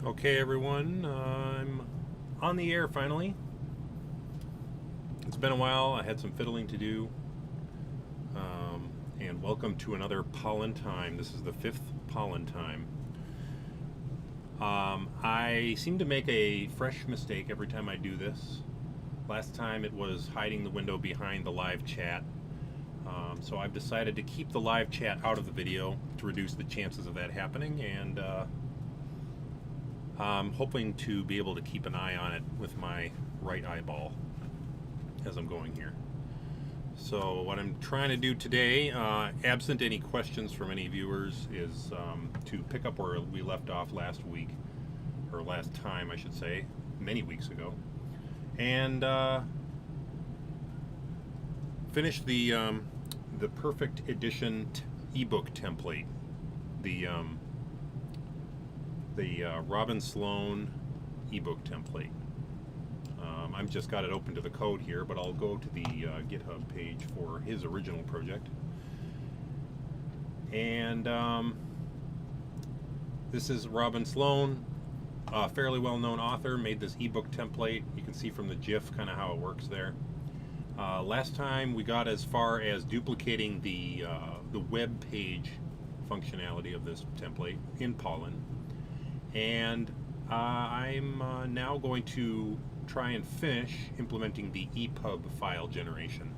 Okay, everyone, I'm on the air finally. It's been a while. I had some fiddling to do. And welcome to another Pollen Time. This is the 5th Pollen Time. I seem to make a fresh mistake every time I do this. Last time it was hiding the window behind the live chat. So I've decided to keep the live chat out of the video to reduce the chances of that happening, and I'm hoping to be able to keep an eye on it with my right eyeball as I'm going here. So what I'm trying to do today, absent any questions from any viewers, is to pick up where we left off last week, or last time I should say, many weeks ago, and finish the Perfect Edition ebook template, the Robin Sloan ebook template. I've just got it open to the code here, but I'll go to the GitHub page for his original project. And this is Robin Sloan, a fairly well-known author, made this ebook template. You can see from the GIF kind of how it works there. Last time we got as far as duplicating the web page functionality of this template in Pollen, and I'm now going to try and finish implementing the ePub file generation.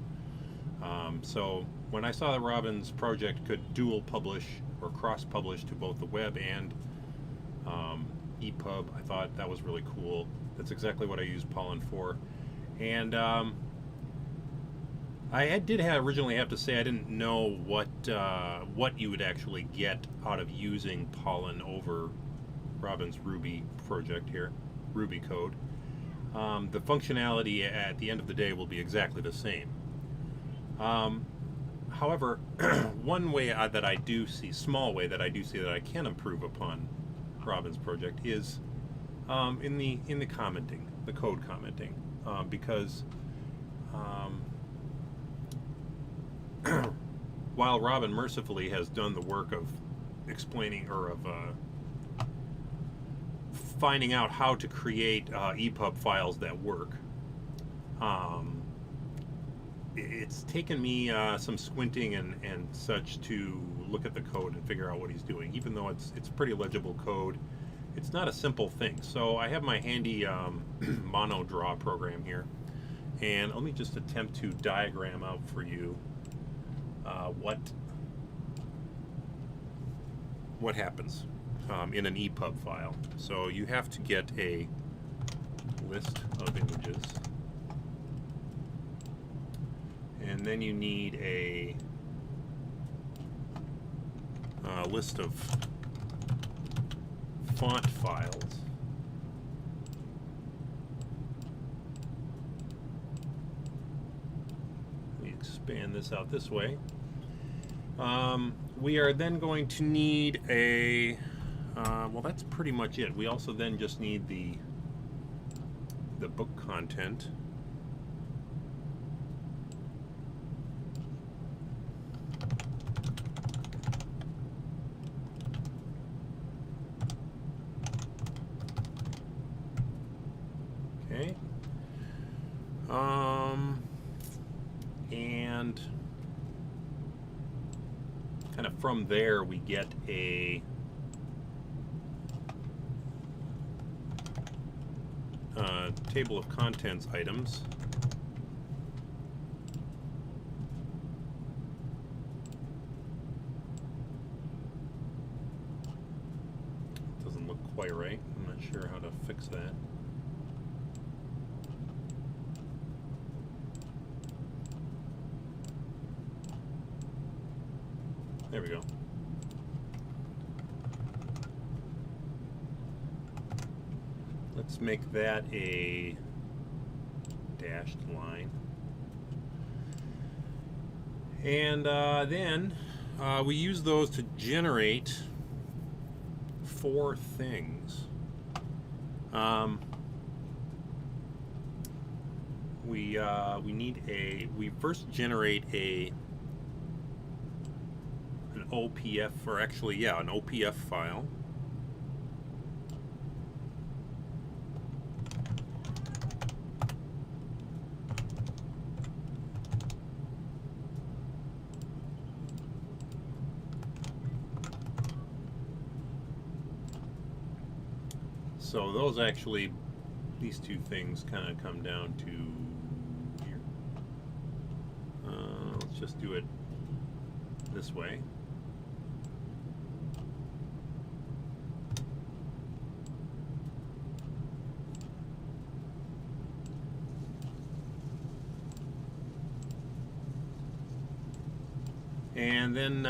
So when I saw that Robin's project could dual publish or cross publish to both the web and ePub, I thought that was really cool. That's exactly what I used Pollen for. And I did originally have to say I didn't know what you would actually get out of using Pollen over Robin's Ruby project here, Ruby code. The functionality at the end of the day will be exactly the same. However, one way that I do see, small way that I do see that I can improve upon Robin's project is in the commenting, the code commenting, because while Robin mercifully has done the work of explaining, or of finding out how to create ePub files that work, it's taken me some squinting and such to look at the code and figure out what he's doing. Even though it's pretty legible code, it's not a simple thing. So I have my handy mono draw program here, and let me just attempt to diagram out for you what happens in an ePub file. So you have to get a list of images, and then you need a list of font files. Let me expand this out this way. We are then going to need a well, that's pretty much it. We also then just need the book content. Okay. And kind of from there we get a table of contents items. Doesn't look quite right. I'm not sure how to fix that. There we go. Let's make that a dashed line. And then we use those to generate 4 things. We first generate an OPF, or actually, yeah, an OPF file. So those actually, these two things kind of come down to here. Let's just do it this way. And then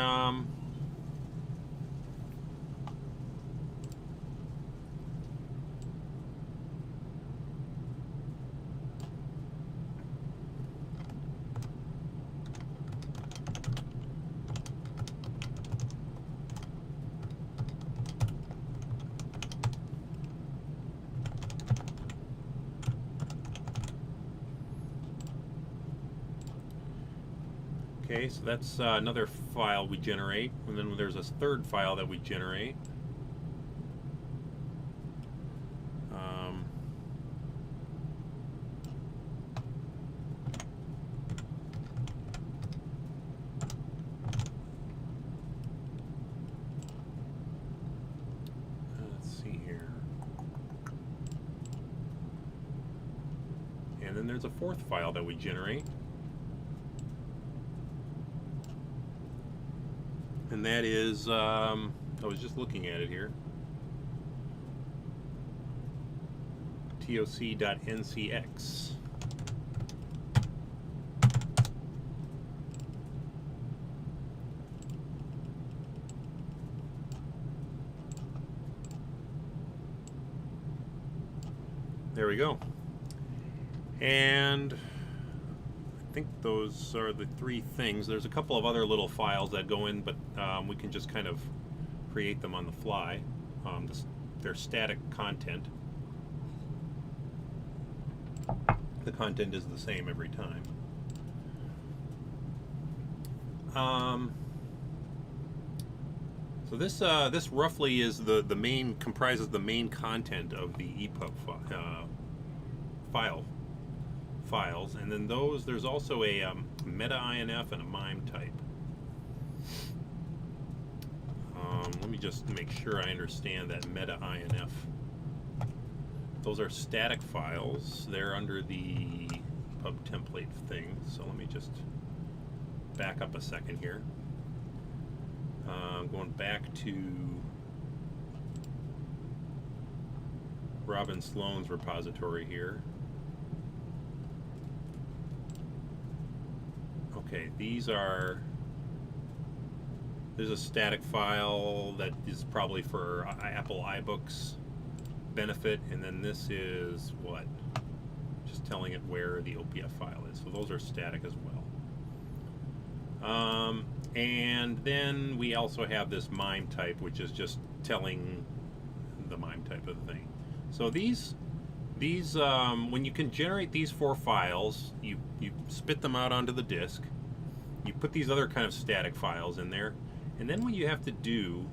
okay, so that's another file we generate, and then there's a third file that we generate. Let's see here. And then there's a fourth file that we generate. And that is, I was just looking at it here, toc.ncx. There we go. And I think those are the three things. There's a couple of other little files that go in, but we can just kind of create them on the fly. They're static content. The content is the same every time. So this roughly is comprises the main content of the ePub files, and then there's also a meta-inf and a MIME type. Let me just make sure I understand that meta-inf. Those are static files. They're under the pub template thing. So let me just back up a second here. Going back to Robin Sloan's repository here. Okay, there's a static file that is probably for Apple iBooks benefit, and then this is what? Just telling it where the OPF file is. So those are static as well. And then we also have this MIME type, which is just telling the MIME type of the thing. So these when you can generate these four files, you spit them out onto the disk. You put these other kind of static files in there, and then what you have to do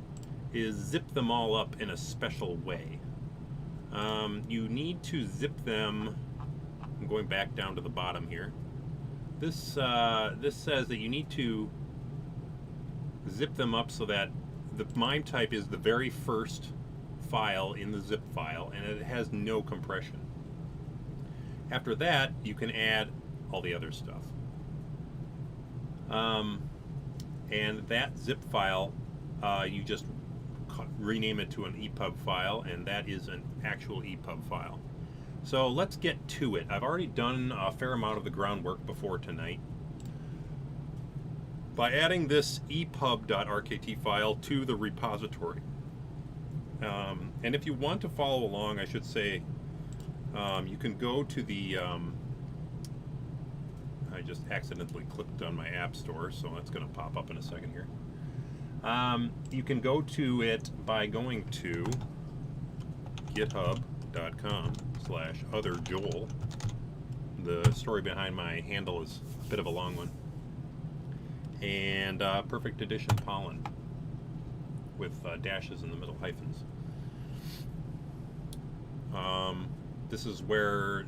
is zip them all up in a special way. You need to zip them. I'm going back down to the bottom here. This says that you need to zip them up so that the MIME type is the very first file in the zip file, and it has no compression. After that, you can add all the other stuff. And that zip file, you just rename it to an ePub file, and that is an actual ePub file. So let's get to it. I've already done a fair amount of the groundwork before tonight by adding this epub.rkt file to the repository. And if you want to follow along, I should say, you can go to the I just accidentally clicked on my app store, so that's going to pop up in a second here. You can go to it by going to github.com/otherjoel. The story behind my handle is a bit of a long one. And Perfect Edition Pollen with dashes in the middle, hyphens. This is where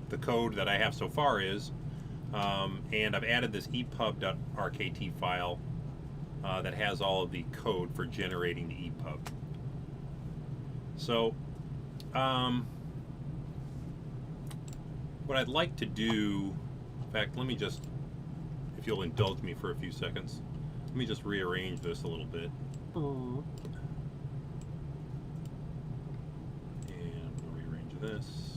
the code that I have so far is, and I've added this epub.rkt file that has all of the code for generating the ePub. So, what I'd like to do, in fact, let me just, if you'll indulge me for a few seconds, let me just rearrange this a little bit. And we'll rearrange this.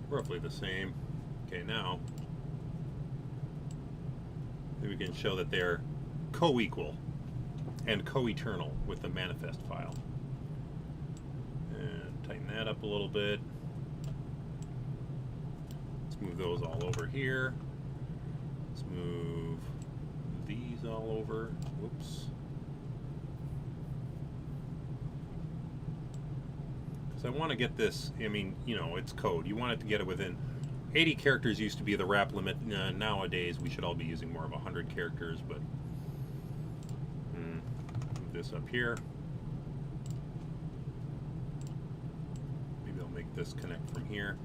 Roughly the same. Okay, now we can show that they're co-equal and co-eternal with the manifest file. And tighten that up a little bit. Let's move those all over here. Let's move these all over. Whoops. So I want to get this, I mean, you know, it's code. You want it to get it within 80 characters used to be the wrap limit. Nowadays, we should all be using more of 100 characters, but move this up here. Maybe I'll make this connect from here.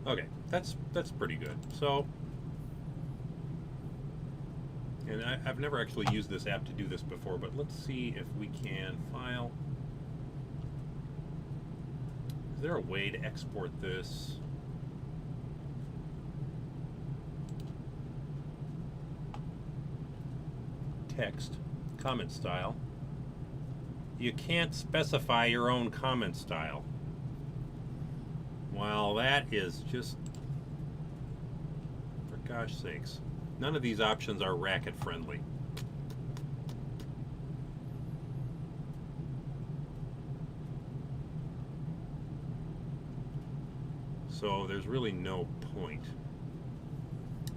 Okay, that's pretty good. So, and I've never actually used this app to do this before, but let's see if we can file. Is there a way to export this? Text, comment style. You can't specify your own comment style. Well, that is just, for gosh sakes, none of these options are racket friendly. So there's really no point.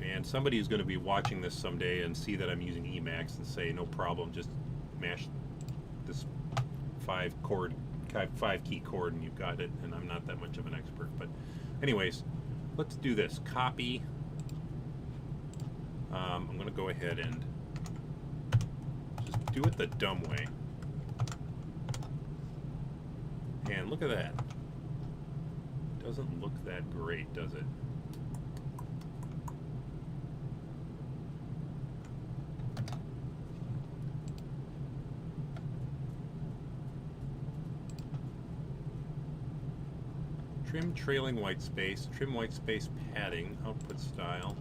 And somebody who's going to be watching this someday and see that I'm using Emacs and say, no problem, just mash this 5-key chord and you've got it, and I'm not that much of an expert. But anyways, let's do this. Copy. I'm going to go ahead and just do it the dumb way. And look at that. Doesn't look that great, does it? Trim trailing white space, trim white space padding, output style.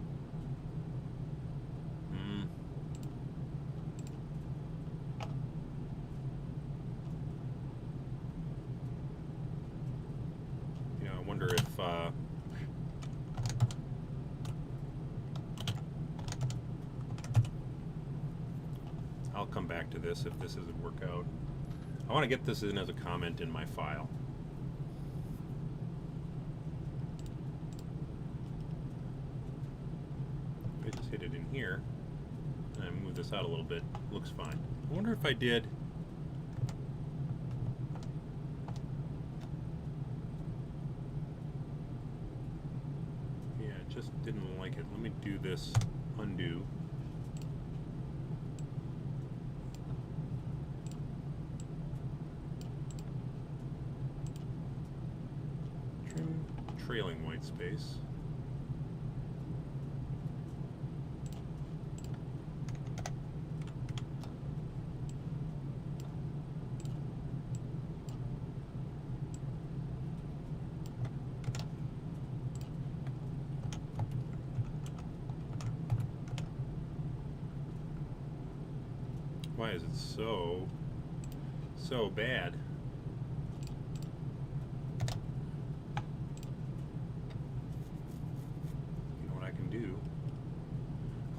You know, I wonder if I'll come back to this if this doesn't work out. I want to get this in as a comment in my file. Hit it in here and I move this out a little bit. Looks fine. I wonder if I did. Yeah, it just didn't like it. Let me do this undo. Trim trailing white space. Why is it so bad? You know what I can do?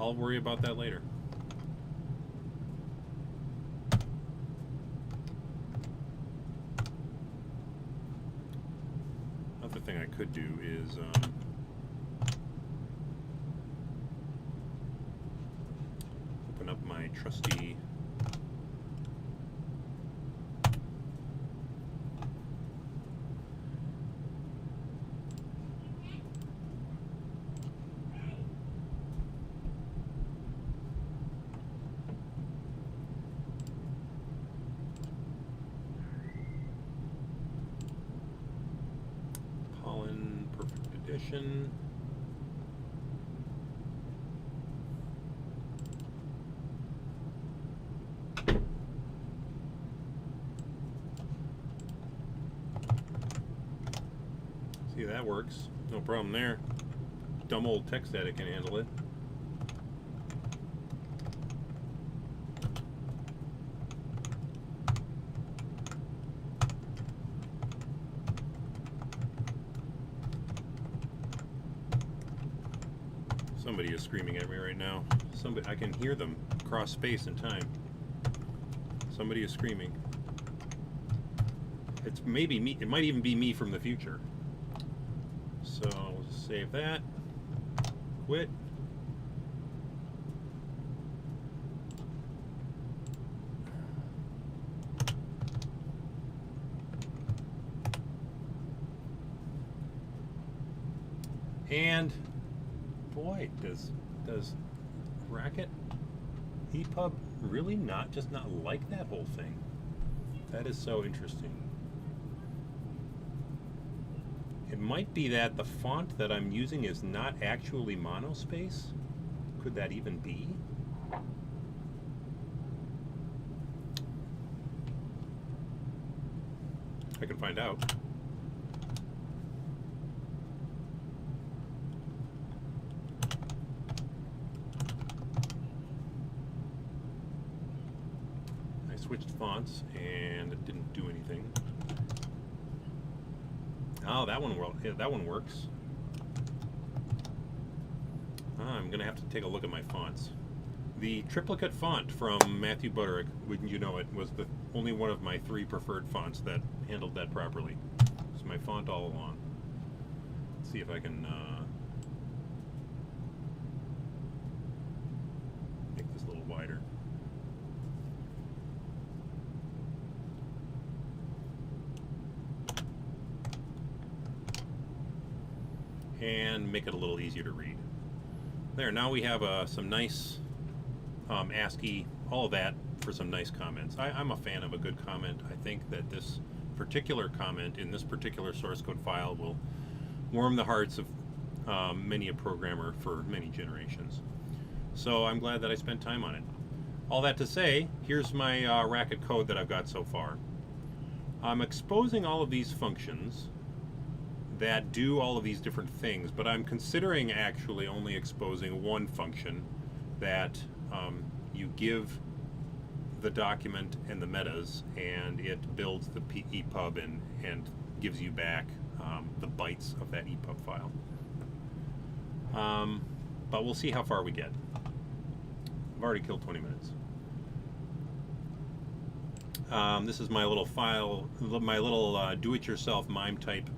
I'll worry about that later. Another thing I could do is open up my trusty expression. See, that works. No problem there. Dumb old text edit can handle it. Somebody is screaming at me right now. Somebody, I can hear them cross space and time. Somebody is screaming. It's maybe me. It might even be me from the future. So we'll just save that. Quit. And boy, does Racket ePub really not like that whole thing? That is so interesting. It might be that the font that I'm using is not actually monospace. Could that even be? I can find out. I switched fonts and it didn't do anything. Oh, that one works. I'm gonna have to take a look at my fonts. The triplicate font from Matthew Butterick, wouldn't you know it, was the only one of my 3 preferred fonts that handled that properly. It's my font all along. Let's see if I can make this a little wider. And make it a little easier to read. There, now we have some nice ASCII, all of that for some nice comments. I'm a fan of a good comment. I think that this particular comment in this particular source code file will warm the hearts of many a programmer for many generations. So I'm glad that I spent time on it. All that to say, here's my Racket code that I've got so far. I'm exposing all of these functions that do all of these different things, but I'm considering actually only exposing one function that you give the document and the metas, and it builds the ePub and gives you back the bytes of that ePub file. But we'll see how far we get. I've already killed 20 minutes. This is my little file, my little do-it-yourself MIME type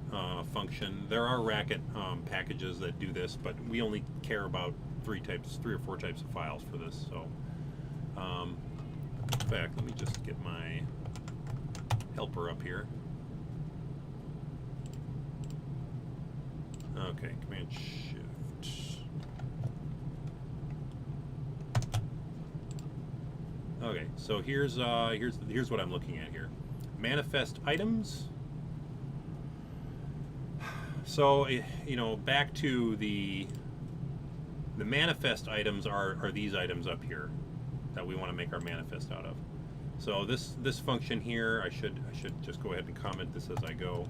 function. There are Racket packages that do this, but we only care about 3 or 4 types of files for this. So, in fact, let me just get my helper up here. Okay, Command Shift. Okay, so here's what I'm looking at here. Manifest items. So you know, back to the manifest items are these items up here that we want to make our manifest out of. So this function here, I should just go ahead and comment this as I go.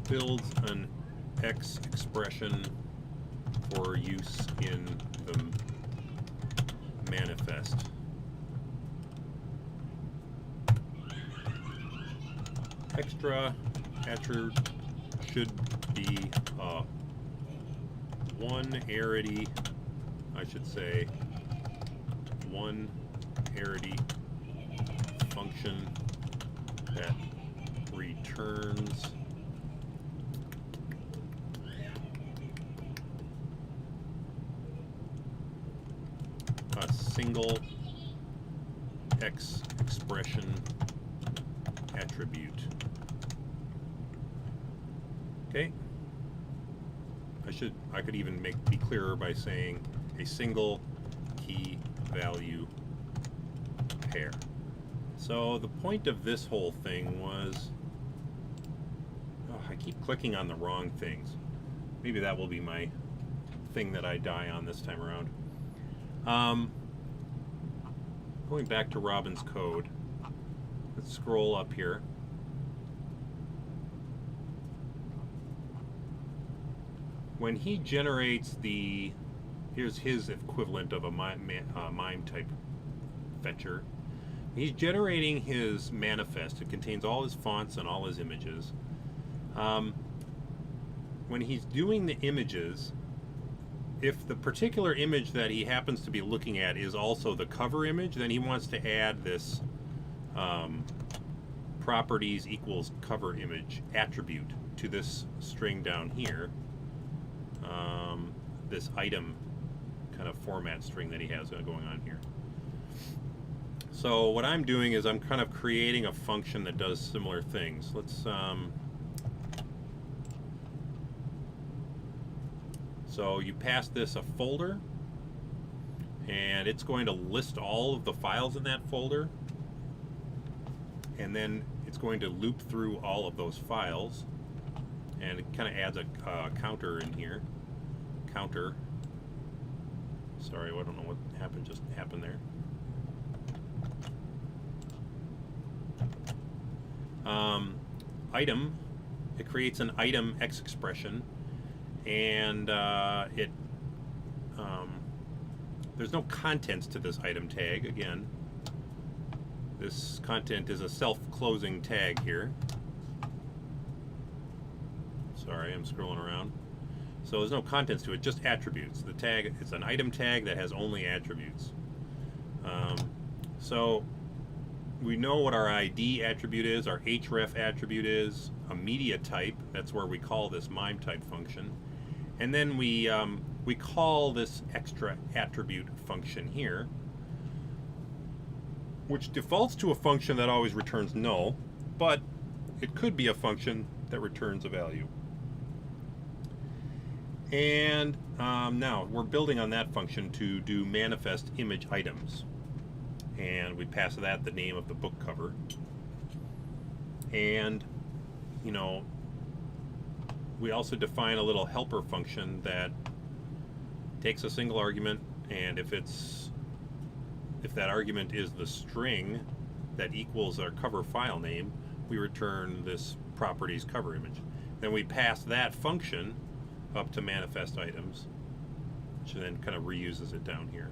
Builds an X expression for use in the manifest. Extra attribute should be one arity, I should say, one arity function that returns a single X expression attribute. Okay. I could even be clearer by saying a single key value compare. So the point of this whole thing was, oh, I keep clicking on the wrong things. Maybe that will be my thing that I die on this time around. Going back to Robin's code, let's scroll up here. When he generates the, here's his equivalent of a MIME type fetcher. He's generating his manifest. It contains all his fonts and all his images. When he's doing the images, if the particular image that he happens to be looking at is also the cover image, then he wants to add this properties equals cover image attribute to this string down here. This item kind of format string that he has going on here. So what I'm doing is I'm kind of creating a function that does similar things. Let's so you pass this a folder, and it's going to list all of the files in that folder, and then it's going to loop through all of those files, and it kind of adds a counter in here. Counter. Sorry, I don't know what happened. Just happened there. Item. It creates an item X expression, and there's no contents to this item tag. Again, this content is a self-closing tag here. Sorry, I'm scrolling around. So there's no contents to it, just attributes. The tag, it's an item tag that has only attributes. So we know what our ID attribute is, our href attribute is, a media type, that's where we call this MIME type function. And then we call this extra attribute function here, which defaults to a function that always returns null, but it could be a function that returns a value. And now we're building on that function to do manifest image items. And we pass that the name of the book cover. And, you know, we also define a little helper function that takes a single argument, and if that argument is the string that equals our cover file name, we return this properties cover image. Then we pass that function up to manifest items, which then kind of reuses it down here.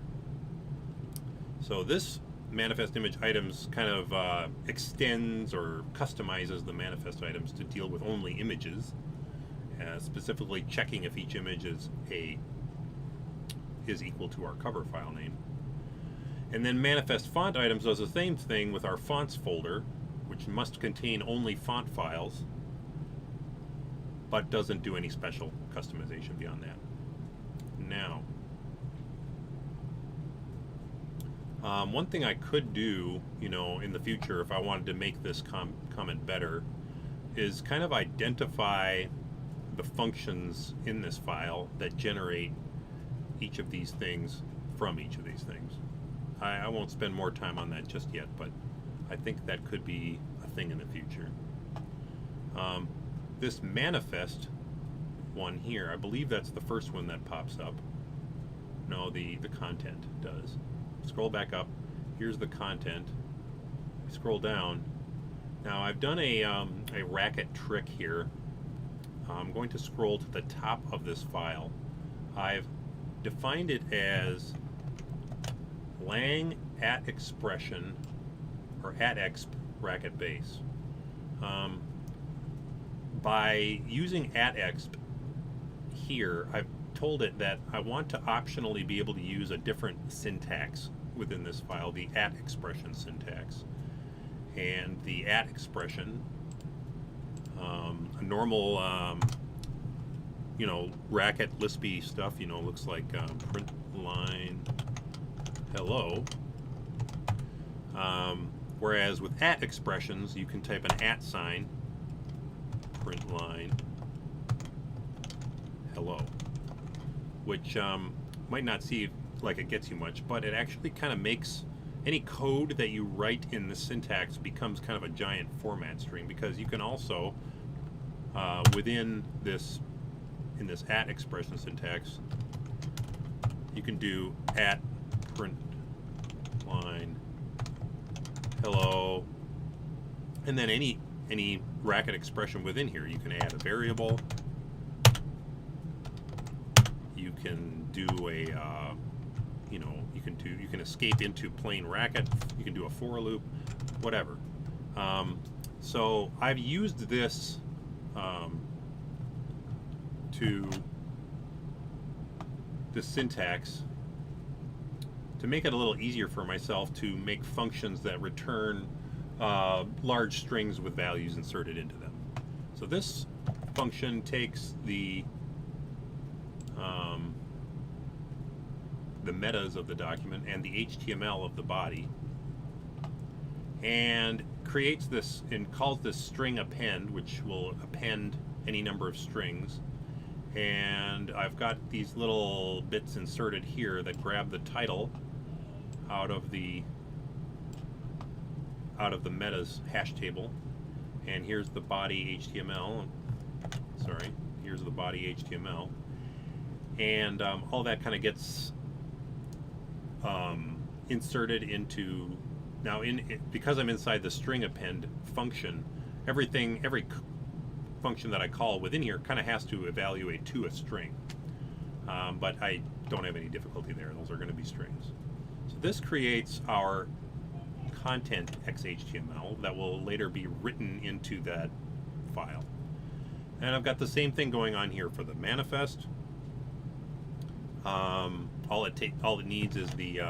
So this manifest image items kind of extends or customizes the manifest items to deal with only images, specifically checking if each image is equal to our cover file name. And then manifest font items does the same thing with our fonts folder, which must contain only font files, but doesn't do any special customization beyond that. Now, one thing I could do, you know, in the future if I wanted to make this comment better, is kind of identify the functions in this file that generate each of these things from each of these things. I won't spend more time on that just yet, but I think that could be a thing in the future. This manifest one here, I believe that's the first one that pops up. No, the content does. Scroll back up. Here's the content. Scroll down. Now I've done a racket trick here. I'm going to scroll to the top of this file. I've defined it as lang at expression or at exp racket base. By using at exp here, I've told it that I want to optionally be able to use a different syntax within this file, the at expression syntax. And the at expression, a normal, you know, racket Lispy stuff, you know, looks like print line hello. Whereas with at expressions, you can type an at sign, print line hello, which might not seem like it gets you much, but it actually kind of makes any code that you write in the syntax becomes kind of a giant format string, because you can also within this, in this at expression syntax, you can do at print line hello, and then any bracket expression within here. You can add a variable, you can do a you can escape into plain racket, you can do a for loop, whatever. So I've used this the syntax to make it a little easier for myself to make functions that return large strings with values inserted into them. So this function takes the metas of the document and the HTML of the body, and creates this and calls this string append, which will append any number of strings. And I've got these little bits inserted here that grab the title out of the metas hash table, and here's the body HTML. Sorry, here's the body HTML, and all that kind of gets inserted into, now because I'm inside the string append function, every function that I call within here kind of has to evaluate to a string, but I don't have any difficulty there. Those are going to be strings. So this creates our content XHTML that will later be written into that file. And I've got the same thing going on here for the manifest. All it needs is the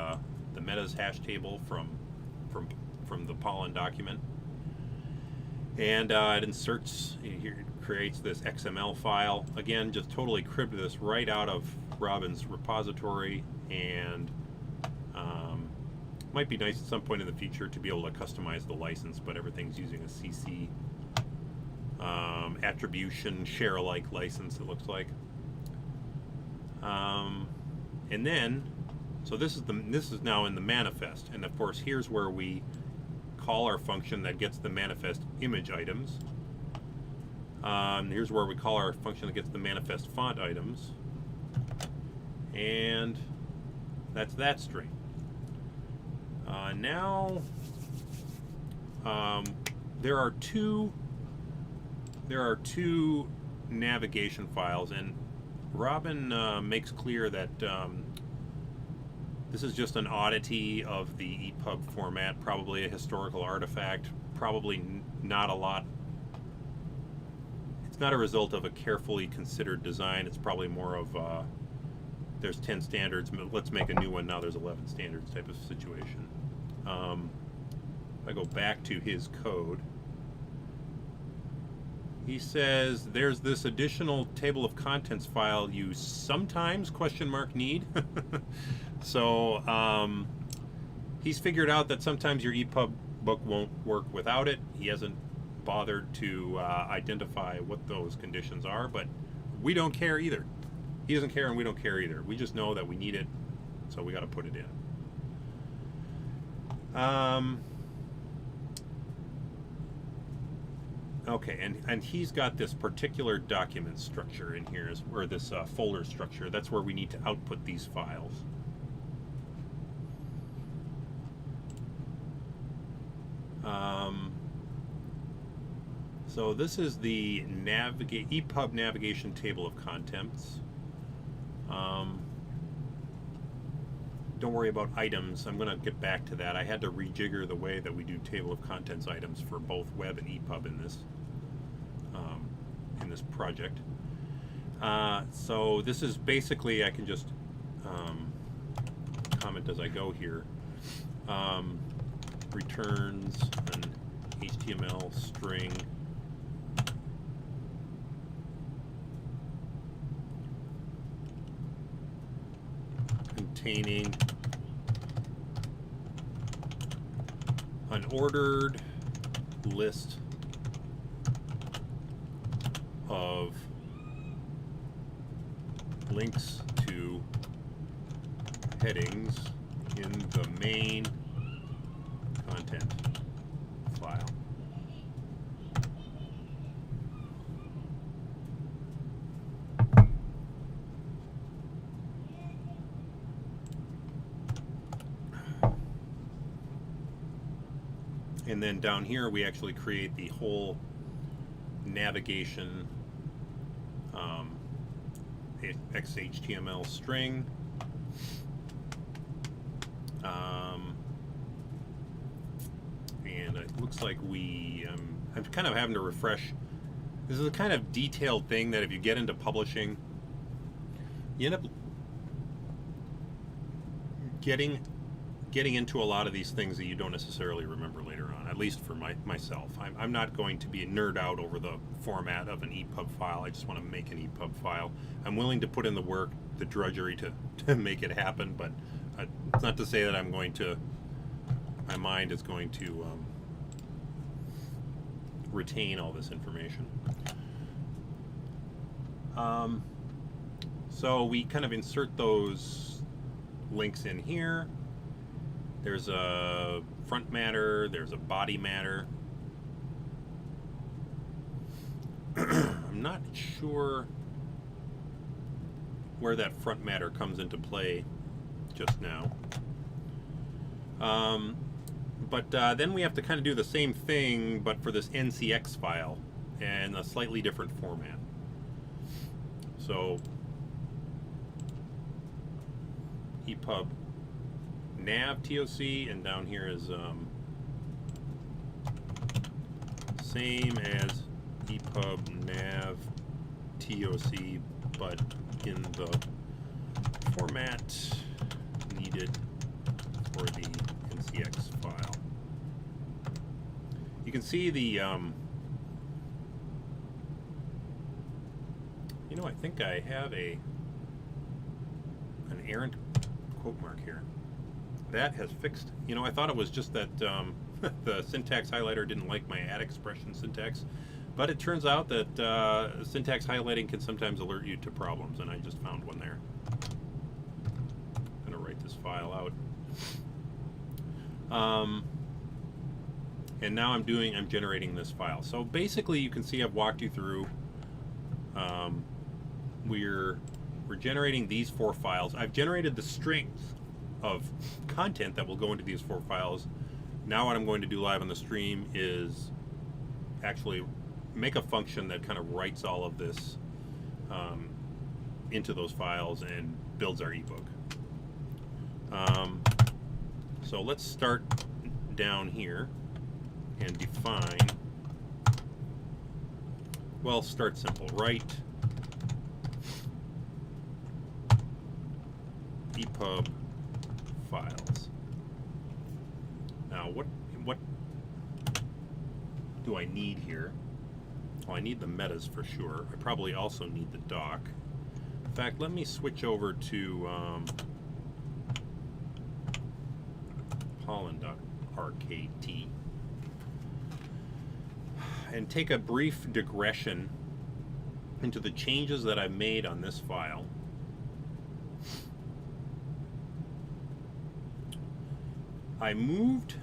metas hash table from the Pollen document, and it inserts here, it creates this XML file. Again, just totally cribbed this right out of Robin's repository, and might be nice at some point in the future to be able to customize the license, but everything's using a CC attribution share-alike license, it looks like. And then, so this is now in the manifest, and of course here's where we call our function that gets the manifest image items. Here's where we call our function that gets the manifest font items, and that's that string. Now there are two navigation files, and Robin makes clear that this is just an oddity of the ePub format, probably a historical artifact, probably not a lot. It's not a result of a carefully considered design. It's probably more of there's 10 standards, let's make a new one, now there's 11 standards type of situation. If I go back to his code, he says there's this additional table of contents file you sometimes need. So he's figured out that sometimes your ePub book won't work without it. He hasn't bothered to identify what those conditions are, but we don't care either. He doesn't care and we don't care either. We just know that we need it, so we got to put it in. Okay, and he's got this particular document structure in here, or this folder structure. That's where we need to output these files. So this is the ePub navigation table of contents. Don't worry about items. I'm going to get back to that. I had to rejigger the way that we do table of contents items for both web and ePub in this project. So this is basically, I can just comment as I go here. Returns an HTML string containing an ordered list of links to headings in the main content file. And then down here we actually create the whole navigation XHTML string. And it looks like I'm kind of having to refresh. This is a kind of detailed thing that if you get into publishing, you end up getting into a lot of these things that you don't necessarily remember later on, at least for myself. I'm not going to be a nerd out over the format of an ePub file. I just want to make an ePub file. I'm willing to put in the work, the drudgery to make it happen, but it's not to say that I'm going to, my mind is going to retain all this information. So we kind of insert those links in here. There's a front matter, there's a body matter. I'm not sure where that front matter comes into play just now. But then we have to kind of do the same thing, but for this NCX file and a slightly different format. So ePub nav TOC, and down here is same as ePub nav TOC, but in the format needed for the NCX file. You can see the you know, I think I have an errant quote mark here. That has fixed. You know, I thought it was just that the syntax highlighter didn't like my add expression syntax, but it turns out that syntax highlighting can sometimes alert you to problems, and I just found one there. I'm going to write this file out. And now I'm generating this file. So basically, you can see I've walked you through. We're generating these 4 files. I've generated the strings of content that will go into these 4 files. Now what I'm going to do live on the stream is actually make a function that kind of writes all of this into those files and builds our ebook. So let's start down here and define, well, start simple, write ePub files. Now what do I need here? Well, I need the metas for sure. I probably also need the doc. In fact, let me switch over to pollen.rkt and take a brief digression into the changes that I've made on this file. I moved,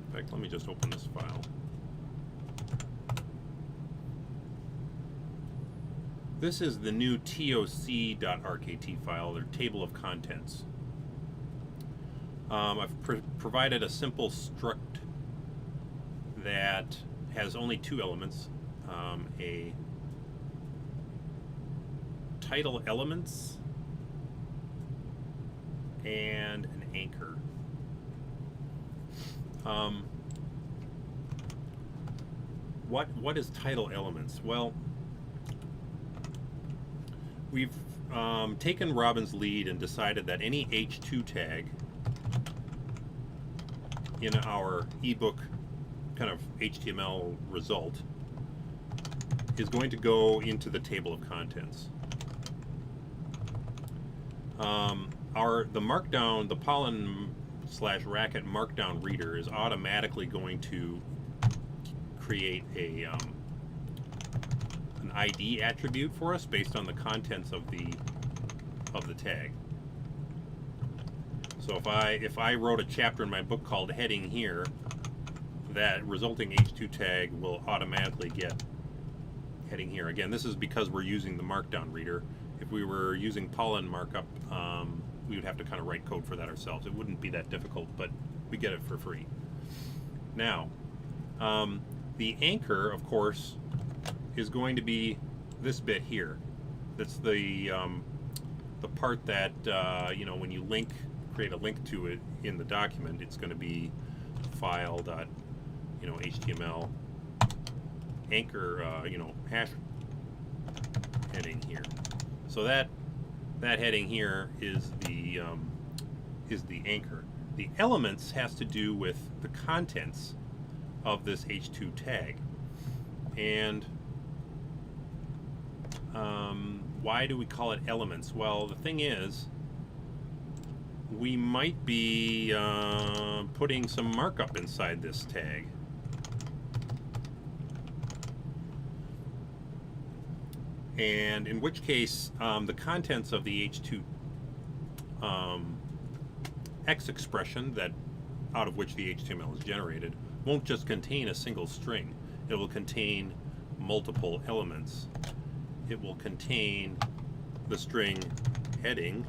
in fact, let me just open this file. This is the new toc.rkt file, their table of contents. I've provided a simple struct that has only 2 elements, a title elements and an anchor. What is title elements? Well, we've taken Robin's lead and decided that any H2 tag in our ebook kind of HTML result is going to go into the table of contents. The markdown, the Pollen/Racket markdown reader is automatically going to create an ID attribute for us based on the contents of the tag. So if I wrote a chapter in my book called heading here, that resulting H2 tag will automatically get heading here. Again, this is because we're using the Markdown reader. If we were using Pollen markup, we would have to kind of write code for that ourselves. It wouldn't be that difficult, but we get it for free. Now, the anchor, of course, is going to be this bit here. That's the part that you know, when you create a link to it in the document, it's going to be file dot, you know, HTML anchor, you know, hash heading here. So that heading here is the anchor. The elements has to do with the contents of this H2 tag. And why do we call it elements? Well, the thing is, we might be putting some markup inside this tag. And in which case, the contents of the H2 X expression, that out of which the HTML is generated, won't just contain a single string. It will contain multiple elements. It will contain the string heading,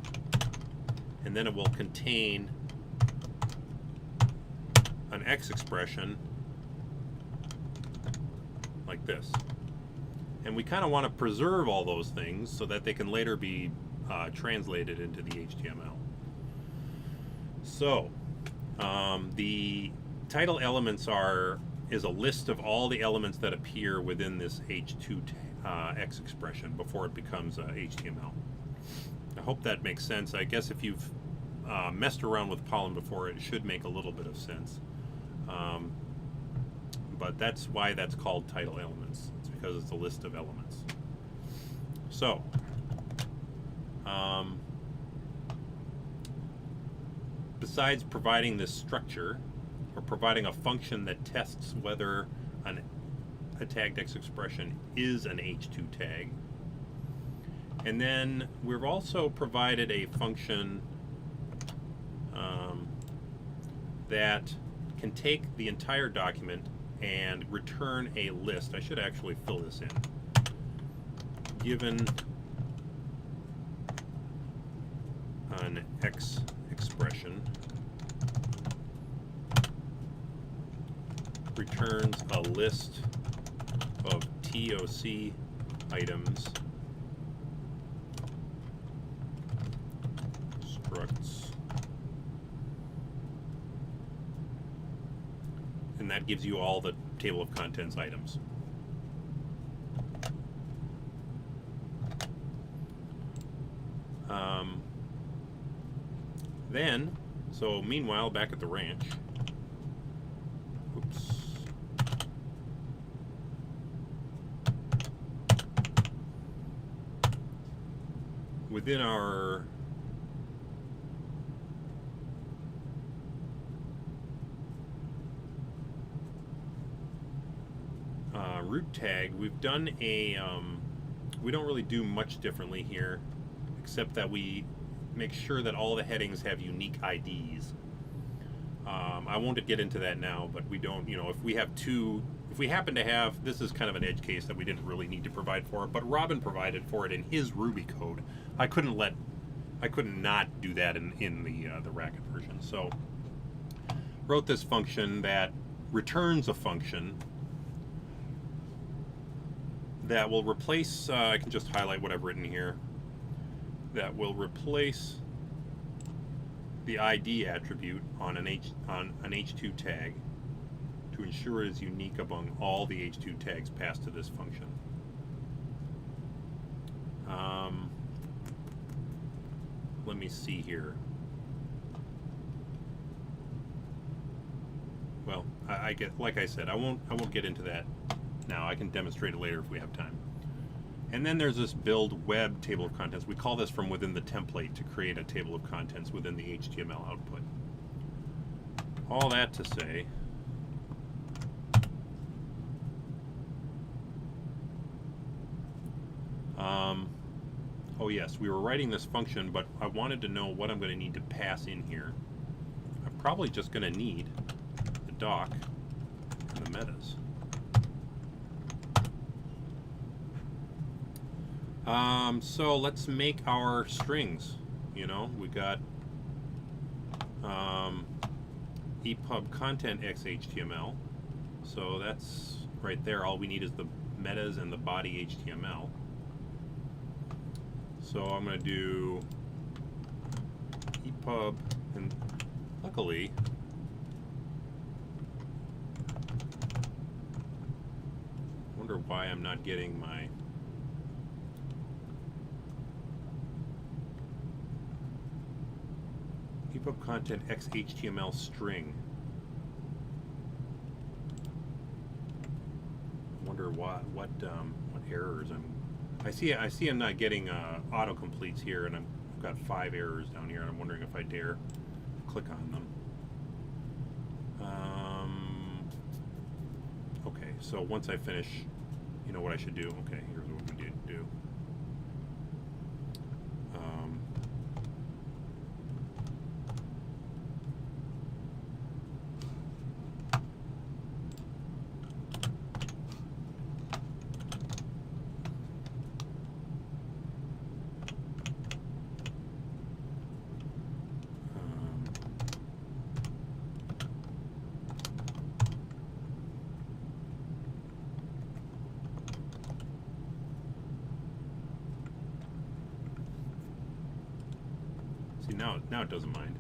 and then it will contain an X expression like this. And we kind of want to preserve all those things so that they can later be translated into the HTML. So the title elements is a list of all the elements that appear within this H2 X expression before it becomes HTML. I hope that makes sense. I guess if you've messed around with Pollen before, it should make a little bit of sense. But that's why that's called title elements. It's because it's a list of elements. So, besides providing this structure, or providing a function that tests whether a tagged X expression is an H2 tag, and then we've also provided a function that can take the entire document and return a list. I should actually fill this in. Given an X expression, returns a list of TOC items, structs, and that gives you all the table of contents items. Then, so meanwhile, back at the ranch, oops. Within our root tag, we've done a, we don't really do much differently here, except that we make sure that all the headings have unique IDs. I won't get into that now, but we don't, you know, if we happen to have, this is kind of an edge case that we didn't really need to provide for, but Robin provided for it in his Ruby code. I couldn't not do that in the Racket version. So wrote this function that returns a function that will replace, I can just highlight what I've written here, that will replace the ID attribute on an H2 tag to ensure it is unique among all the H2 tags passed to this function. Let me see here. Well, I get, like I said, I won't get into that now. I can demonstrate it later if we have time. And then there's this build web table of contents. We call this from within the template to create a table of contents within the HTML output. All that to say, oh yes, we were writing this function, but I wanted to know what I'm going to need to pass in here. probably just going to need the doc and the metas. So let's make our strings. You know, we got ePub content XHTML. So that's right there. All we need is the metas and the body HTML. So I'm going to do ePub, and luckily I wonder why I'm not getting my ePub content XHTML string. I wonder what errors I see I'm not getting autocompletes here, and I've got 5 errors down here, and I'm wondering if I dare click on them. Okay, so once I finish, you know what I should do. Okay, here's what we did do. See, now it doesn't mind.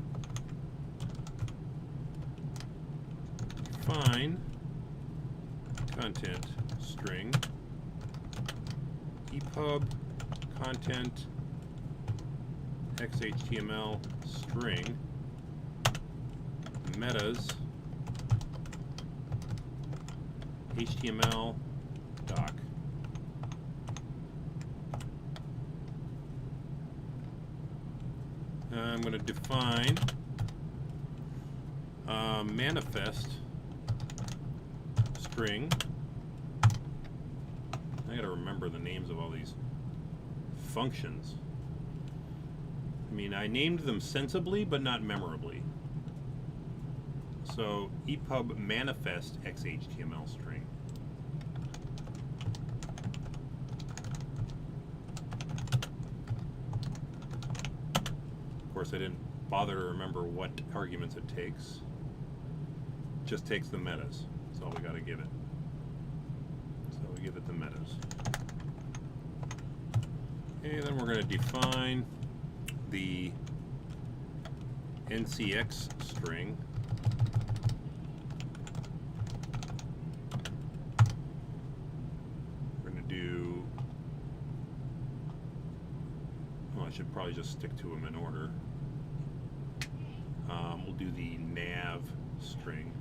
Define content string ePub content XHTML string metas HTML doc. I'm going to define manifest string. I got to remember the names of all these functions. I mean, I named them sensibly, but not memorably. So ePub manifest XHTML string. Of course, I didn't bother to remember what arguments it takes. It just takes the metas. That's all we got to give it. So we give it the metas. Okay, then we're going to define the NCX string. We're going to do, well, I should probably just stick to them in order. We'll do the nav string.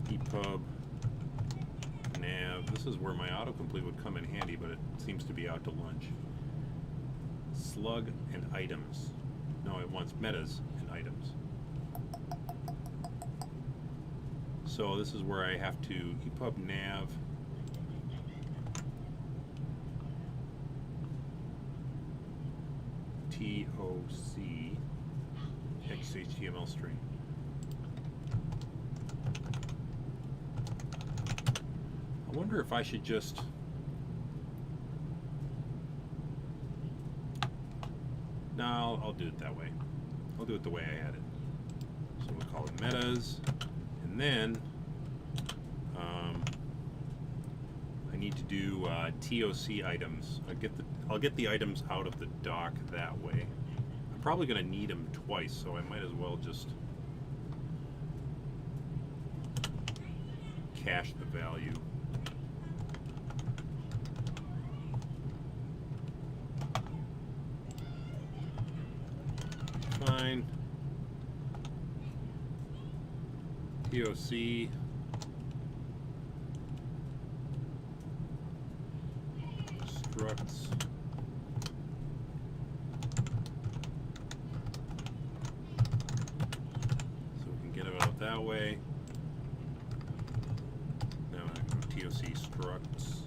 ePub nav. This is where my autocomplete would come in handy, but it seems to be out to lunch. Slug and items. No, it wants metas and items. So this is where I have to ePub nav TOC XHTML string. I wonder if I should just no, I'll do it that way. I'll do it the way I had it. So we'll call it metas, and then I need to do TOC items. I'll get the items out of the doc that way. I'm probably going to need them twice, so I might as well just cache the value. Fine. TOC structs so we can get it out that way. Now I go TOC structs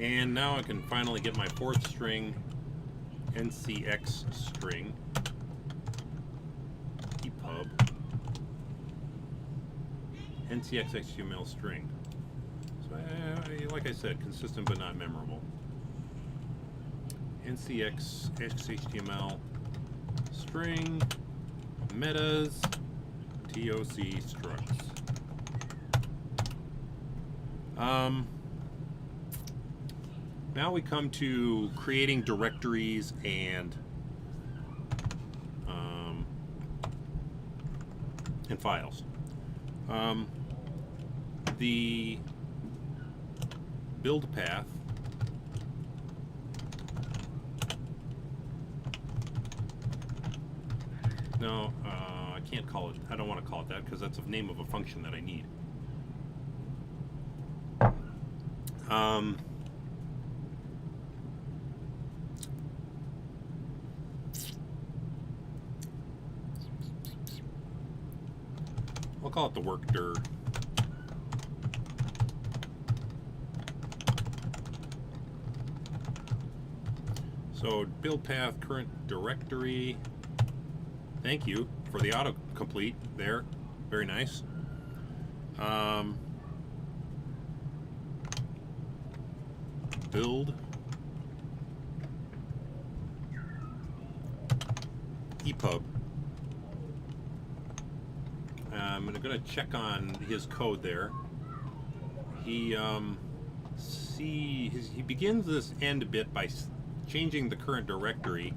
And now I can finally get my fourth string, NCX string, ePub, NCX HTML string. So, like I said, consistent but not memorable. NCX HTML string, metas, TOC structs. Now we come to creating directories and files. The build path no, I can't call it. I don't want to call it that because that's the name of a function that I need. I'll call it the work dir. So build path current directory. Thank you for the autocomplete there. Very nice. Build ePub. I'm going to check on his code there. He begins this end bit by changing the current directory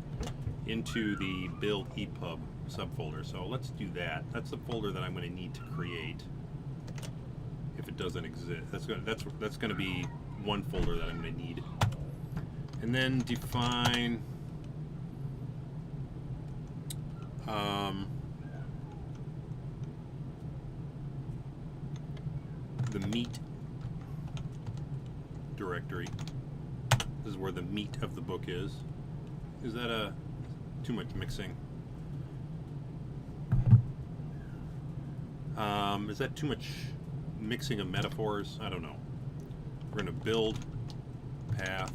into the build ePub subfolder. So let's do that. That's the folder that I'm going to need to create if it doesn't exist. That's going to be one folder that I'm going to need. And then define the meat directory. This is where the meat of the book is. Is that too much mixing? Is that too much mixing of metaphors? I don't know. We're going to build path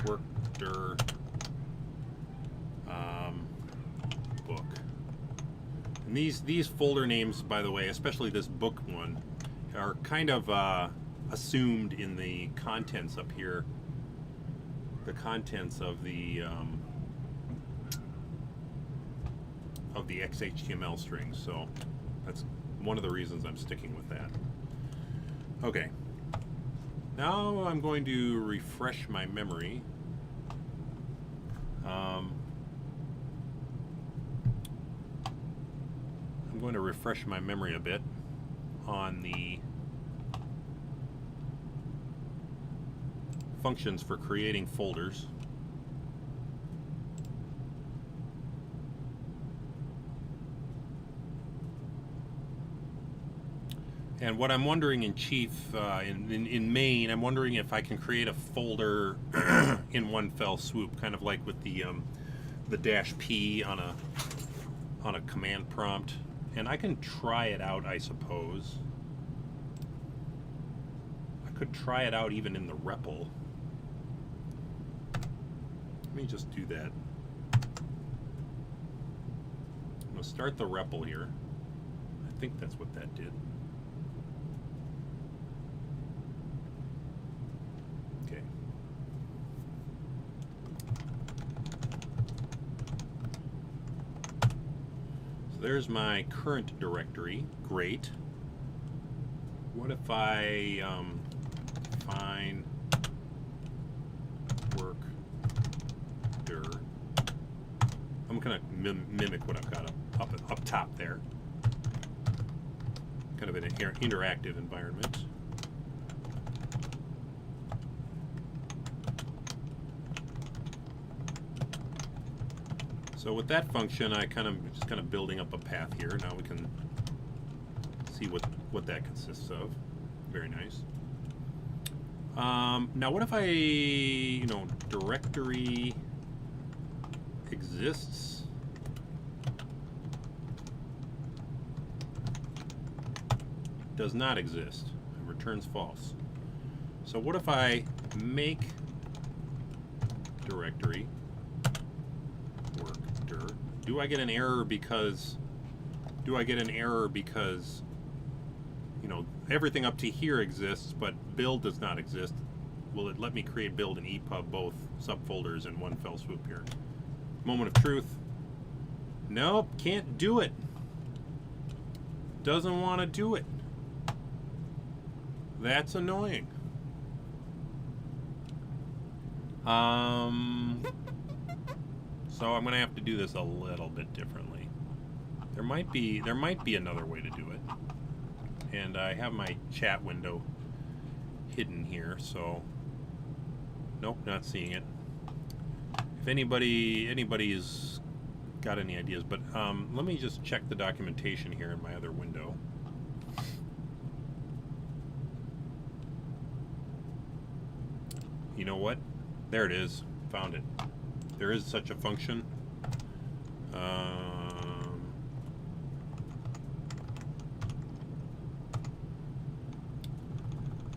work dir book. And these folder names, by the way, especially this book one, are kind of assumed in the contents up here. The contents of the XHTML strings. So that's one of the reasons I'm sticking with that. Okay. Now I'm going to refresh my memory. I'm going to refresh my memory a bit on the functions for creating folders. And what I'm wondering in chief, in main, I'm wondering if I can create a folder in one fell swoop, kind of like with the -P on a command prompt. And I can try it out, I suppose. I could try it out even in the REPL. Let me just do that. I'm going to start the REPL here. I think that's what that did. Okay. So there's my current directory. Great. What if I find work dir? I'm going to mimic what I've got up top there. Kind of an interactive environment. So with that function, I just kind of building up a path here. Now we can see what that consists of. Very nice. Now what if I, directory exists? Does not exist. It returns false. So what if I make directory work dir. Do I get an error because you know, everything up to here exists, but build does not exist? Will it let me create build and ePub, both subfolders, in one fell swoop here? Moment of truth. Nope, can't do it. Doesn't want to do it. That's annoying. So I'm going to have to do this a little bit differently. There might be another way to do it. And I have my chat window hidden here, so nope, not seeing it. If anybody's got any ideas, but let me just check the documentation here in my other window. You know what? There it is. Found it. There is such a function.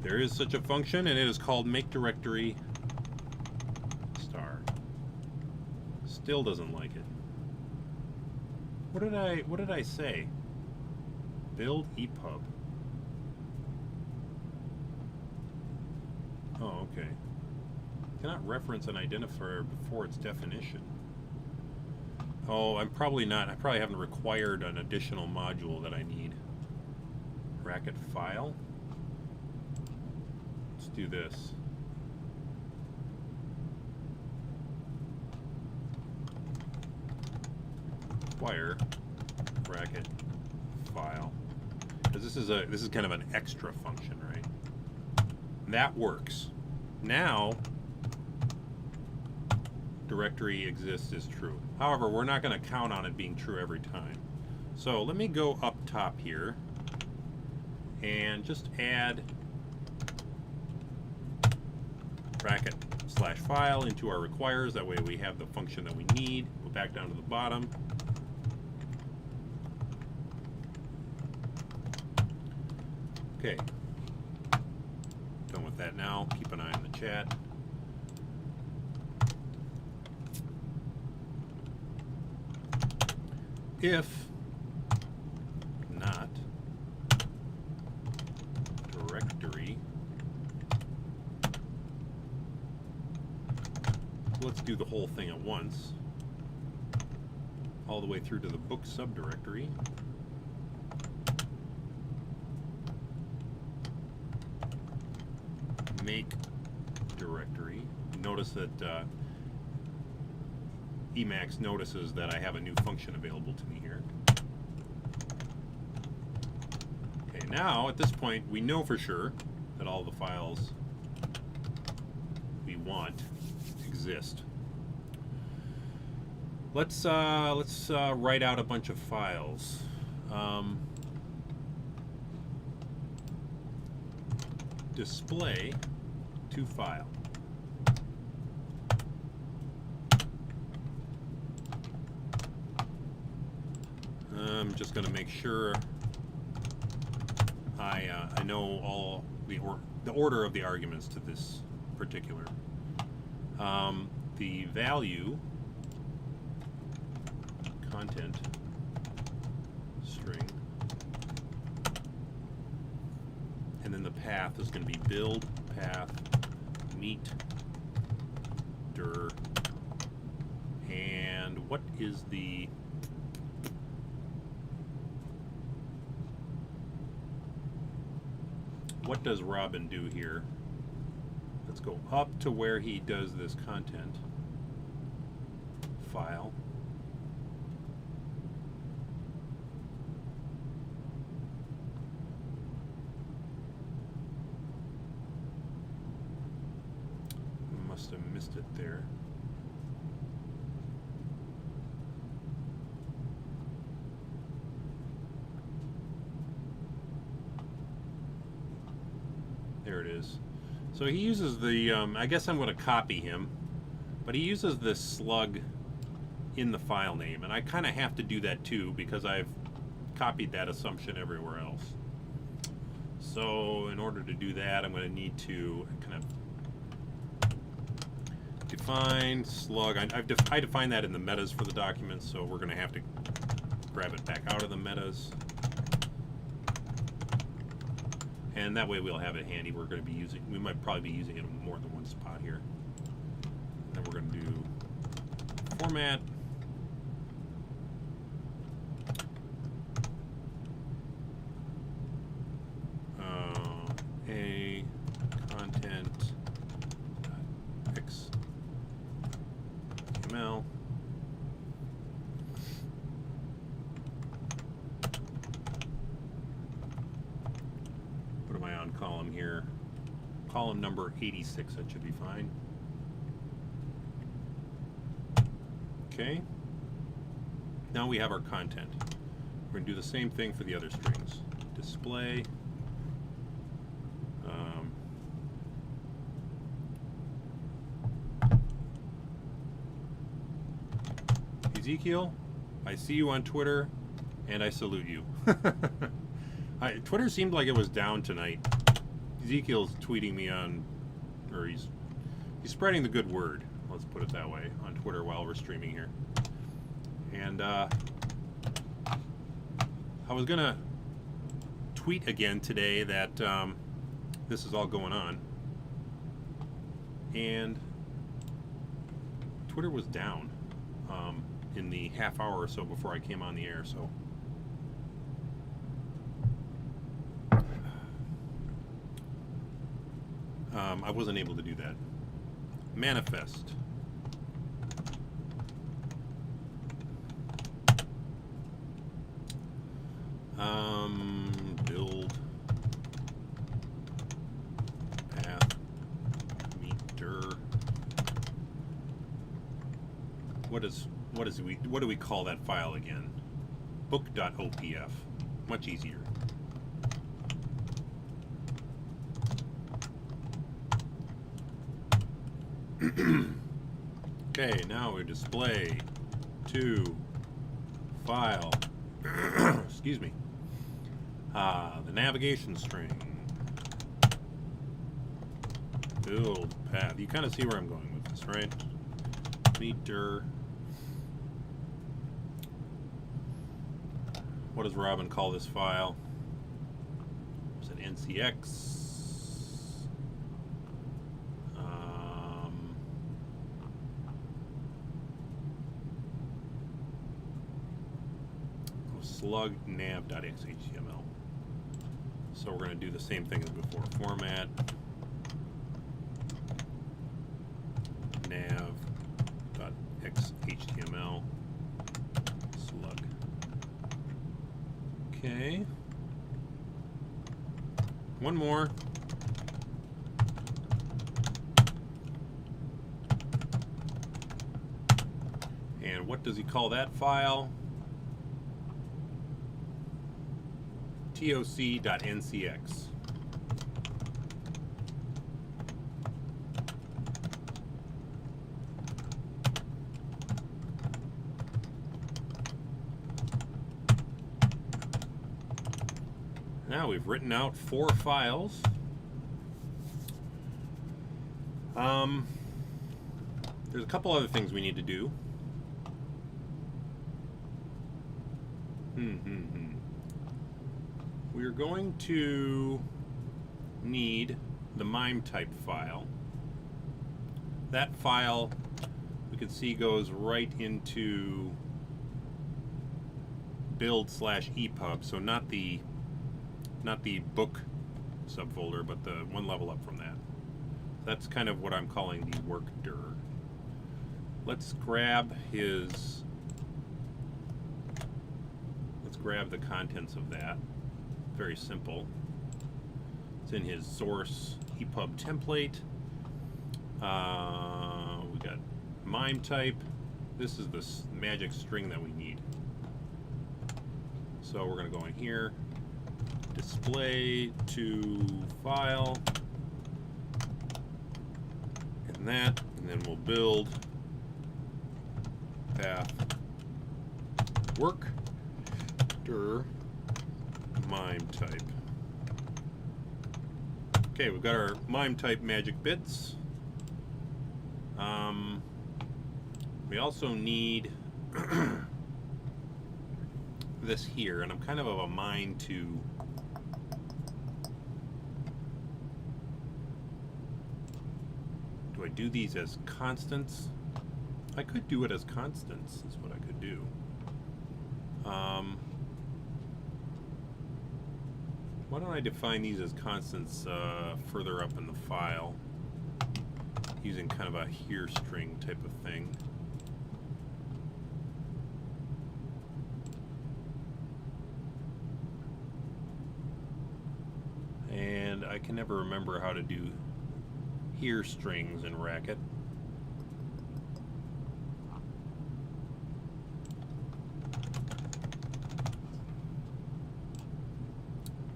There is such a function, and it is called make directory star. Still doesn't like it. What did I say? Build ePub. Oh, okay. Cannot reference an identifier before its definition. Oh, I probably haven't required an additional module that I need. Bracket file. Let's do this. Require bracket file, because this is kind of an extra function, right? That works. Now directory exists is true. However, we're not going to count on it being true every time. So let me go up top here and just add bracket slash file into our requires. That way we have the function that we need. Go back down to the bottom. Okay. Done with that now. Keep an eye on the chat. If not directory, let's do the whole thing at once, all the way through to the book subdirectory. Make directory. Notice that Emacs notices that I have a new function available to me here. Okay, now at this point we know for sure that all the files we want exist. Let's write out a bunch of files. Display to file. I'm just going to make sure I know all the order of the arguments to this particular. The value content string, and then the path is going to be build path meet dir, and what is the what does Robin do here? Let's go up to where he does this content file. Must have missed it there. There it is. So he uses the, I guess I'm going to copy him, but he uses this slug in the file name, and I kind of have to do that too because I've copied that assumption everywhere else. So in order to do that, I'm going to need to kind of define slug. I defined that in the metas for the document, so we're going to have to grab it back out of the metas. And that way we'll have it handy. We're going to be using, we might probably be using it in more than one spot here. And then we're going to do format. A content XML. What am I on column here? Column number 86, that should be fine. Okay. Now we have our content. We're going to do the same thing for the other strings. Display. Ezekiel, I see you on Twitter, and I salute you. Twitter seemed like it was down tonight. Ezekiel's tweeting me on, or he's spreading the good word, let's put it that way, on Twitter while we're streaming here. And I was gonna tweet again today that this is all going on, and Twitter was down in the half hour or so before I came on the air, so I wasn't able to do that. Manifest. Build path meter. What do we call that file again? Book.opf. Much easier. Okay, now we display to file. Excuse me. The navigation string. Build path. You kind of see where I'm going with this, right? Meter. What does Robin call this file? Is it NCX? Slug nav.xhtml. So we're going to do the same thing as before. Format nav.xhtml slug. Okay. One more. And what does he call that file? toc.ncx. Now we've written out 4 files. There's a couple other things we need to do. We're going to need the MIME type file. That file, we can see, goes right into build/ePub, so not the book subfolder, but the one level up from that. That's kind of what I'm calling the work dir. Let's grab the contents of that. Very simple. It's in his source ePub template. We got MIME type. This is the magic string that we need. So we're going to go in here, display to file, and that, and then we'll build path work dir MIME type. Okay, we've got our MIME type magic bits. We also need this here, and I'm kind of a mind to do I do these as constants? I could do it as constants, is what I could do. Why don't I define these as constants further up in the file, using kind of a here string type of thing. And I can never remember how to do here strings in Racket.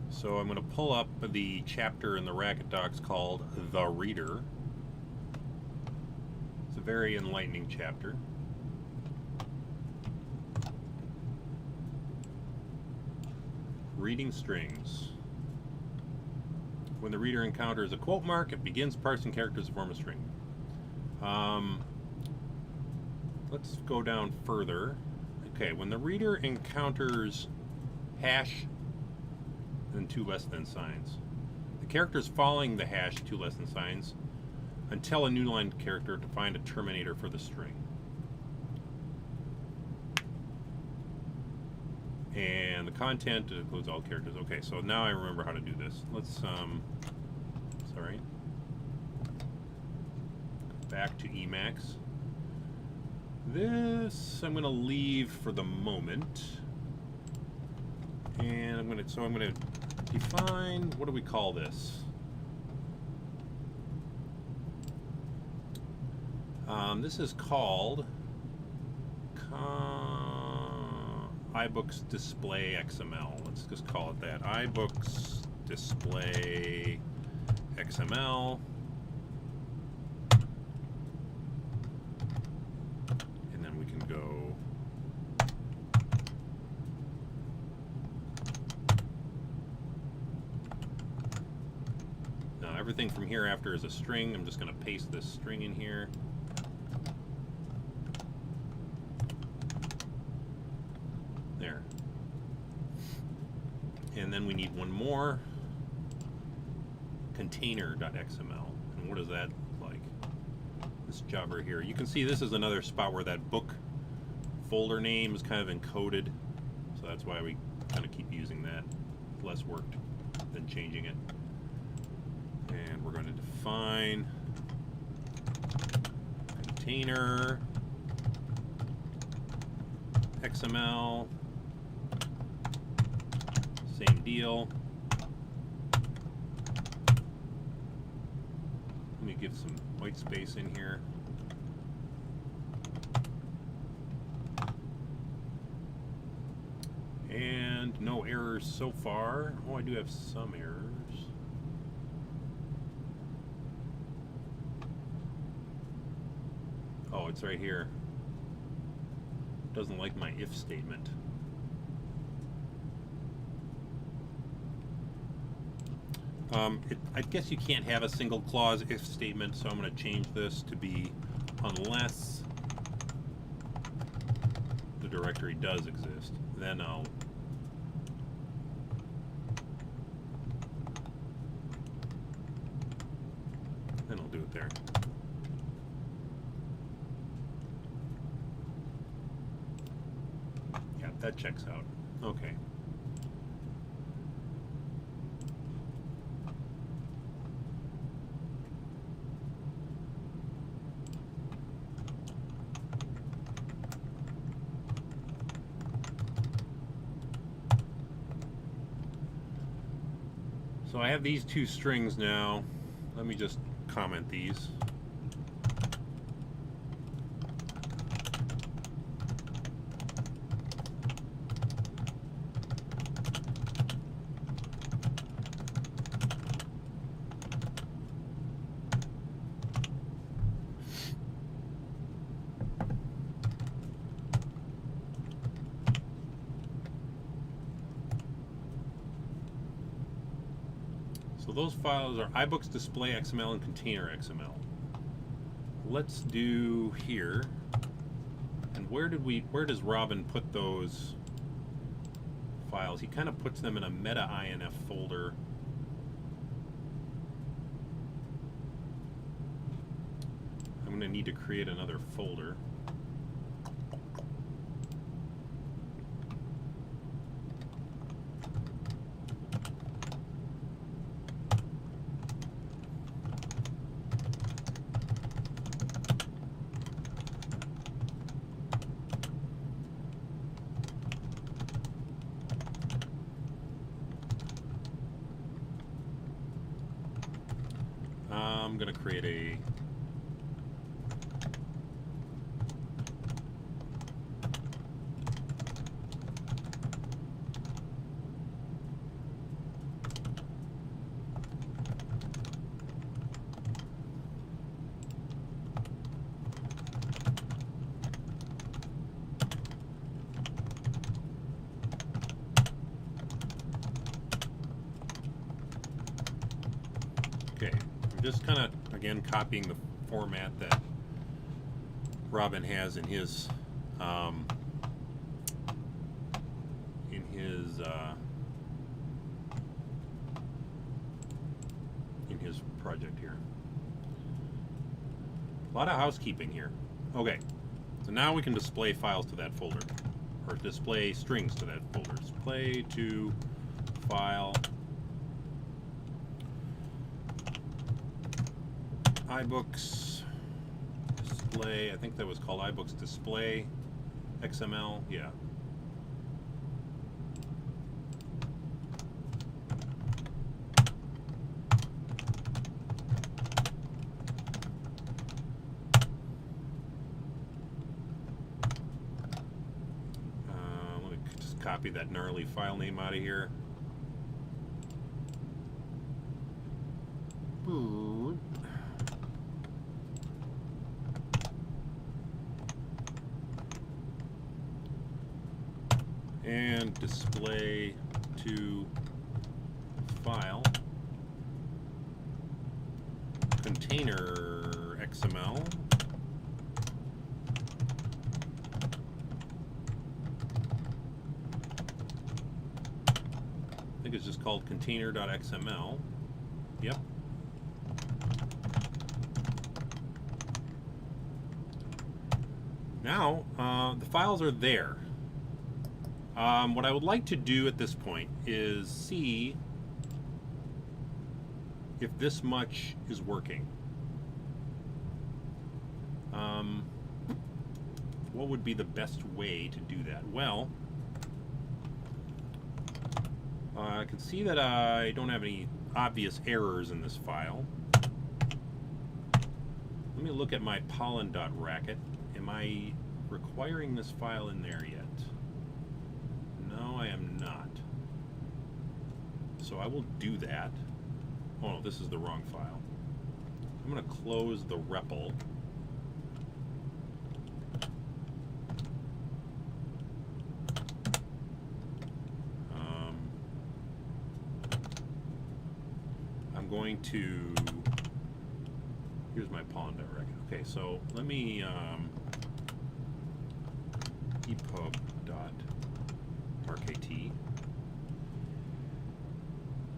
So I'm going to pull up the chapter in the Racket docs called The Reader. It's a very enlightening chapter. Reading strings. When the reader encounters a quote mark, it begins parsing characters to form a string. Let's go down further. Okay, when the reader encounters hash and 2 less than signs, the character is following the hash 2 less than signs until a new line character to find a terminator for the string. And the content includes all characters. Okay, so now I remember how to do this. Let's, sorry. Back to Emacs. This I'm going to leave for the moment. And I'm going to define, what do we call this? This is called iBooks Display XML. Let's just call it that. iBooks Display XML. And then we can go now everything from here after is a string. I'm just going to paste this string in here. There. And then we need one more, container.xml. And what does that look like? This job right here. You can see this is another spot where that book folder name is kind of encoded. So that's why we kind of keep using that. Less work than changing it. And we're going to define container XML. Same deal. Let me give some white space in here. And no errors so far. Oh, I do have some errors. Oh, it's right here. Doesn't like my if statement. I guess you can't have a single clause if statement, so I'm going to change this to be unless the directory does exist. Then I'll do it there. Yeah, that checks out. Okay. So I have these 2 strings now. Let me just comment these. So those files are iBooks Display XML and Container XML. let's do here. And where does Robin put those files? He kind of puts them in a meta-inf folder. I'm going to need to create another folder. I'm going to create a okay. I'm just kind of again copying the format that Robin has in his project here. A lot of housekeeping here. Okay, so now we can display files to that folder, or display strings to that folder. Display to file iBooks display. I think that was called iBooks display XML. Yeah. Let me just copy that gnarly file name out of here. And display to file container XML. I think it's just called container.xml. Yep. Now the files are there. What I would like to do at this point is see if this much is working. What would be the best way to do that? Well, I can see that I don't have any obvious errors in this file. Let me look at my pollen.racket. Am I requiring this file in there yet? No, I am not. So I will do that. Oh no, this is the wrong file. I'm going to close the REPL. I'm going to... Here's my pollen.racket. Okay, so let me ePub.rkt.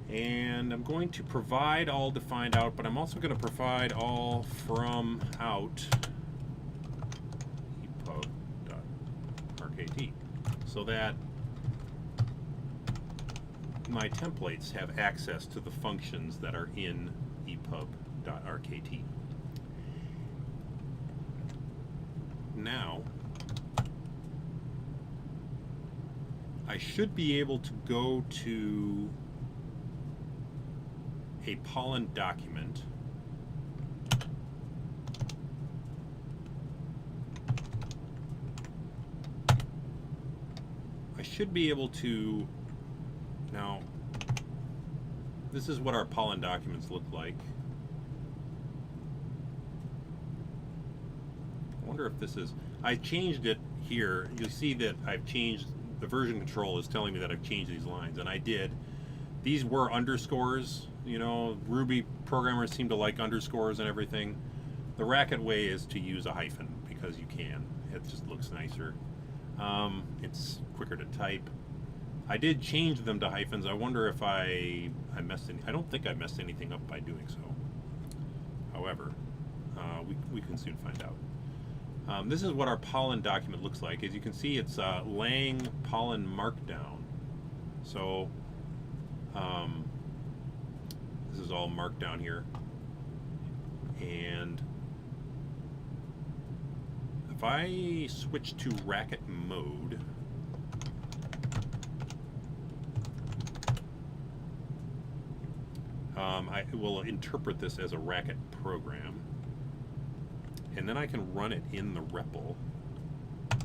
And I'm going to provide all defined out, but I'm also going to provide all from out ePub.rkt so that my templates have access to the functions that are in ePub.rkt. Now, I should be able to go to a pollen document. I should be able to, now, this is what our pollen documents look like. I wonder if this is, I changed it here. You'll see that I've changed, the version control is telling me that I've changed these lines, and I did. These were underscores. You know, Ruby programmers seem to like underscores and everything. The racket way is to use a hyphen because you can. It just looks nicer. It's quicker to type. I did change them to hyphens. I wonder if I messed any. I don't think I messed anything up by doing so. However, we can soon find out. This is what our pollen document looks like. As you can see, it's Lang pollen markdown. So this is all marked down here. And if I switch to racket mode, I will interpret this as a racket program, and then I can run it in the REPL. It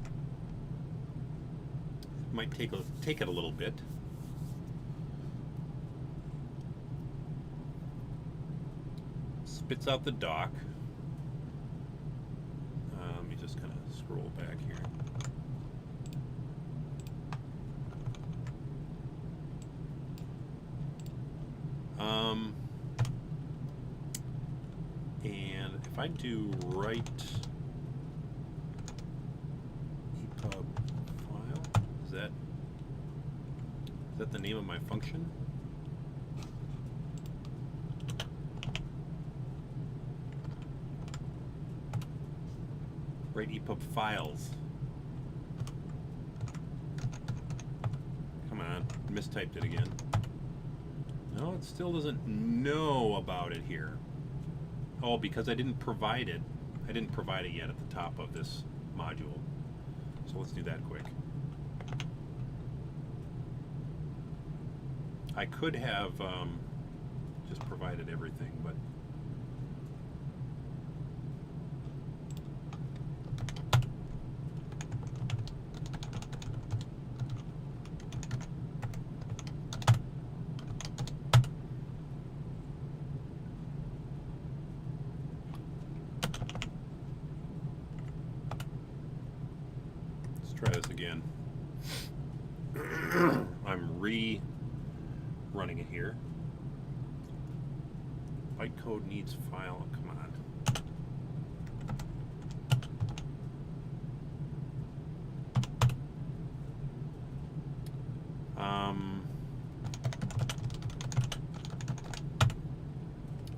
might take it a little bit. Spits out the doc. Let me just kind of scroll back here. And if I do write ePub file, is that the name of my function? Write ePub files. Come on, mistyped it again. No, it still doesn't know about it here. Oh, because I didn't provide it. I didn't provide it yet at the top of this module. So let's do that quick. I could have just provided everything, but try this again. I'm running it here. Bytecode needs file. Come on.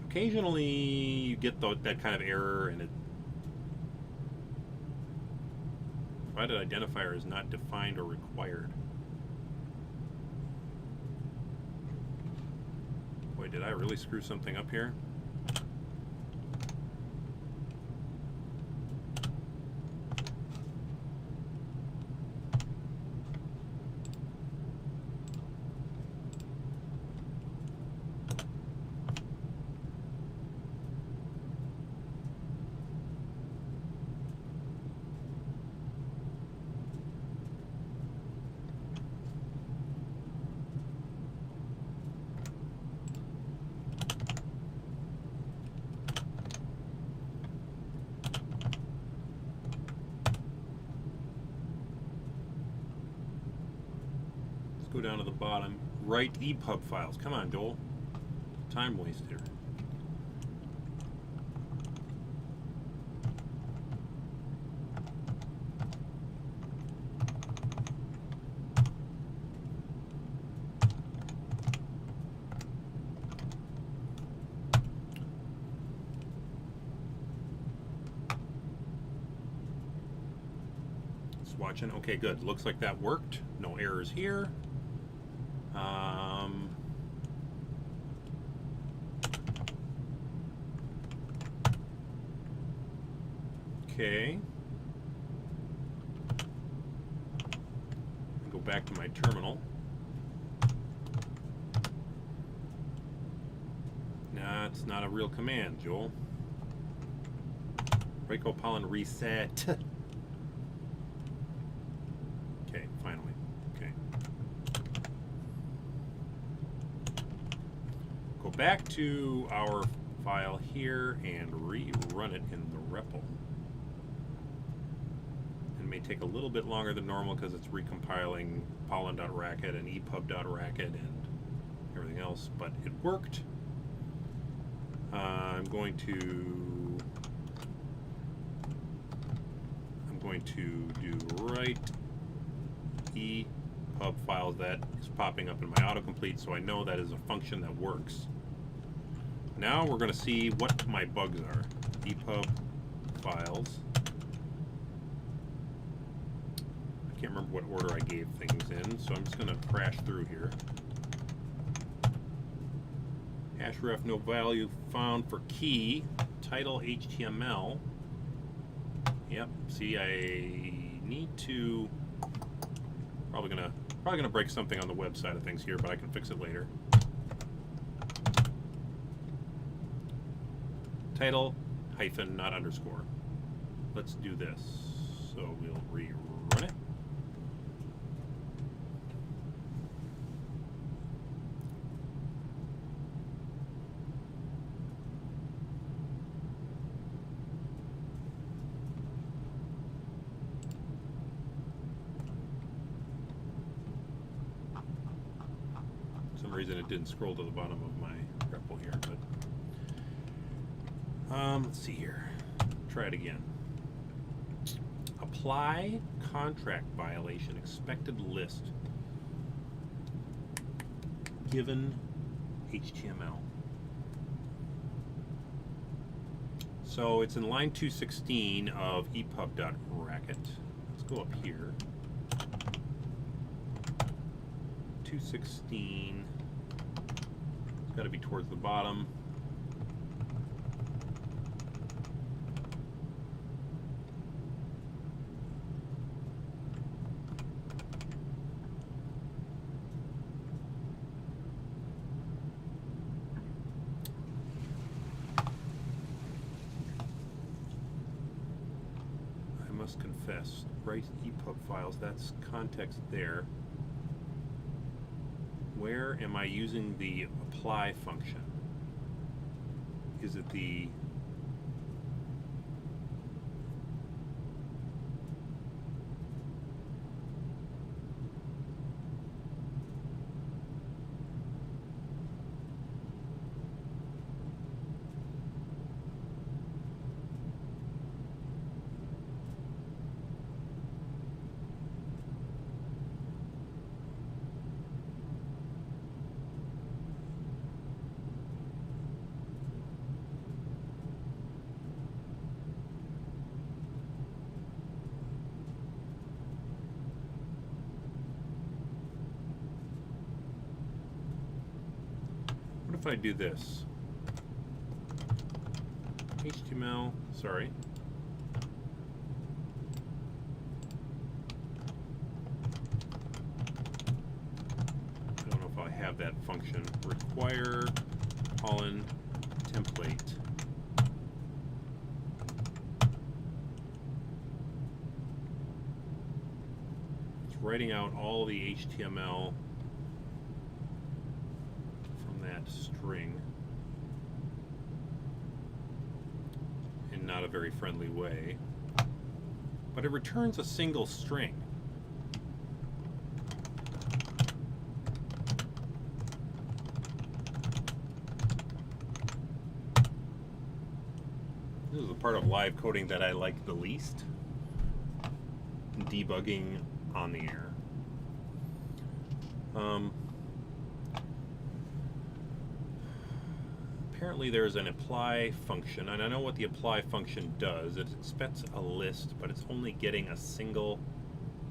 Occasionally you get that kind of error, and it provided identifier is not defined or required. Boy, did I really screw something up here? Go down to the bottom. Write ePub files. Come on, Joel. Time waster. Swatching. Okay, good. Looks like that worked. No errors here. Okay. Go back to my terminal. Nah, it's not a real command, Joel. Breako pollen reset. Okay, finally. Okay. Go back to our file here and rerun it in the REPL. May take a little bit longer than normal because it's recompiling pollen.racket and epub.racket and everything else, but it worked. I'm going to going to do write ePub files. That is popping up in my autocomplete, so I know that is a function that works. Now we're going to see what my bugs are. ePub files. I can't remember what order I gave things in, so I'm just going to crash through here. Href, no value found for key. Title HTML. Yep. See, I need to probably gonna break something on the web side of things here, but I can fix it later. Title hyphen, not underscore. Let's do this. So we'll rerun it. For some reason it didn't scroll to the bottom of my REPL here, but let's see here. Try it again. Apply contract violation expected list given HTML. So it's in line 216 of epub.racket. Let's go up here. 216. It's got to be towards the bottom. Confess, write ePub files, that's context there. Where am I using the apply function? Is it the if I do this? HTML, sorry. I don't know if I have that function. Require Pollen template. It's writing out all the HTML string in not a very friendly way, but it returns a single string. This is the part of live coding that I like the least, debugging on the air. Apparently there's an apply function, and I know what the apply function does. It expects a list, but it's only getting a single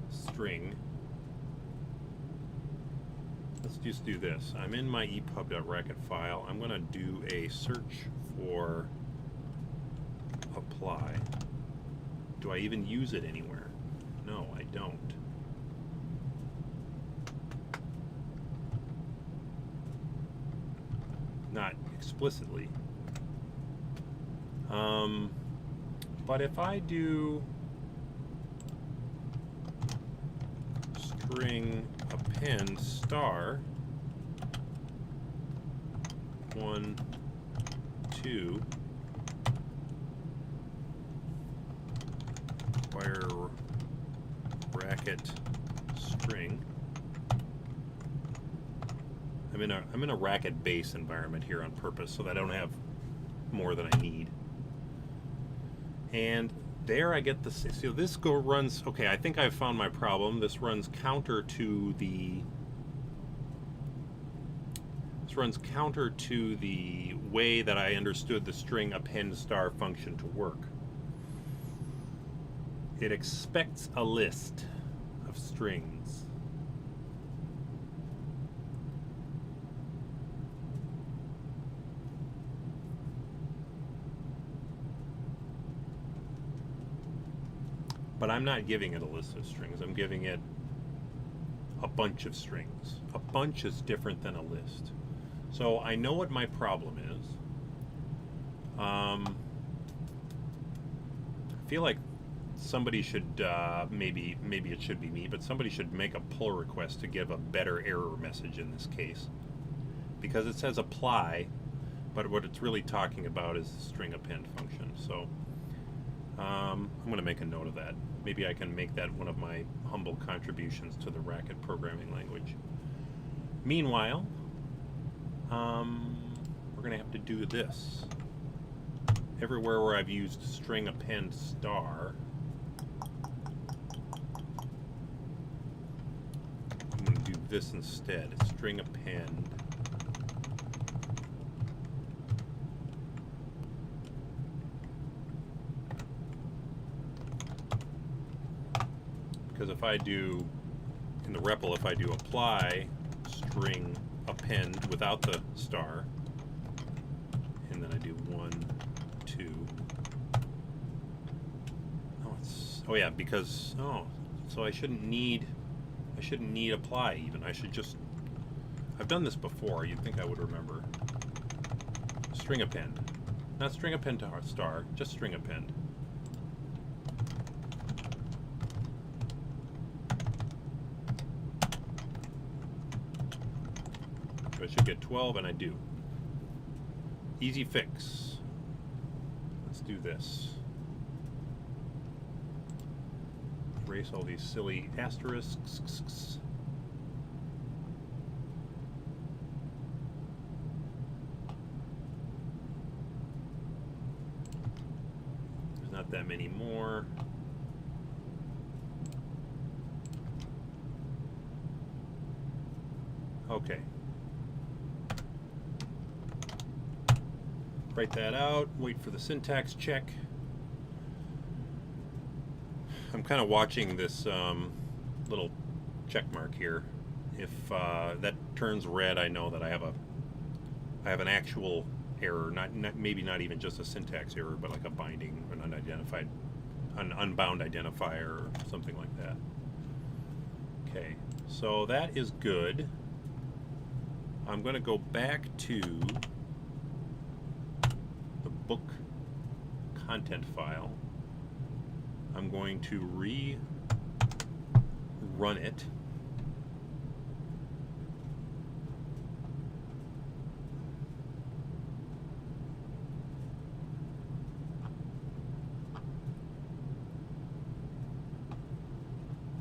string. Let's just do this. I'm in my epub.racket file. I'm going to do a search for apply. Do I even use it anywhere? No, I don't. Not explicitly. But if I do string append star 1, 2 wire racket string. I'm in a racket base environment here on purpose so that I don't have more than I need. And there I get the, so this runs, okay, I think I've found my problem. This runs counter to the way that I understood the string append star function to work. It expects a list of strings. But I'm not giving it a list of strings. I'm giving it a bunch of strings. A bunch is different than a list. So I know what my problem is. I feel like somebody should, maybe it should be me, but somebody should make a pull request to give a better error message in this case. Because it says apply, but what it's really talking about is the string append function. So I'm going to make a note of that. Maybe I can make that one of my humble contributions to the Racket programming language. Meanwhile, we're going to have to do this. Everywhere where I've used string append star, I'm going to do this instead. String append because if I do, in the REPL, if I do apply string append without the star, and then I do 1, 2. Oh yeah, because so I shouldn't need apply even. I should just, I've done this before. You'd think I would remember. String append, not string append to star, just string append. I should get 12, and I do. Easy fix. Let's do this. Erase all these silly asterisks. There's not that many more. Okay. Write that out, wait for the syntax check. I'm kind of watching this little check mark here. If that turns red, I know that I have an actual error, maybe not even just a syntax error, but like a binding, an unbound identifier or something like that. Okay, so that is good. I'm going to go back to the book content file. I'm going to run it.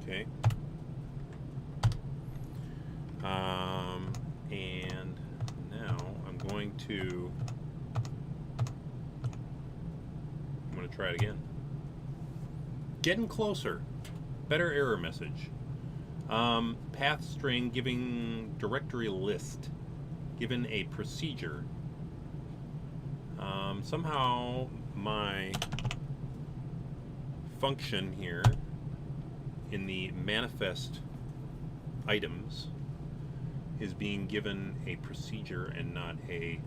Okay. And now I'm going to try it again. Getting closer. Better error message. Path string giving directory list. Given a procedure. Somehow my function here in the manifest items is being given a procedure and not a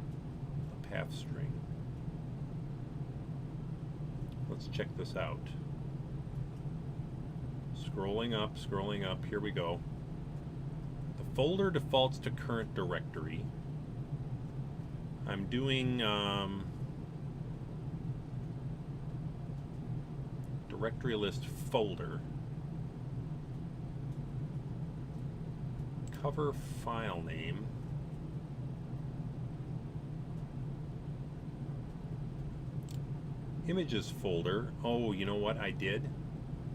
path string. Let's check this out. Scrolling up, here we go. The folder defaults to current directory. I'm doing directory list folder. Cover file name. Images folder. Oh, you know what I did?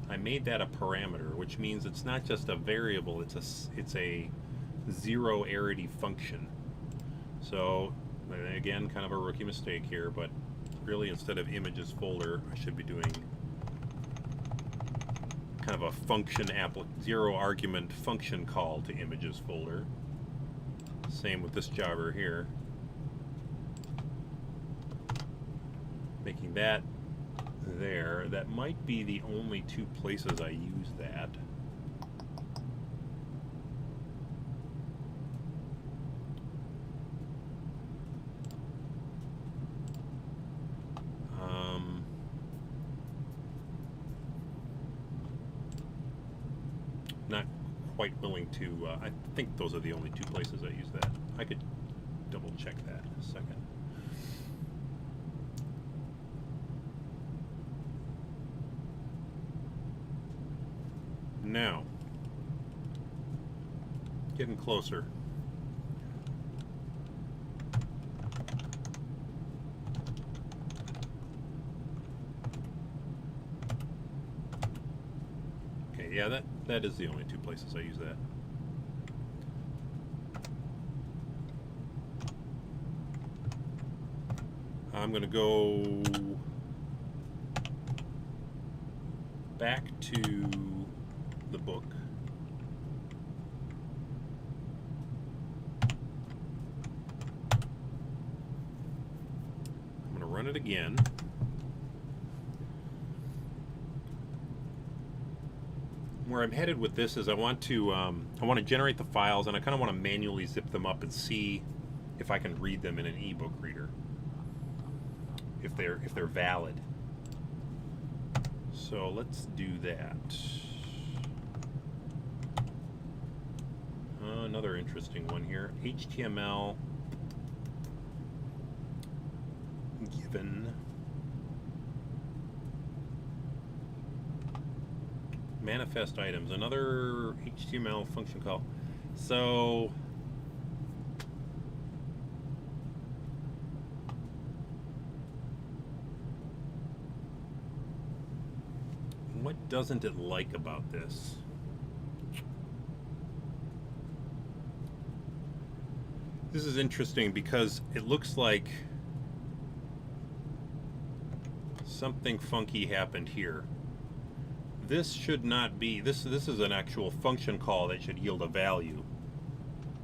I made that a parameter, which means it's not just a variable, it's a zero arity function. So again, kind of a rookie mistake here, but really instead of images folder, I should be doing kind of a function zero argument function call to images folder. Same with this jobber here. Making that there. That might be the only two places I use that. Not quite willing to, I think those are the only two places I use that. I could double check that in a second. Now, getting closer. Okay, yeah, that is the only two places I use that. I'm going to go back to the book. I'm going to run it again. Where I'm headed with this is I want to generate the files, and I kind of want to manually zip them up and see if I can read them in an ebook reader, if they're valid. So let's do that. Another interesting one here. HTML given manifest items. Another HTML function call. So what doesn't it like about this? This is interesting because it looks like something funky happened here. This should not be, this is an actual function call that should yield a value.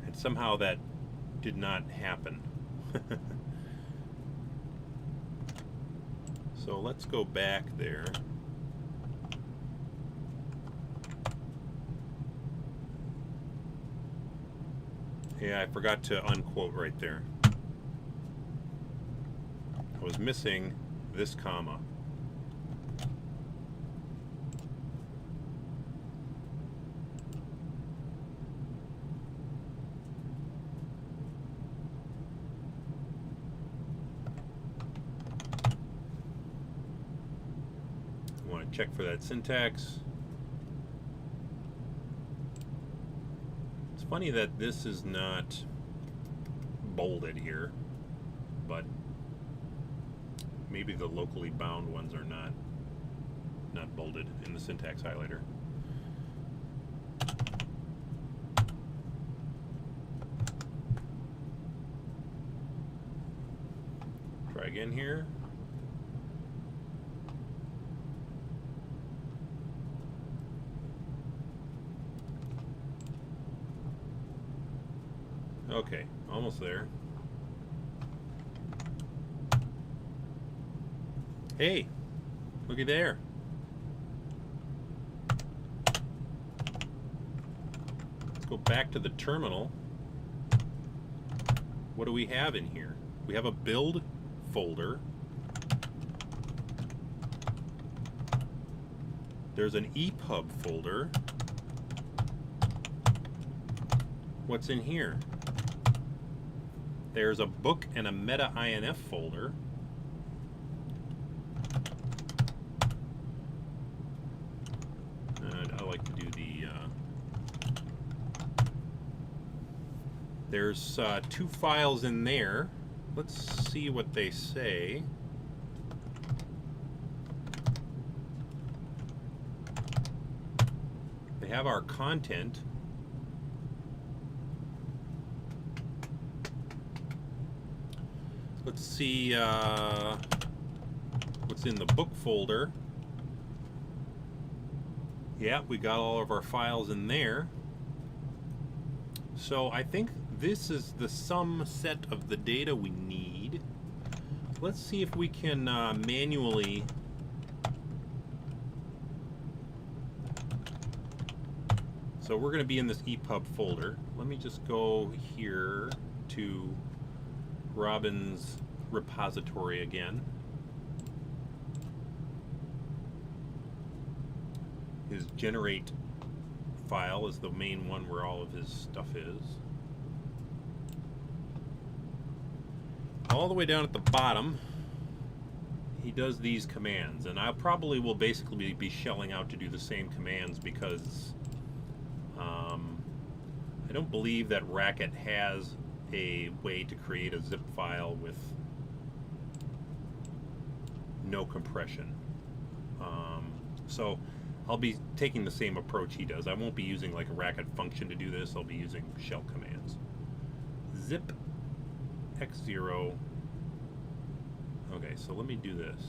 And somehow that did not happen. So let's go back there. Yeah, I forgot to unquote right there. I was missing this comma. I want to check for that syntax. Funny that this is not bolded here, but maybe the locally bound ones are not bolded in the syntax highlighter. Try again here. Okay, almost there. Hey, looky there. Let's go back to the terminal. What do we have in here? We have a build folder. There's an ePub folder. What's in here? There's a book and a meta INF folder. I like to do the... There's two files in there. Let's see what they say. They have our content. Let's see what's in the book folder. Yeah, we got all of our files in there. So I think this is the sum set of the data we need. Let's see if we can manually so we're going to be in this ePub folder. Let me just go here to Robin's repository again. His generate file is the main one where all of his stuff is. All the way down at the bottom, he does these commands, and I probably will basically be shelling out to do the same commands because I don't believe that Racket has a way to create a zip file with no compression. So I'll be taking the same approach he does. I won't be using like a Racket function to do this. I'll be using shell commands. Zip x0. Okay, so let me do this.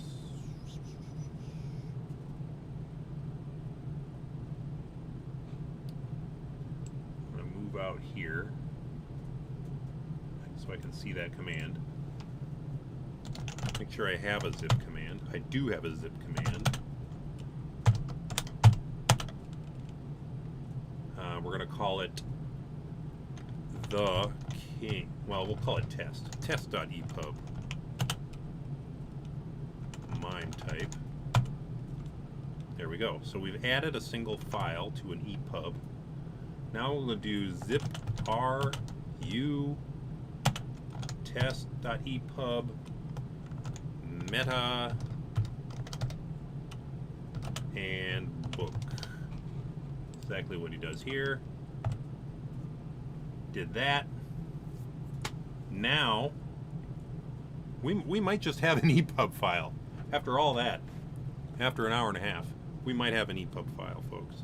I'm going to move out here so I can see that command. Make sure I have a zip command. I do have a zip command. We're going to call it the king. Well, we'll call it test. Test.epub. MIME type. There we go. So we've added a single file to an ePub. Now we're going to do zip ru test.epub meta and book. Exactly what he does here. Did that. Now we might just have an ePub file. After all that, after an hour and a half, we might have an ePub file, folks.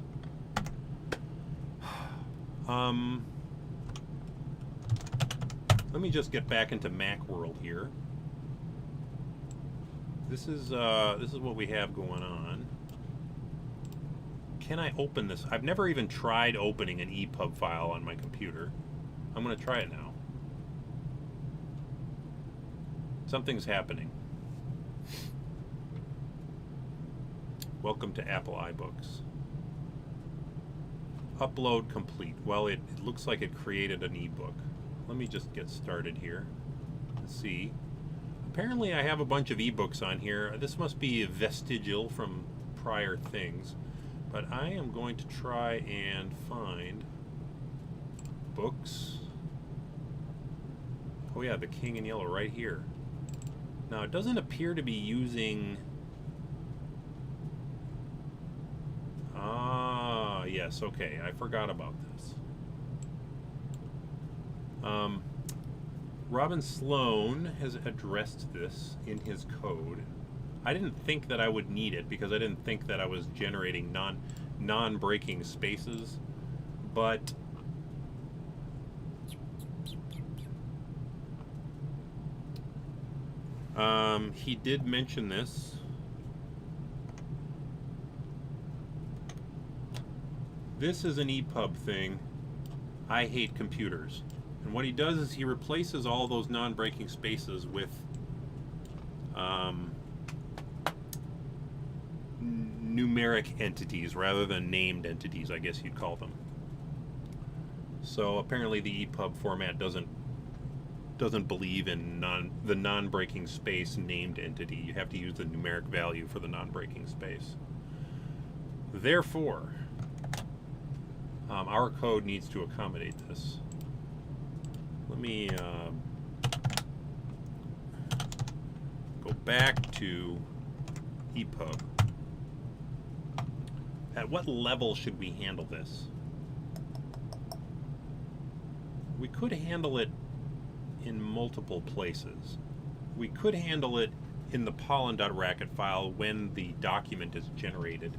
Let me just get back into Macworld here. This is what we have going on. Can I open this? I've never even tried opening an ePub file on my computer. I'm going to try it now. Something's happening. Welcome to Apple iBooks. Upload complete. Well, it looks like it created an ebook. Let me just get started here. Let's see. Apparently I have a bunch of ebooks on here. This must be vestigial from prior things. But I am going to try and find books. Oh yeah, The King in Yellow right here. Now it doesn't appear to be using... Ah, yes, okay, I forgot about this. Robin Sloan has addressed this in his code. I didn't think that I would need it because I didn't think that I was generating non-breaking spaces, but he did mention this. This is an ePub thing. I hate computers. And what he does is he replaces all those non-breaking spaces with numeric entities rather than named entities, I guess you'd call them. So apparently the ePub format doesn't believe in the non-breaking space named entity. You have to use the numeric value for the non-breaking space. Therefore, our code needs to accommodate this. Let me go back to ePub. At what level should we handle this? We could handle it in multiple places. We could handle it in the pollen.racket file when the document is generated.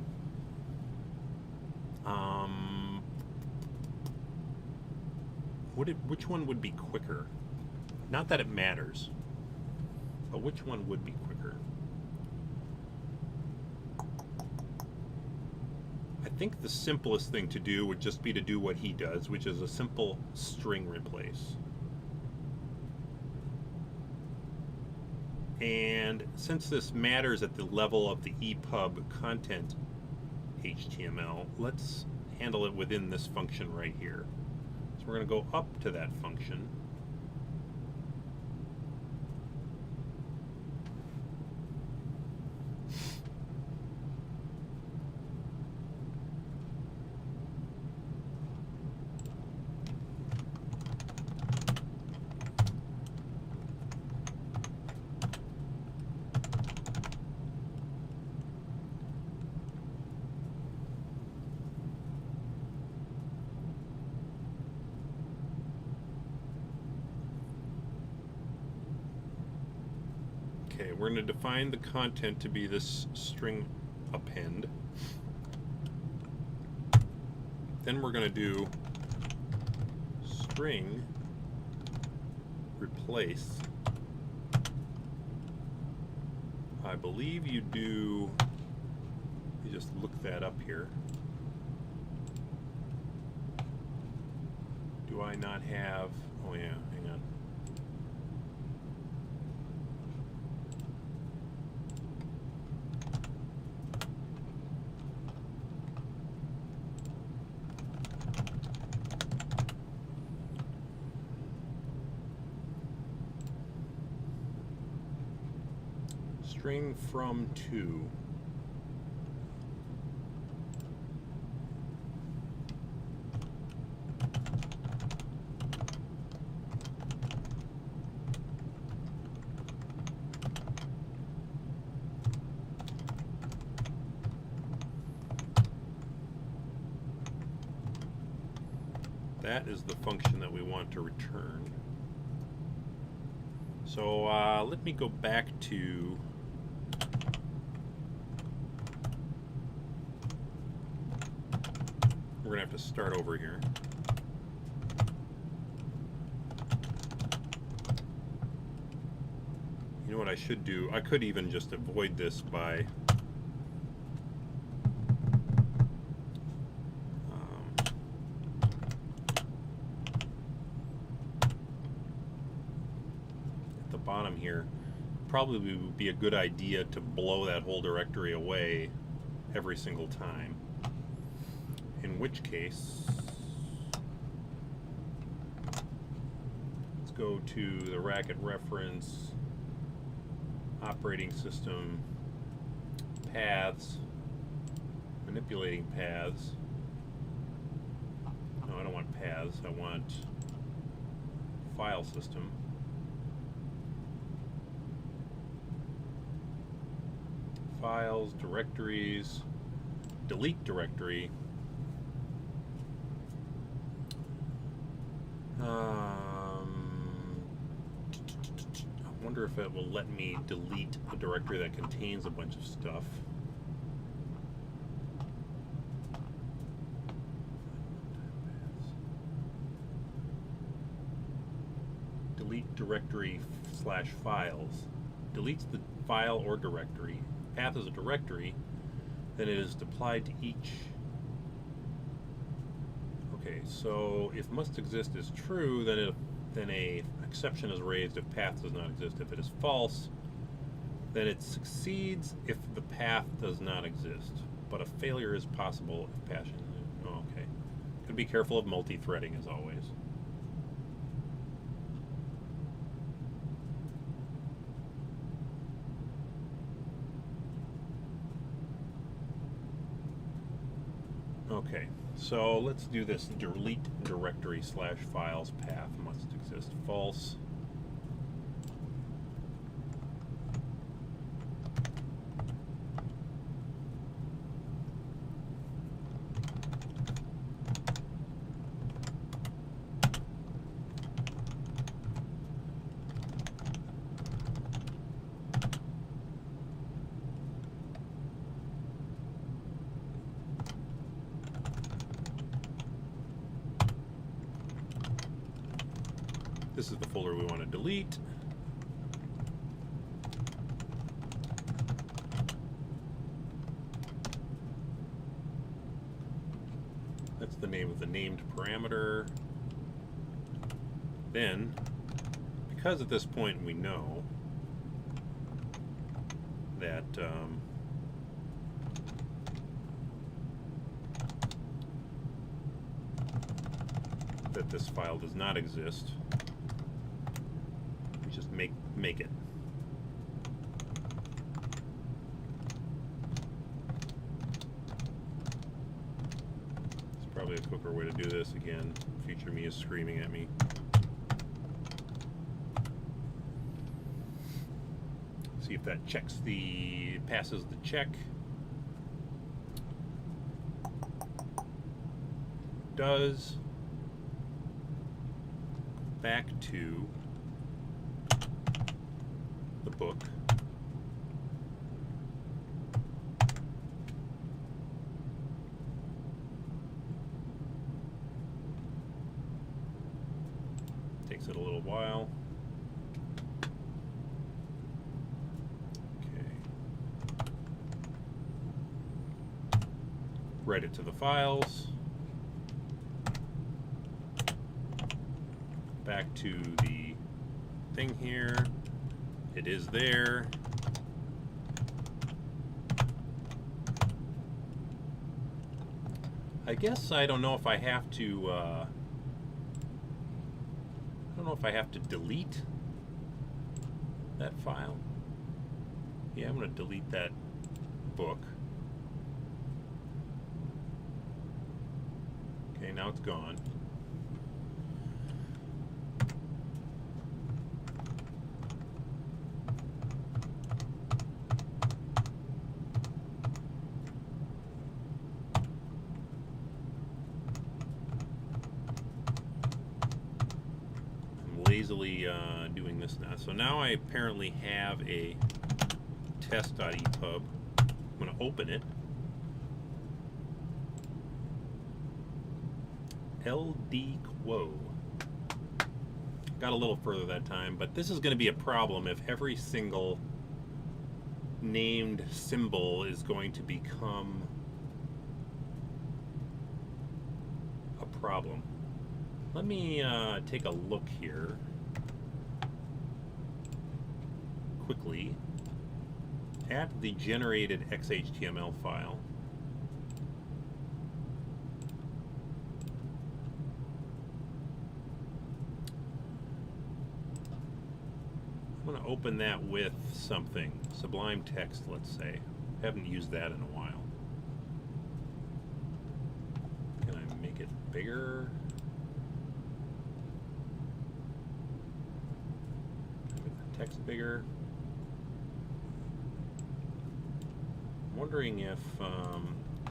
Which one would be quicker? Not that it matters, but which one would be quicker? I think the simplest thing to do would just be to do what he does, which is a simple string replace. And since this matters at the level of the ePub content HTML, let's handle it within this function right here. So we're going to go up to that function. Okay, we're going to define the content to be this string append. Then we're going to do string replace. I believe you do, you just look that up here. Do I not have, oh yeah, hang on. String from to. That is the function that we want to return. So let me go back to we're going to have to start over here. You know what I should do? I could even just avoid this by at the bottom here. Probably would be a good idea to blow that whole directory away every single time. In which case, let's go to the racket reference, operating system, paths, manipulating paths. No, I don't want paths, I want file system. Files, directories, delete directory. I wonder if it will let me delete a directory that contains a bunch of stuff. Delete directory / files. Deletes the file or directory. Path is a directory. Then it is applied to each. Okay, so if must exist is true, then a exception is raised if path does not exist. If it is false, then it succeeds if the path does not exist. But a failure is possible if path. Oh, okay. Could be careful of multi-threading as always. Okay, so let's do this. Delete directory / files path must exist. False. This is the folder we want to delete. That's the name of the named parameter. Then, because at this point we know that that this file does not exist, we just make it. It's probably a quicker way to do this. Again, future me is screaming at me. See if that passes the check. Does. Back to the book. Takes it a little while. Write it to the files, back to the thing here, it is there. I guess I don't know if I have to, delete that file. Yeah, I'm going to delete that book. Okay, now it's gone. I'm lazily doing this now. So now I apparently have a test.epub. I'm going to open it. LD_quo. Got a little further that time, but this is going to be a problem if every single named symbol is going to become a problem. Let me take a look here quickly at the generated XHTML file. I'm going to open that with something. Sublime Text, let's say. Haven't used that in a while. Can I make it bigger? Make the text bigger. I'm wondering if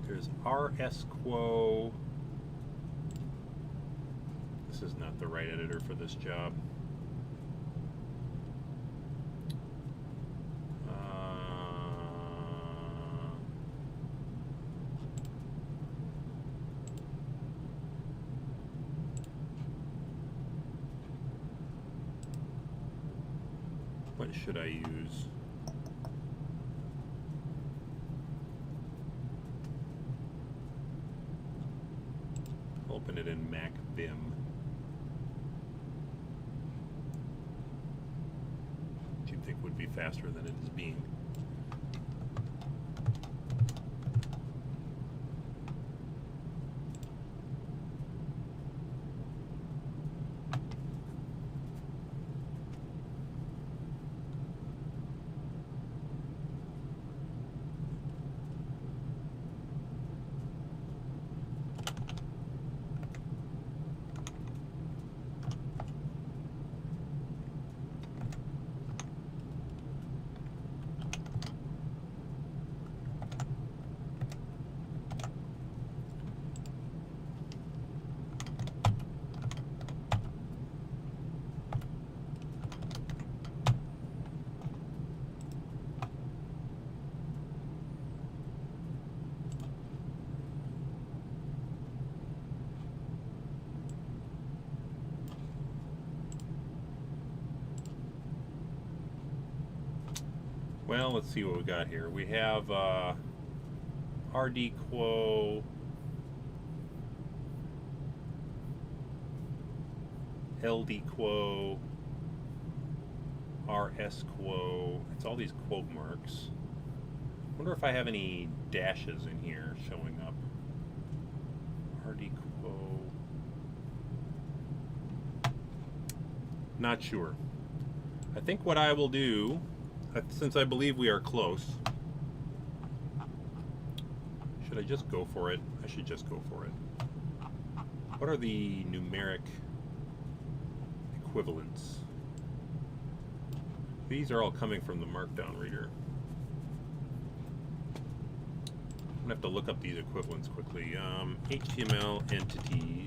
there's RSQuo. This is not the right editor for this job. What should I use? Open it in MacVim. Which you'd think would be faster than it is being. Well, let's see what we got here. We have RDQuo LD quo, RS quo. It's all these quote marks. Wonder if I have any dashes in here showing up. RD quo. Not sure. I think what I will do, since I believe we are close, should I just go for it? I should just go for it. What are the numeric equivalents? These are all coming from the Markdown reader. I'm gonna have to look up these equivalents quickly. HTML entities.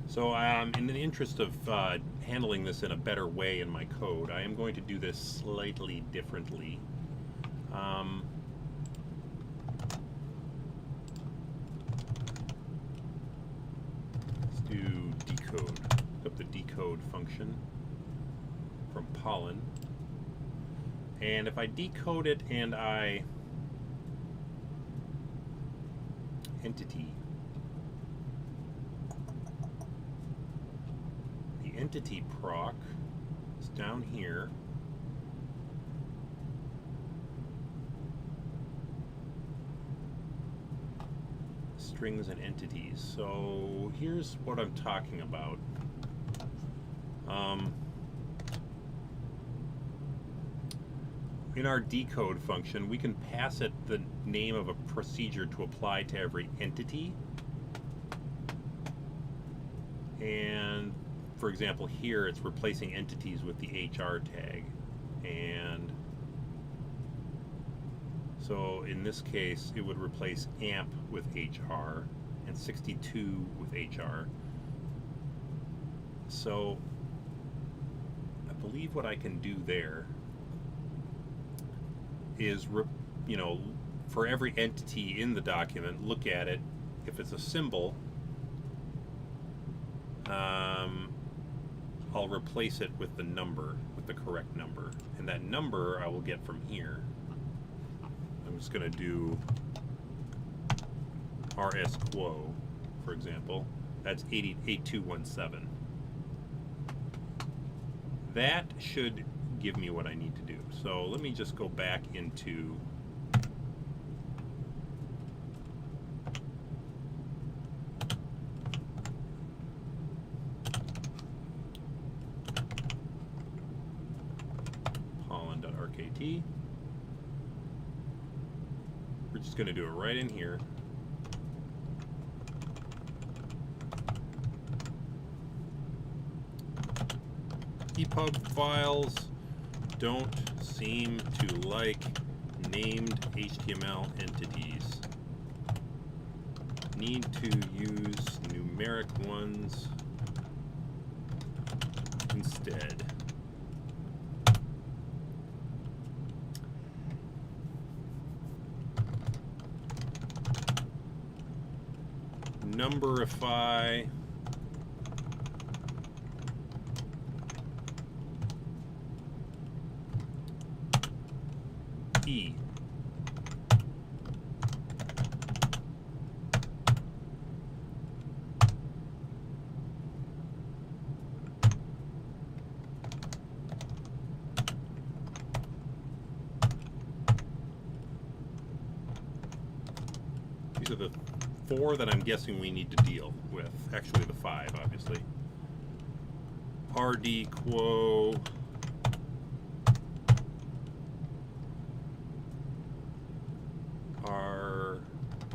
So in the interest of handling this in a better way in my code, I am going to do this slightly differently. Let's do decode. Look up the decode function from Pollen. And if I decode it and I entity, entity proc is down here. Strings and entities. So here's what I'm talking about. In our decode function, we can pass it the name of a procedure to apply to every entity. And for example, here it's replacing entities with the HR tag. And so in this case, it would replace AMP with HR and 62 with HR. So I believe what I can do there is, for every entity in the document, look at it. If it's a symbol, I'll replace it with the number, with the correct number. And that number I will get from here. I'm just going to do RS quo, for example. That's 8217. That should give me what I need to do. So let me just go back into pollen.rkt. We're just going to do it right in here. ePub files don't seem to like named HTML entities. Need to use numeric ones instead. Numberify E. These are the 4 that I'm guessing we need to deal with. Actually, the 5, obviously. RD quo.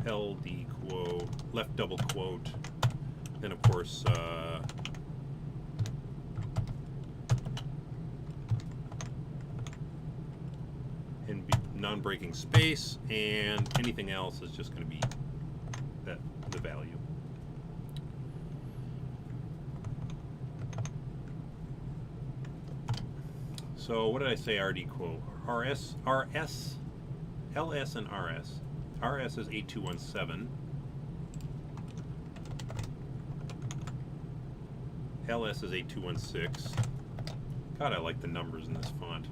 LD quote, left double quote, then of course and non-breaking space, and anything else is just going to be the value. So what did I say? RD quote, LS, and RS. RS is 8217. LS is 8216. God, I like the numbers in this font.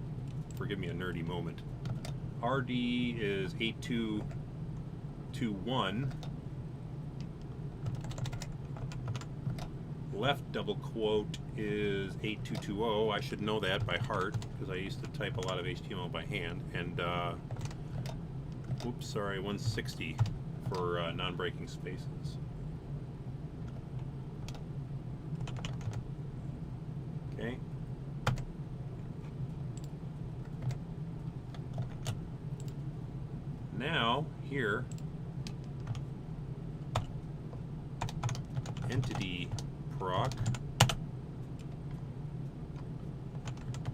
Forgive me a nerdy moment. RD is 8221. Left double quote is 8220. I should know that by heart because I used to type a lot of HTML by hand. And, whoops, sorry, 160 for non-breaking spaces. Okay. Now, here, entity proc,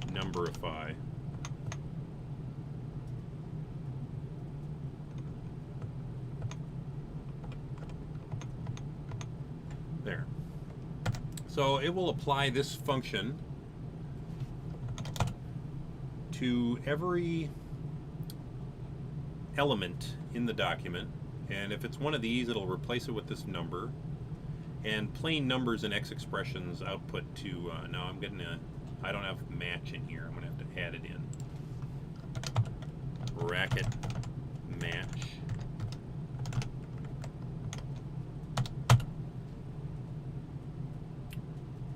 numberify. There. So it will apply this function to every element in the document, and if it's one of these, it'll replace it with this number, and plain numbers and X expressions output to, now I'm getting I don't have match in here, I'm gonna have to add it in. Bracket match.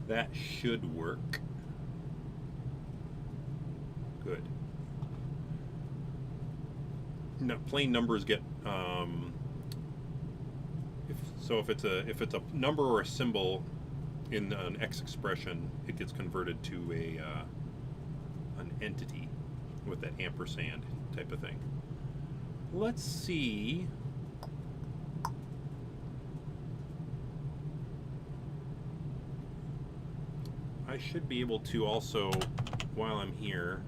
That should work. Good. No, plain numbers get if it's a number or a symbol in an X expression, it gets converted to an entity with that ampersand type of thing. Let's see. I should be able to also, while I'm here,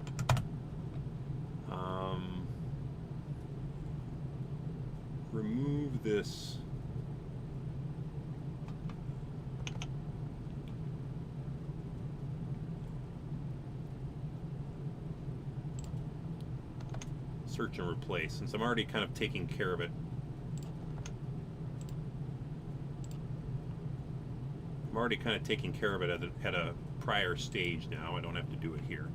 remove this search and replace, since I'm already kind of taking care of it. I'm already kind of taking care of it at a prior stage now. I don't have to do it here.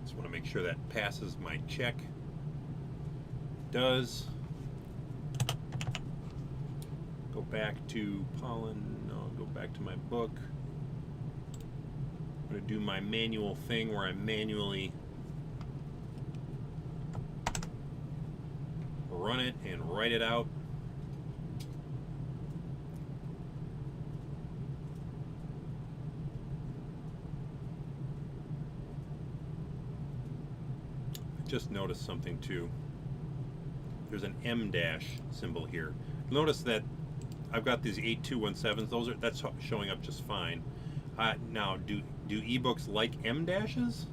Just want to make sure that passes my check. Does. Go back to Pollen. No, go back to my book. I'm going to do my manual thing where I manually run it and write it out. Just noticed something too. There's an M dash symbol here. Notice that I've got these 8217s. That's showing up just fine. Now, do ebooks like M dashes?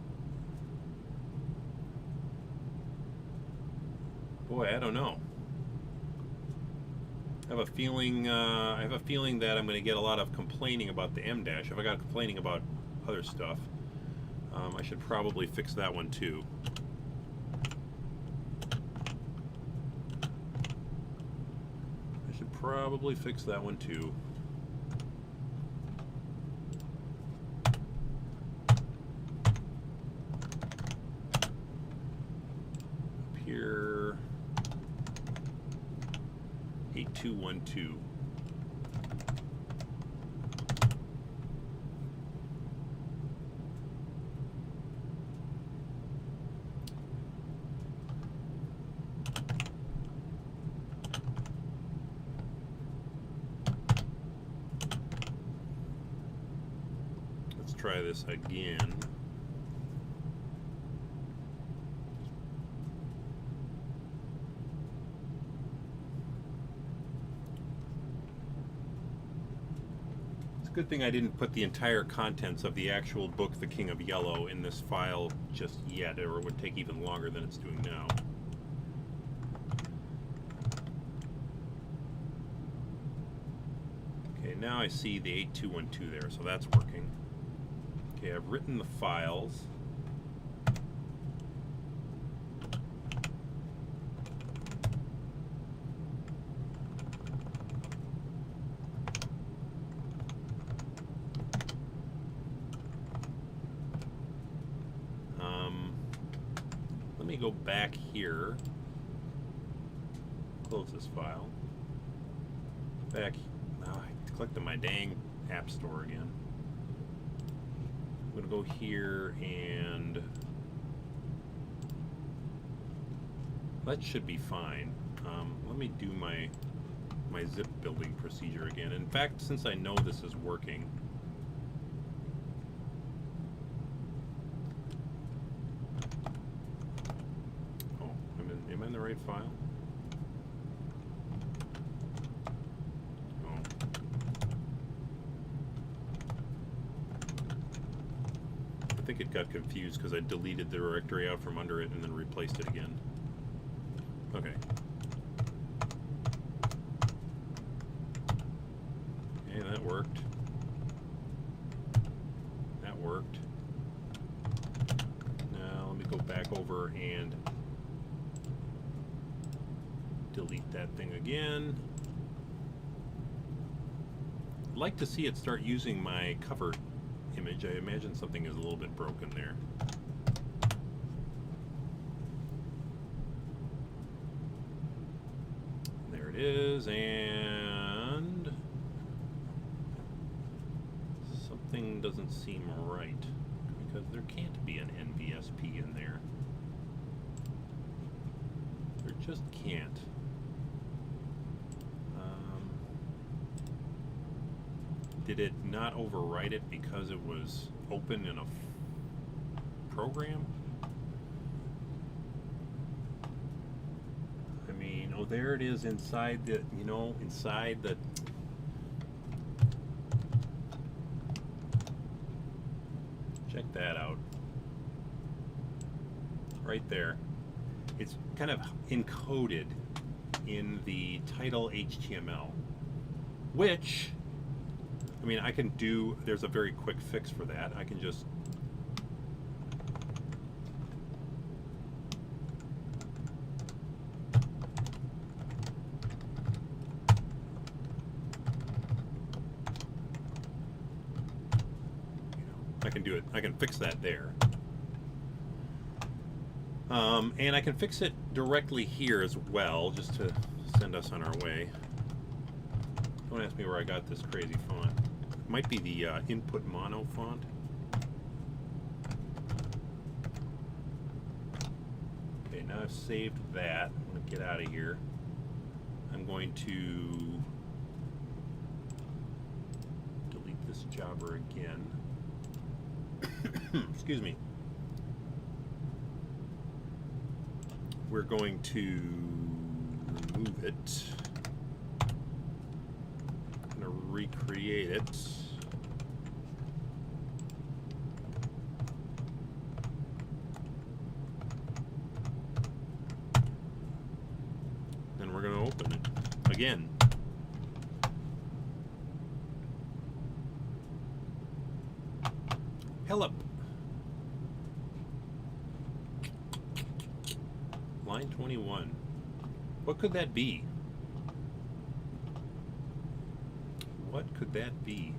Boy, I don't know. I have a feeling that I'm going to get a lot of complaining about the M dash. If I got complaining about other stuff, I should probably fix that one too. Probably fix that one too. Up here, 8212. Try this again. It's a good thing I didn't put the entire contents of the actual book, The King of Yellow, in this file just yet, or it would take even longer than it's doing now. Okay, now I see the 8212 there, so that's working. Okay, I've written the files. go back here. Close this file. Back. Oh, I clicked on my dang app store again. I'm going to go here and that should be fine. Let me do my zip building procedure again. In fact, since I know this is working, oh, am I in the right file? Oh. I think it got confused because I deleted the directory out from under it and then replaced it again. Okay. Okay, that worked. That worked. Now let me go back over and delete that thing again. I'd like to see it start using my cover image. I imagine something is a little bit broken there. There it is, and something doesn't seem right because there can't be an NBSP in there. There just can't. Did it not overwrite it because it was open in a program? I mean, oh, there it is inside the, you know, inside the. Check that out. Right there. It's kind of encoded in the title HTML, which, I mean, I can do, there's a very quick fix for that. I can just I can do it. I can fix that there. And I can fix it directly here as well, just to send us on our way. Don't ask me where I got this crazy font. It might be the input mono font. Okay, now I've saved that. I'm going to get out of here. I'm going to delete this jobber again. Excuse me. We're going to remove it. I'm going to recreate it. Then we're going to open it again. Hello. Line 21. What could that be? What could that be?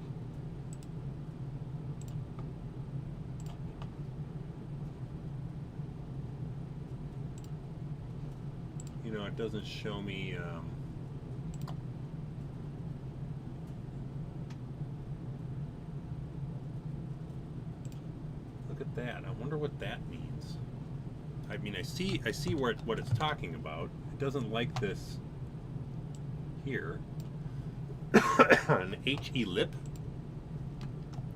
You know, it doesn't show me. Look at that. I wonder what that means. I mean, I see what it's talking about. It doesn't like this here. An HE lip?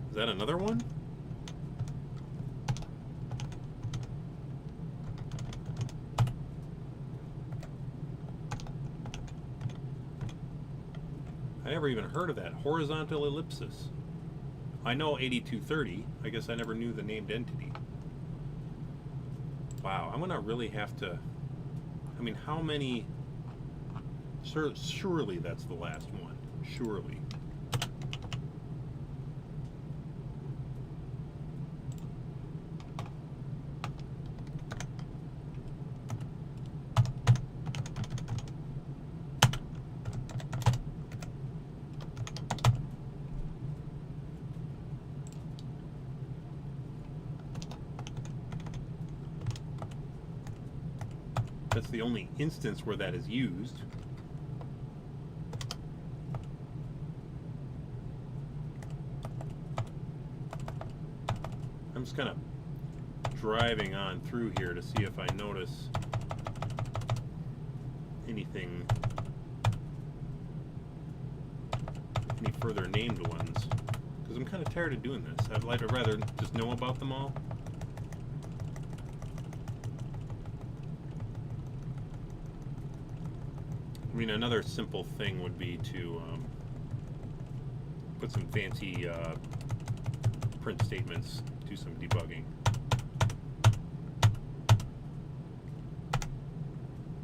Is that another one? I never even heard of that. Horizontal ellipsis. I know 8230. I guess I never knew the named entity. Wow, I'm gonna really have to. I mean, how many? Surely that's the last one. Surely. the only instance where that is used. I'm just kind of driving on through here to see if I notice anything, any further named ones, because I'm kind of tired of doing this. I'd rather just know about them all. I mean, another simple thing would be to put some fancy print statements, do some debugging.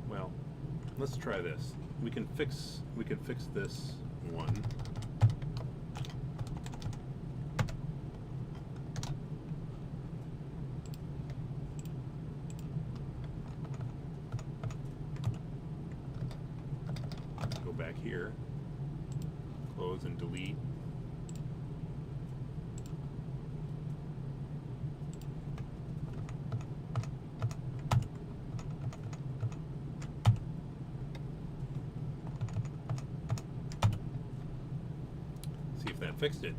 Well, let's try this. We can fix this one. Go back here, close and delete. See if that fixed it.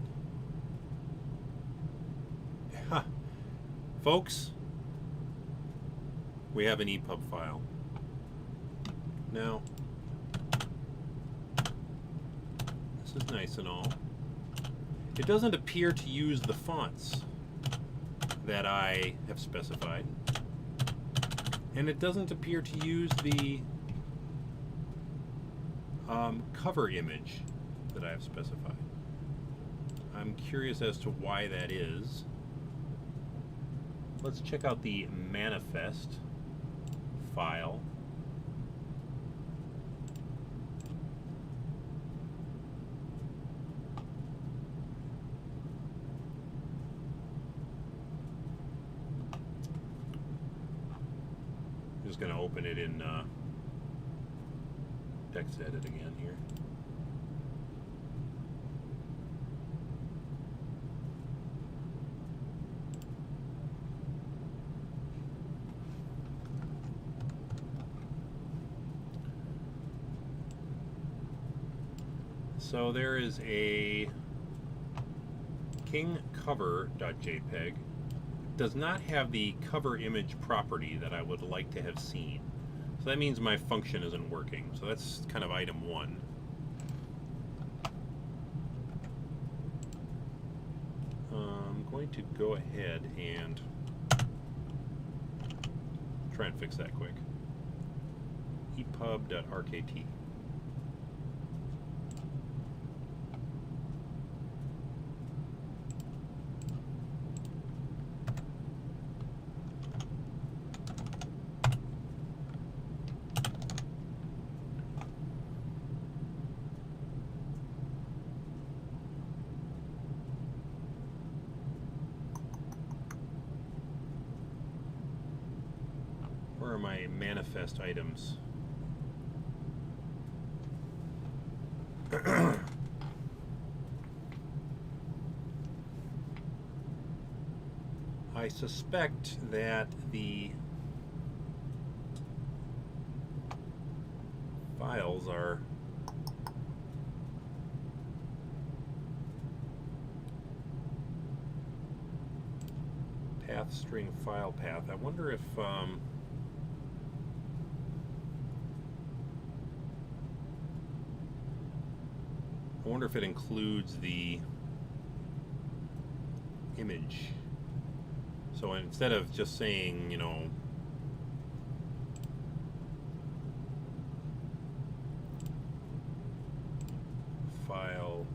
Ha! Folks, we have an ePub file. Now, this is nice and all. It doesn't appear to use the fonts that I have specified. And it doesn't appear to use the cover image that I have specified. I'm curious as to why that is. Let's check out the manifest file. I'm just going to open it in TextEdit again here. So there is a kingcover.jpg. Does not have the cover image property that I would like to have seen. So that means my function isn't working. So that's kind of item one. I'm going to go ahead and try and fix that quick. ePub.rkt. Where are my manifest items? I suspect that the files are path string file path. I wonder if it includes the image. So instead of just saying, you know, file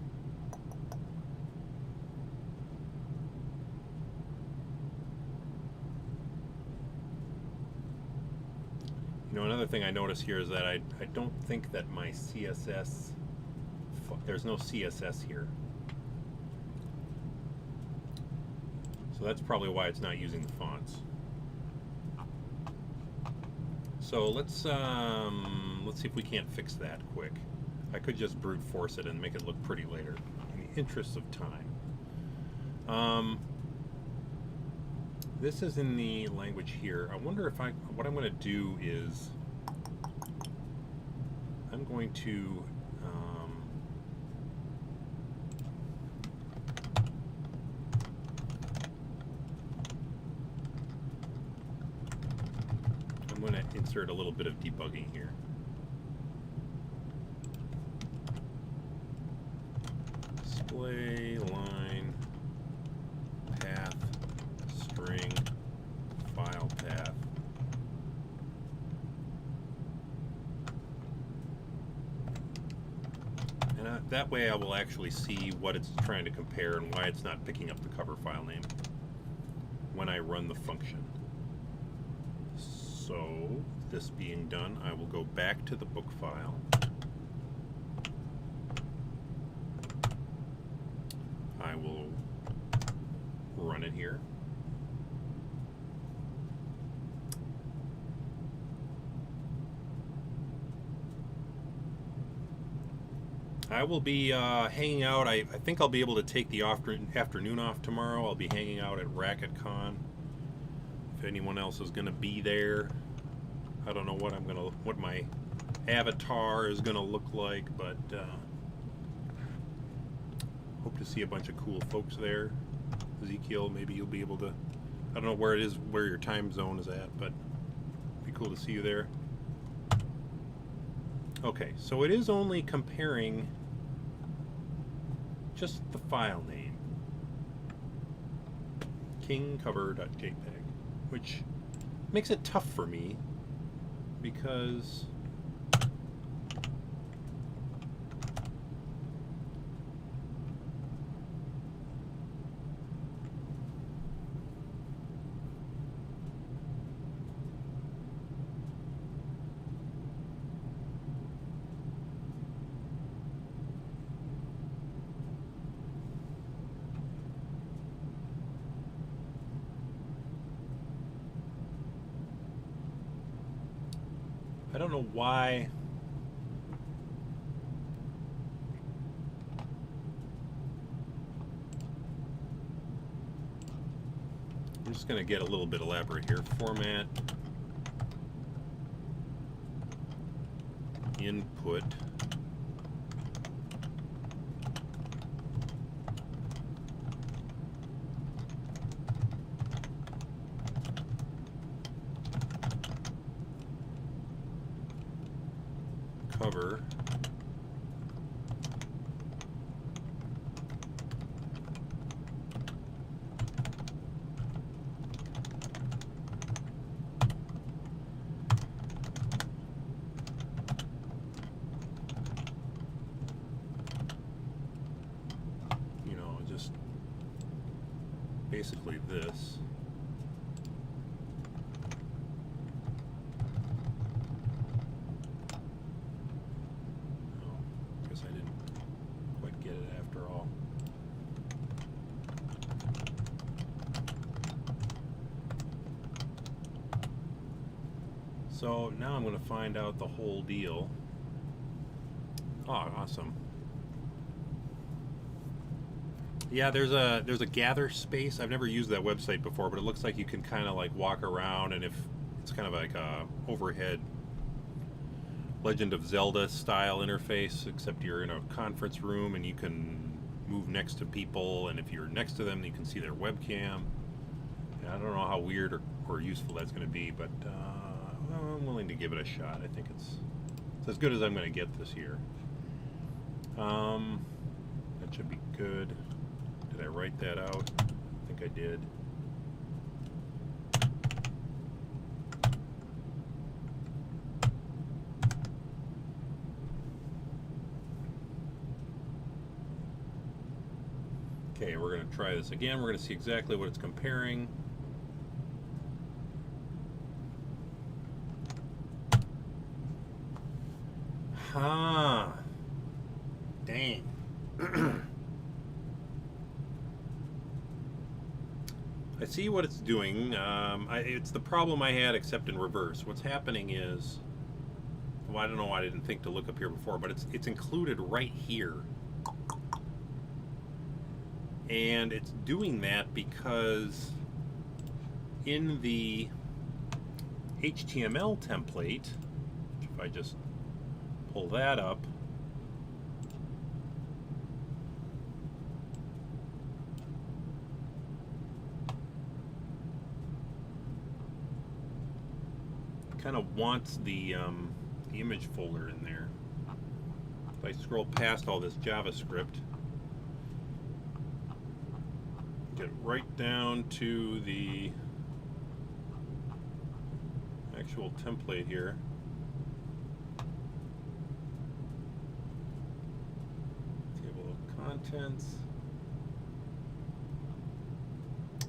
another thing I notice here is that I don't think that my CSS, there's no CSS here. So that's probably why it's not using the fonts. So let's see if we can't fix that quick. I could just brute force it and make it look pretty later, in the interest of time. This is in the language here. I wonder if what I'm going to do is I'm going to I'm going to insert a little bit of debugging here. Display line path string file path. And that way I will actually see what it's trying to compare and why it's not picking up the cover file name when I run the function. So, this being done, I will go back to the book file. I will run it here. I will be hanging out. I think I'll be able to take the afternoon off tomorrow. I'll be hanging out at RacquetCon. If anyone else is going to be there, I don't know what my avatar is going to look like, but hope to see a bunch of cool folks there. Ezekiel, maybe you'll be able to. I don't know where it is, where your time zone is at, but it'd be cool to see you there. Okay, so it is only comparing just the file name, kingcover.jpg, which makes it tough for me because I don't know why. I'm just going to get a little bit elaborate here. Format, input, cover, you know, just basically this. So now I'm going to find out the whole deal. Oh, awesome. Yeah, there's a gather space. I've never used that website before, but it looks like you can kind of like walk around, and if it's kind of like a overhead Legend of Zelda style interface, except you're in a conference room and you can move next to people, and if you're next to them, you can see their webcam. And I don't know how weird or useful that's going to be, but I'm willing to give it a shot. I think it's as good as I'm going to get this year. That should be good. Did I write that out? I think I did. Okay, we're going to try this again. We're going to see exactly what it's comparing. Huh. Dang. I see what it's doing. It's the problem I had, except in reverse. What's happening is, well, I don't know why I didn't think to look up here before, but it's included right here. And it's doing that because in the HTML template, which if I just pull that up. Kind of wants the image folder in there. If I scroll past all this JavaScript, get right down to the actual template here. Table of contents.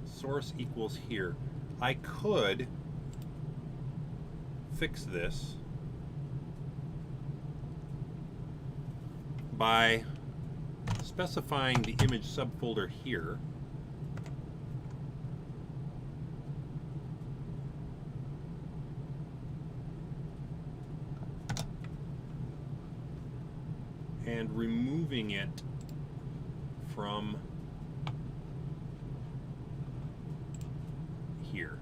Source equals here. I could fix this by specifying the image subfolder here. And removing it from here.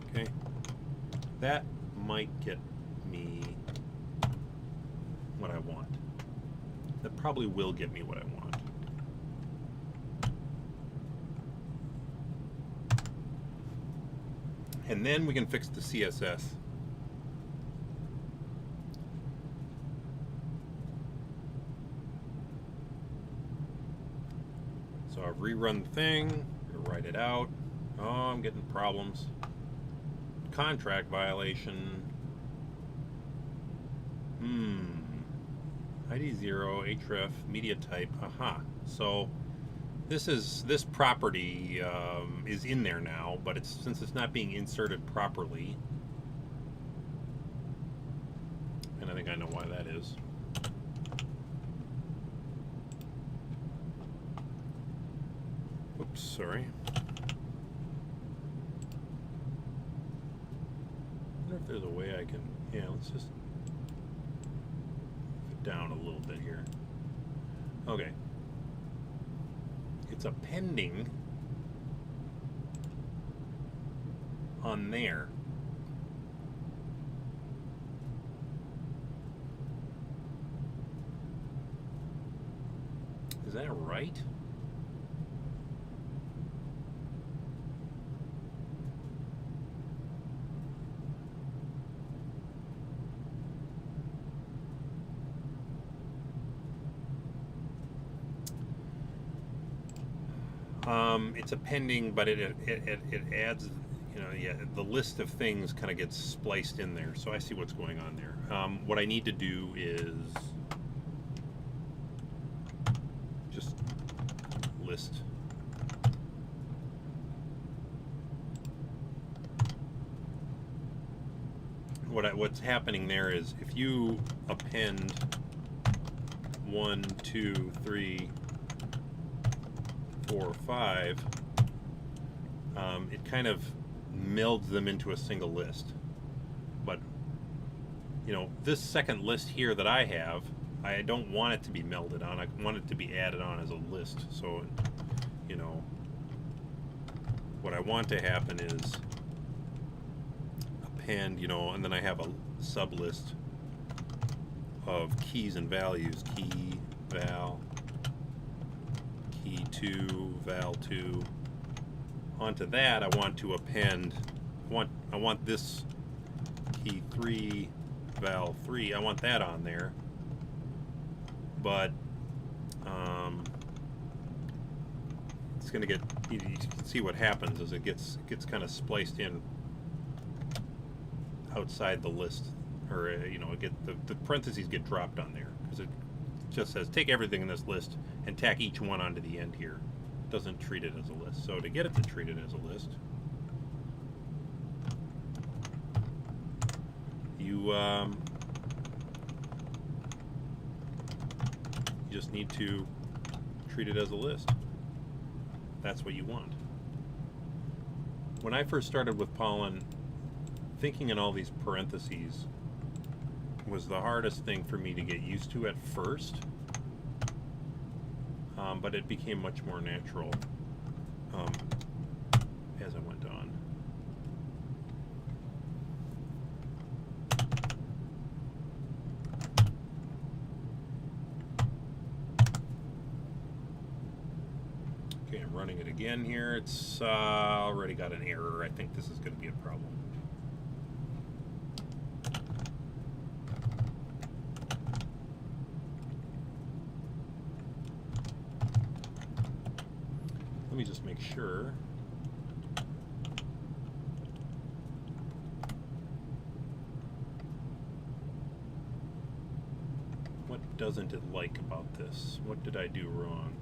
Okay, that might get me what I want. That probably will get me what I want. And then we can fix the CSS. So I've rerun the thing, write it out. Oh, I'm getting problems. Contract violation. ID 0, href, media type. Aha. So this property is in there now, but since it's not being inserted properly, and I think I know why that is. Oops, sorry. I wonder if there's a way I can, yeah, let's just fit down a little bit here. Okay. It's appending on there. Is that right? It's appending, but it adds, you know, yeah, the list of things kind of gets spliced in there. So I see what's going on there. What I need to do is just list. What's happening there is if you append 1, 2, 3, 4, 5, it kind of melds them into a single list. But, you know, this second list here that I have, I don't want it to be melded on. I want it to be added on as a list. So, you know, what I want to happen is append, you know, and then I have a sub list of keys and values. Key, val, key 2, val 2. Onto that, I want to append. I want this key 3, val 3. I want that on there. But it's going to get. You can see what happens is it gets kind of spliced in outside the list, or you know, the parentheses get dropped on there because it just says take everything in this list and tack each one onto the end here. It doesn't treat it as a list. So to get it to treat it as a list, you just need to treat it as a list. That's what you want. When I first started with Pollen, thinking in all these parentheses was the hardest thing for me to get used to at first, but it became much more natural as I went on. I'm running it again here. It's already got an error. I think this is going to be a problem. Let me just make sure. What doesn't it like about this? What did I do wrong?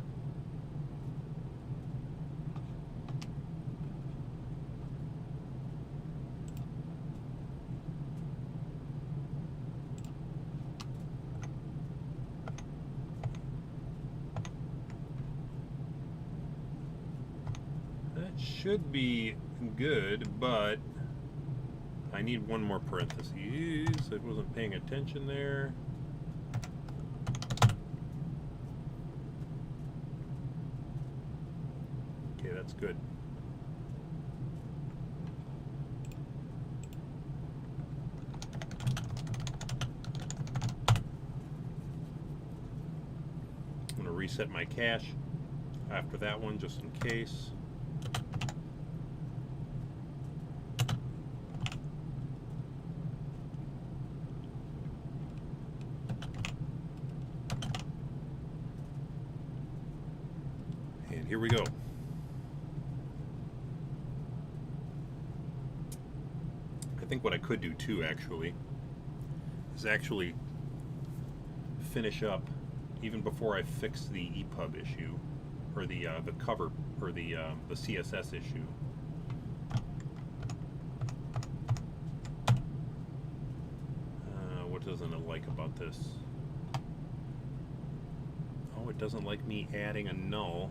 That should be good, but I need one more parentheses. I wasn't paying attention there. Okay, that's good. I'm going to reset my cache after that one just in case. And here we go. I think what I could do too, actually, is actually finish up even before I fix the ePub issue, or the cover, or the CSS issue. What doesn't it like about this? Oh, it doesn't like me adding a null.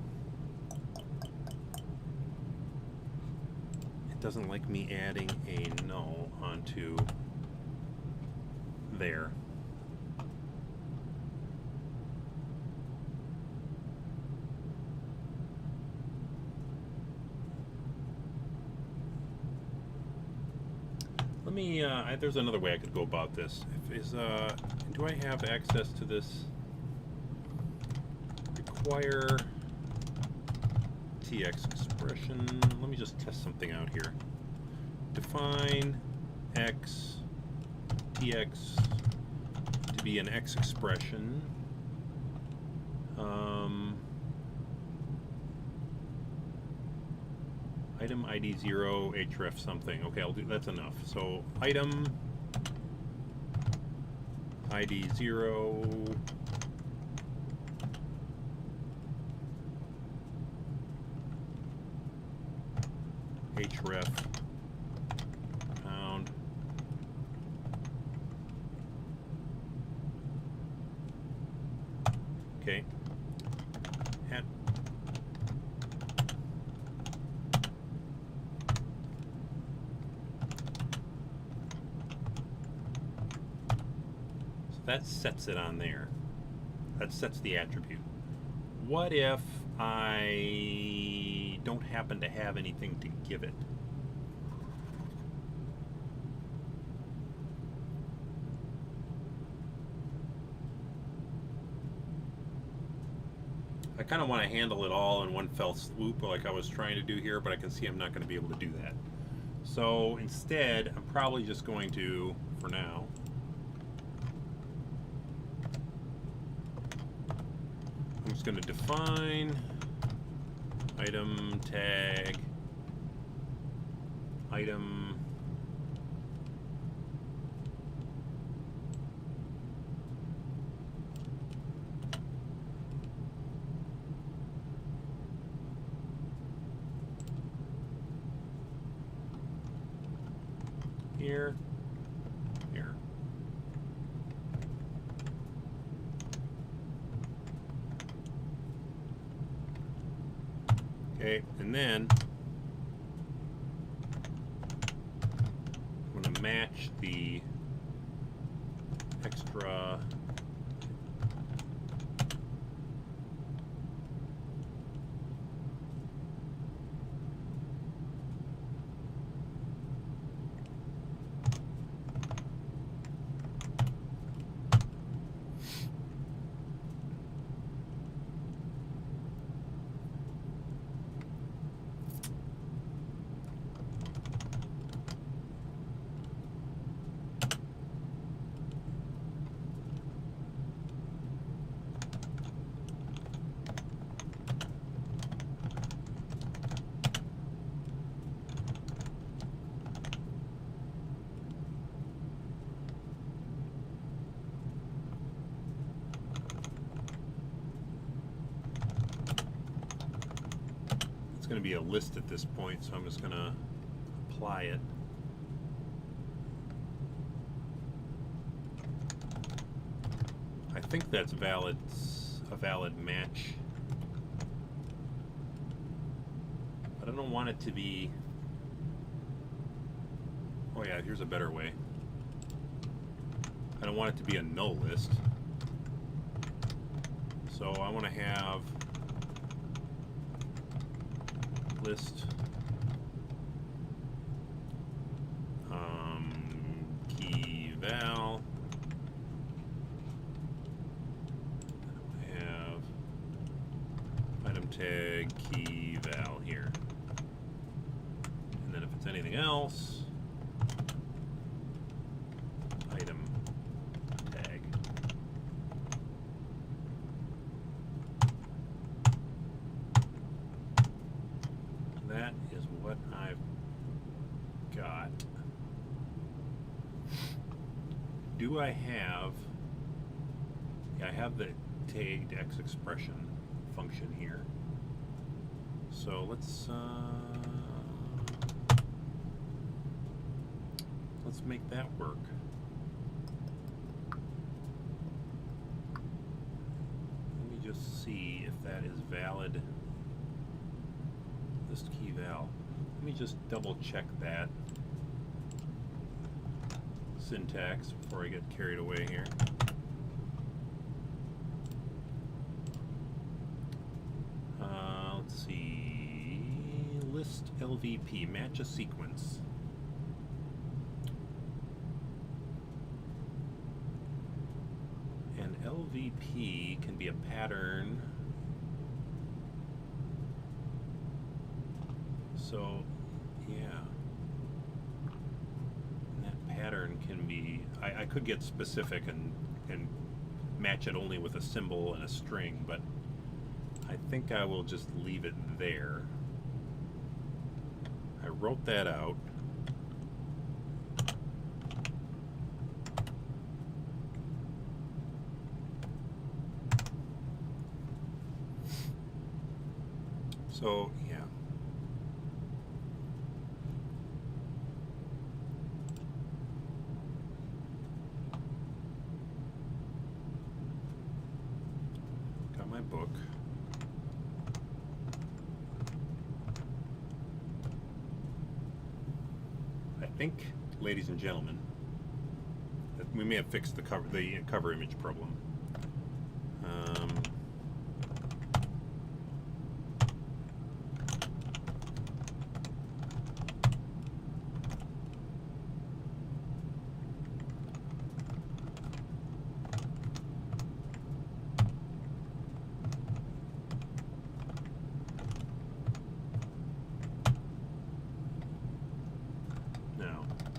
It doesn't like me adding a null onto there. Let me, there's another way I could go about this. Do I have access to this? Require TX expression. Let me just test something out here. Define X, TX to be an X expression. Item ID 0, href something. Okay, I'll do, that's enough. So item ID 0, href pound okay at so that sets it on there. That sets the attribute. What if I don't happen to have anything to give it? I kind of want to handle it all in one fell swoop like I was trying to do here, but I can see I'm not going to be able to do that. So instead, I'm probably just going to, for now, I'm just going to define item tag item here, here. Okay, and then I'm going to match the extra going to be a list at this point, so I'm just going to apply it. I think that's valid, a valid match. But I don't want it to be... Oh yeah, here's a better way. I don't want it to be a null list. So I want to have list key val. I have item tag key val here. And then if it's anything else, item tag. That is what I've got. Do I have... Yeah, I have the tagged X expression function here. So let's make that work. Let me just see if that is valid. List key val. Let me just double check that syntax before I get carried away here. Let's see. List LVP, match a sequence. And LVP can be a pattern. So, yeah. And that pattern can be... I could get specific and match it only with a symbol and a string, but I think I will just leave it there. I wrote that out. So, yeah. Got my book. I think, ladies and gentlemen, that we may have fixed the cover image problem.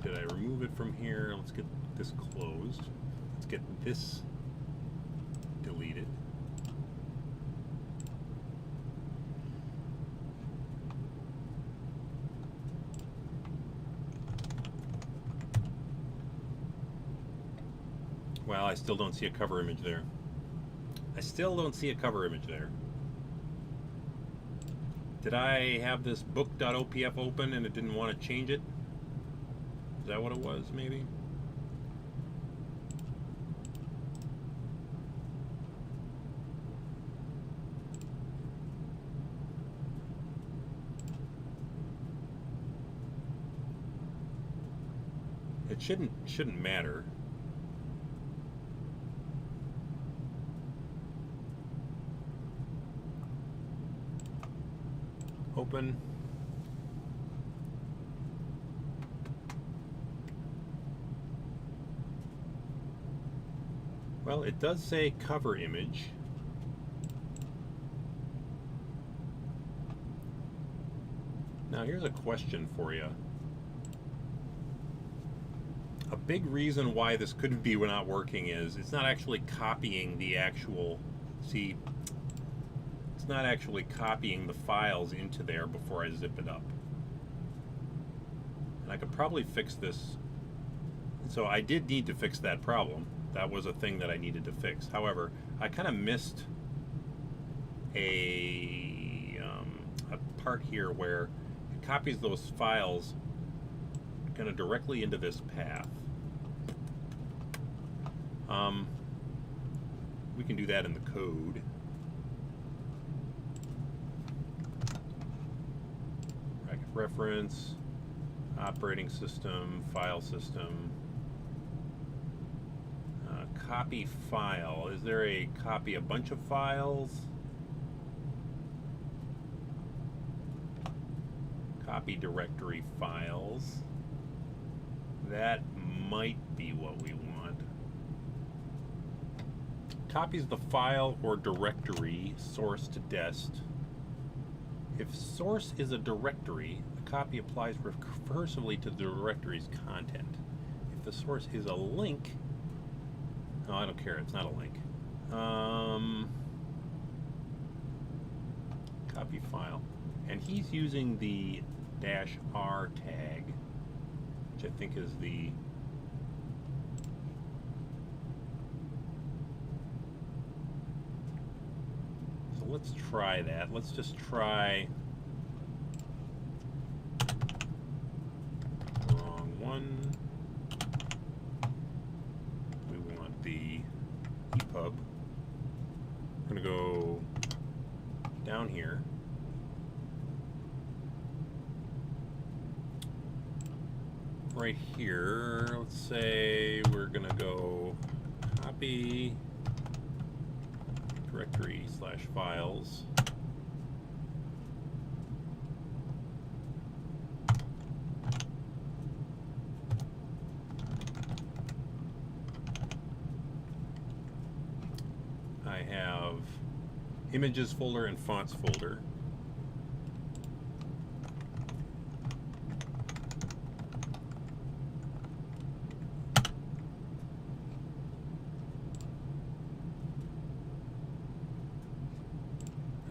Did I remove it from here? Let's get this closed. Let's get this deleted. Well, I still don't see a cover image there. I still don't see a cover image there. Did I have this book.opf open and it didn't want to change it? Is that what it was, maybe? It shouldn't matter. Open. Well, it does say cover image. Now here's a question for you. A big reason why this could be not working is it's not actually copying the actual, see, it's not actually copying the files into there before I zip it up. And I could probably fix this. So I did need to fix that problem. That was a thing that I needed to fix. However, I kind of missed a part here where it copies those files kind of directly into this path. We can do that in the code. Bracket reference, operating system, file system, copy file. Is there a copy a bunch of files? Copy directory files. That might be what we want. Copies the file or directory source to dest. If source is a directory, a copy applies recursively to the directory's content. If the source is a link, no, I don't care, it's not a link. Copy file. And he's using the -r tag, which I think is the let's try that. Let's just try wrong one. We want the ePub. We're going to go down here. Right here, let's say we're going to go copy directory / files. I have images folder and fonts folder.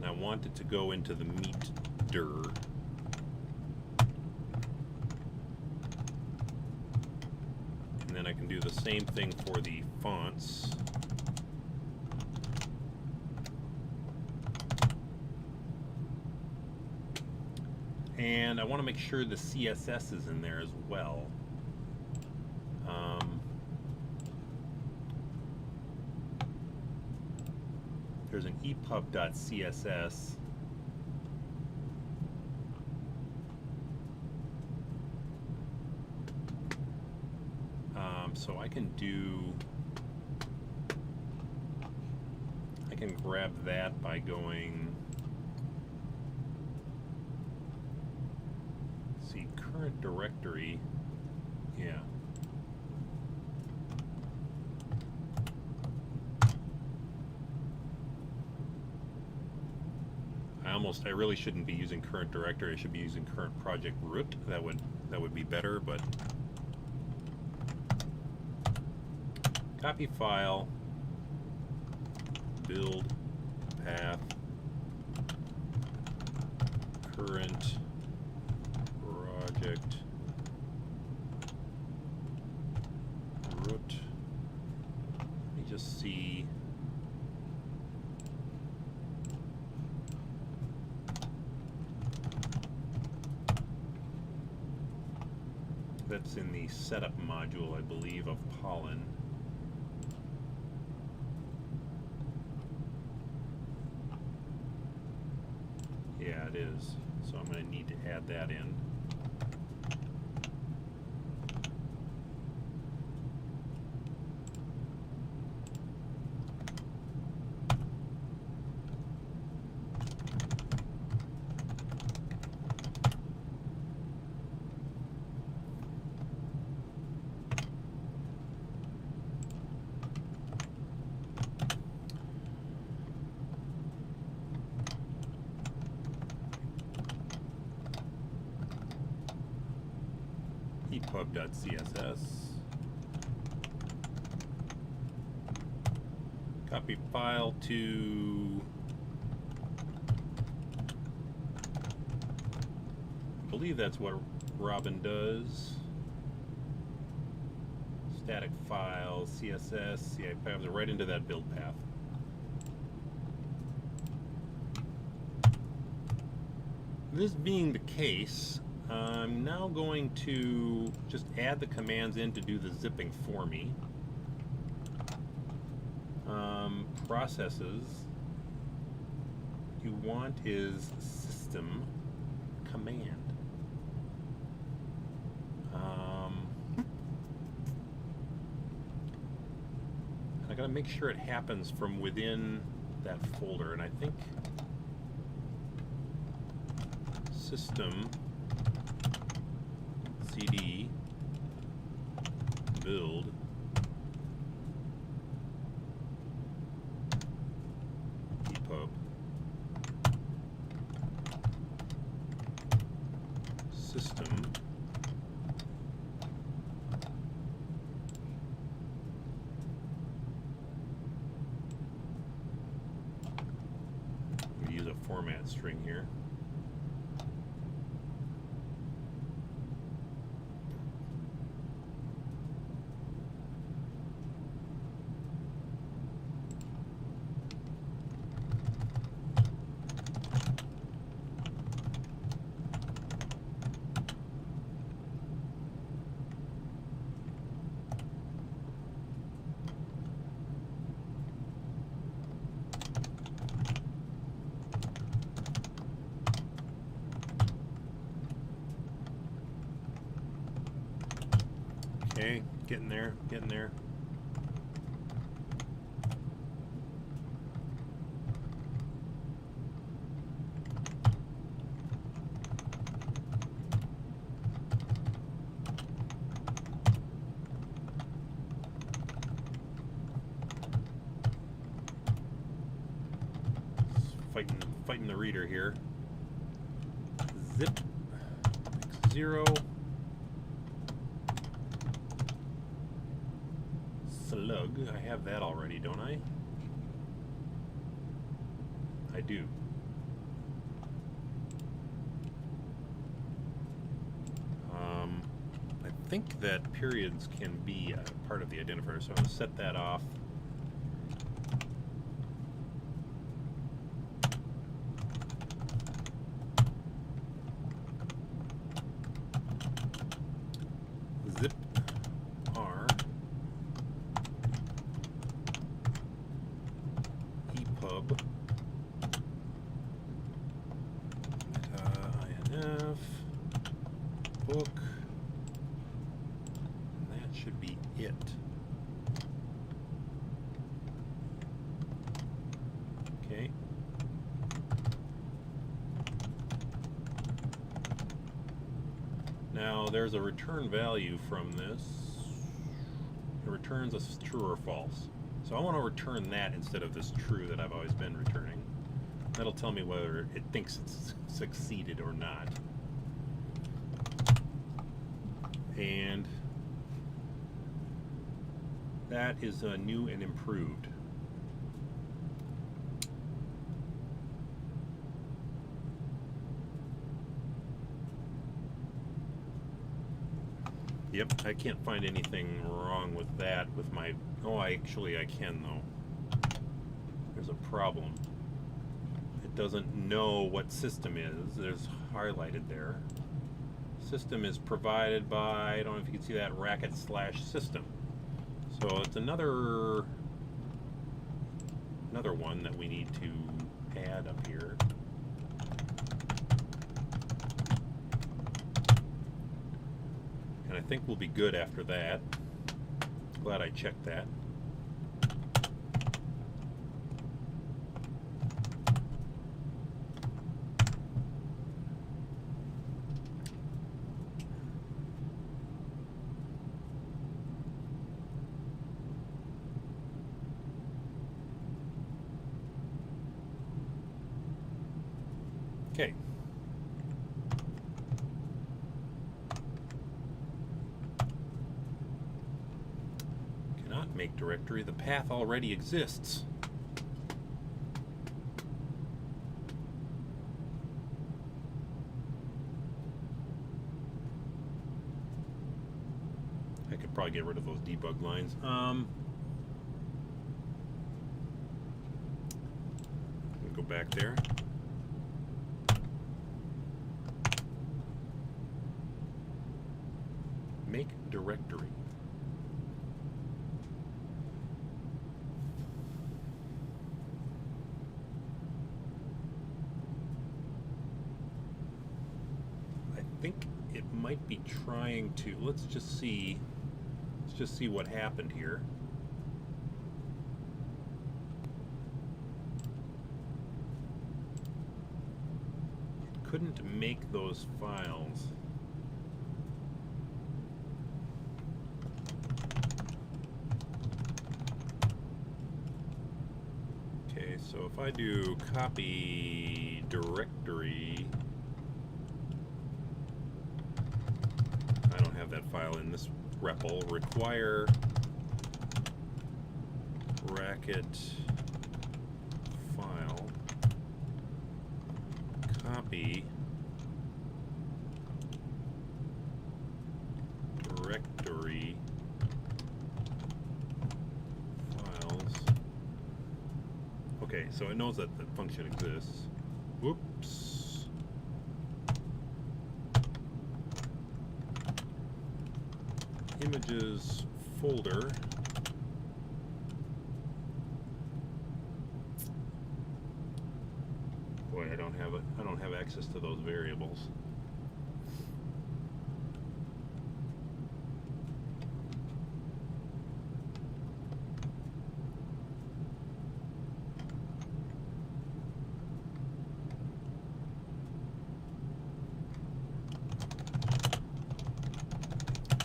I want it to go into the meet dir. And then I can do the same thing for the fonts. And I want to make sure the CSS is in there as well. There's an ePub.css. So I can grab that by going, see, current directory, yeah. I really shouldn't be using current directory. I should be using current project root. That would be better, but copy file, build path, current project root. Let me just see. That's in the setup module, I believe, of Pollen. Yeah, it is. So I'm going to need to add that in. ePub.css. Copy file to, I believe that's what Robin does. Static file, CSS, yeah, ePubs are right into that build path. This being the case, I'm now going to just add the commands in to do the zipping for me. Processes you want is system command. I gotta make sure it happens from within that folder, and I think system cd build ePub system we use a format string here. Okay, getting there, getting there. Fighting the reader here. Zip X0 slug. I have that already, don't I? I do. I think that periods can be a part of the identifier, so I'm going to set that off. Zip R ePub INF book, and that should be it. Okay. Now there's a return value from this. It returns a true or false. So I want to return that instead of this true that I've always been returning. That'll tell me whether it thinks it's succeeded or not. And that is new and improved. Yep, I can't find anything wrong with that with my... Oh, actually I can though. There's a problem. It doesn't know what system is. There's highlighted there. System is provided by, I don't know if you can see that, /system. So it's another one that we need to add up here. And I think we'll be good after that. Glad I checked that. Okay. Cannot make directory. The path already exists. I could probably get rid of those debug lines. Go back there. might be trying to, let's just see what happened here. It couldn't make those files. Okay, so if I do copy directory, I don't have that file in this REPL. Require bracket file copy directory files. Okay, so it knows that the function exists. Whoops. Images folder. Boy, I don't have access to those variables.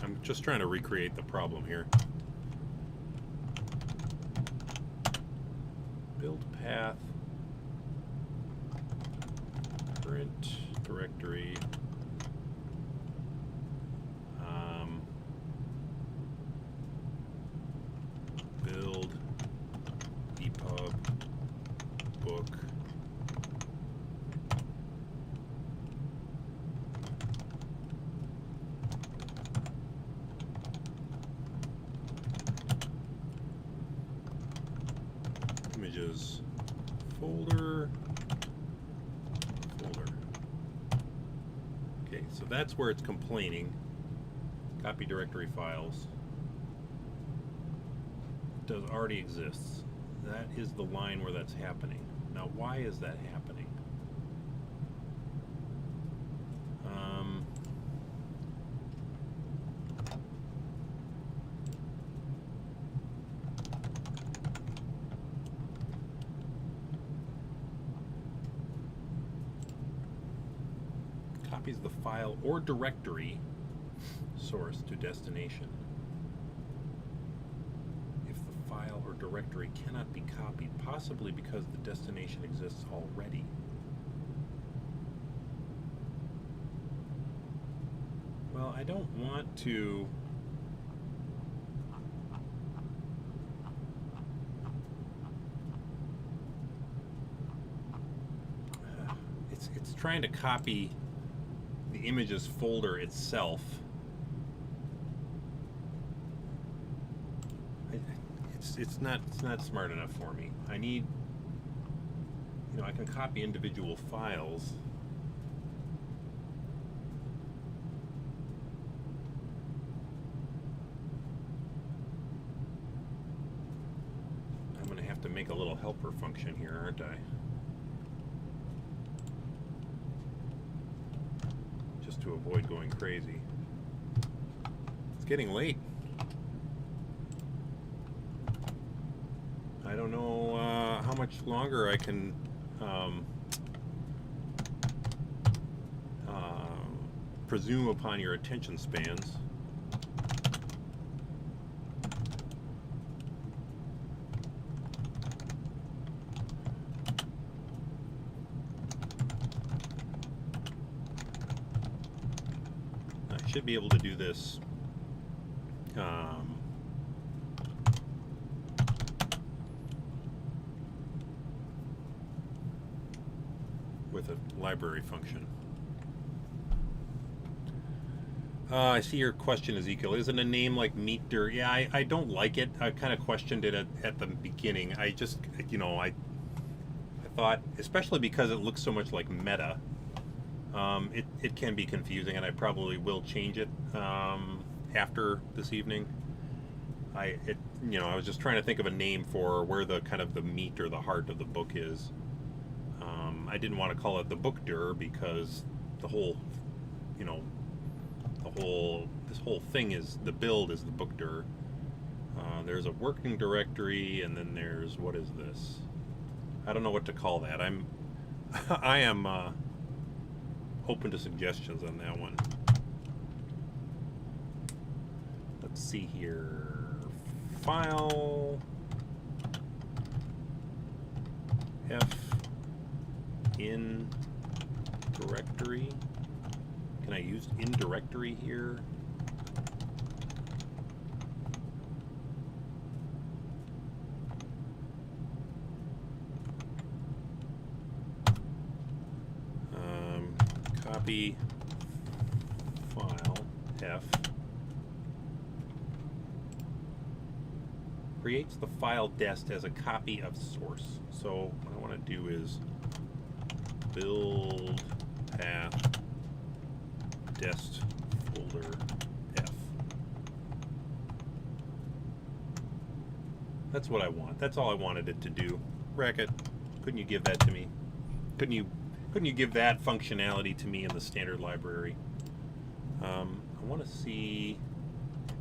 I'm just trying to recreate the problem here. Build path, current directory, build ePub book, images folder. Okay, so that's where it's complaining. Copy directory files. Does already exists. That is the line where that's happening. Now, why is that happening? Copies the file or directory source to destination. If the file or directory cannot be copied, possibly because the destination exists already. Well, I don't want to it's trying to copy the images folder itself. It's not smart enough for me. I need, I can copy individual files. I'm going to have to make a little helper function here, aren't I? Just to avoid going crazy. It's getting late. I don't know how much longer I can presume upon your attention spans. I should be able to do this with a library function. I see your question, Ezekiel. Isn't a name like Meter? Yeah, I don't like it. I kind of questioned it at the beginning. I just, I thought, especially because it looks so much like Meta, it can be confusing, and I probably will change it after this evening. I was just trying to think of a name for where the kind of the meat or the heart of the book is. I didn't want to call it the book dir because the whole, this whole thing is, the build is the book dir. There's a working directory, and then there's, what is this? I don't know what to call that. I am open to suggestions on that one. Let's see here. File F in directory. Can I use in directory here? Copy file F. Creates the file dest as a copy of source. So what I want to do is build path dest folder F. That's what I want. That's all I wanted it to do. Racket, couldn't you give that to me? Couldn't you give that functionality to me in the standard library? I want to see.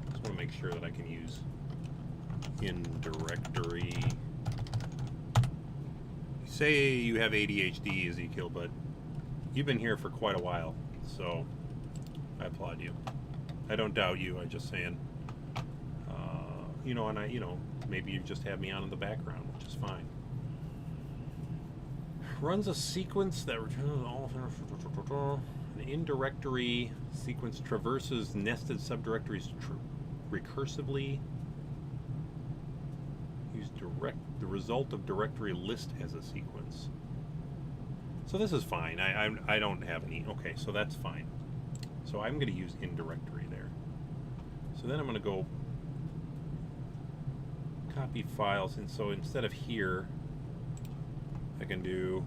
Just want to make sure that I can use in directory. You say you have ADHD, Ezekiel, but you've been here for quite a while, so I applaud you. I don't doubt you. I'm just saying, and maybe you just have me on in the background, which is fine. Runs a sequence that returns all an in-directory sequence traverses nested subdirectories recursively. Use the result of directory list as a sequence. So this is fine. I don't have any. Okay, so that's fine. So I'm going to use in directory there. So then I'm going to go copy files, and so instead of here, I can do,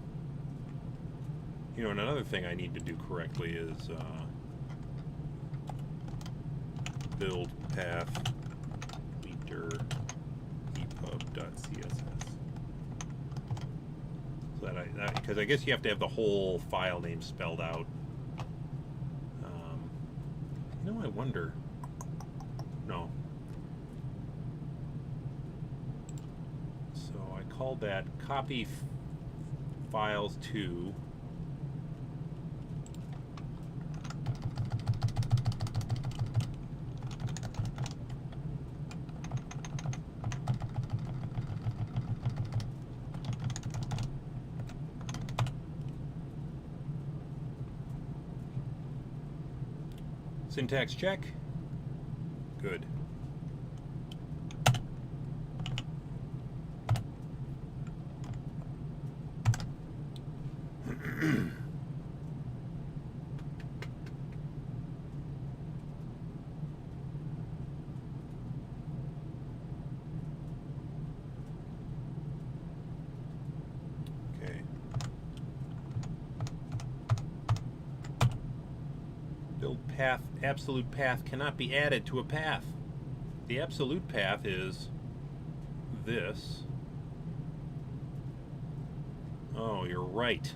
and another thing I need to do correctly is build path dir epub.css. So that because I guess you have to have the whole file name spelled out. I wonder. No. So I called that copy files to syntax check. Good. Okay. Build path, absolute path cannot be added to a path. The absolute path is this. Oh, you're right.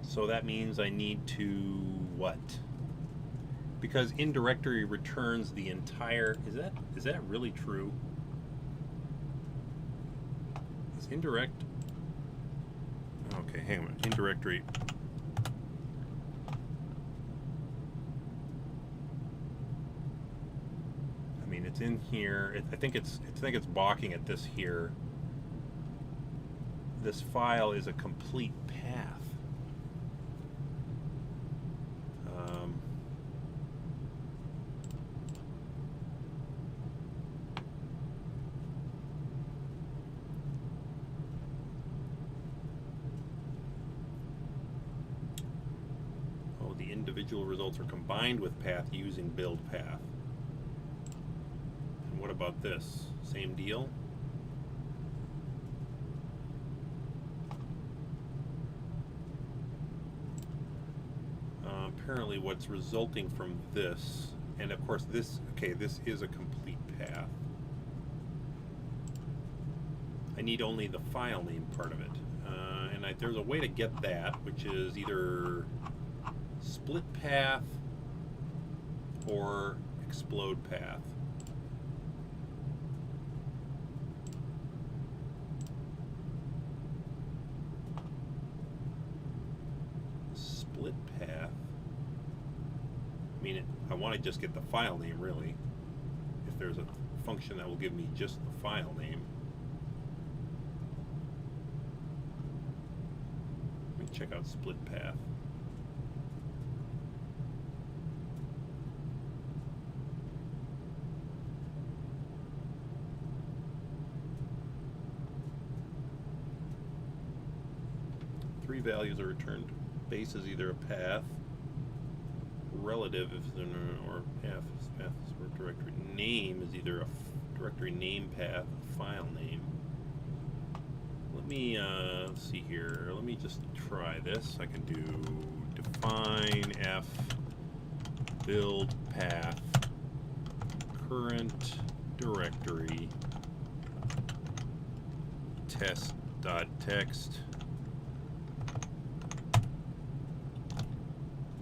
So that means I need to what? Because in directory returns the entire. Is that really true? Is indirect? Okay, hang on. In directory. I mean, it's in here. I think it's balking at this here. This file is a complete path. Oh, the individual results are combined with path using build path. And what about this? Same deal? Apparently what's resulting from this, and of course this is a complete path. I need only the file name part of it. And there's a way to get that, which is either split path or explode path. Split path. I mean, I want to just get the file name, really. If there's a function that will give me just the file name. Let me check out split path. Three values are returned. Base is either a path, relative if or path is for directory. Name is either a directory name path, file name. Let me let's see here. Let me just try this. I can do define f build path current directory test.text.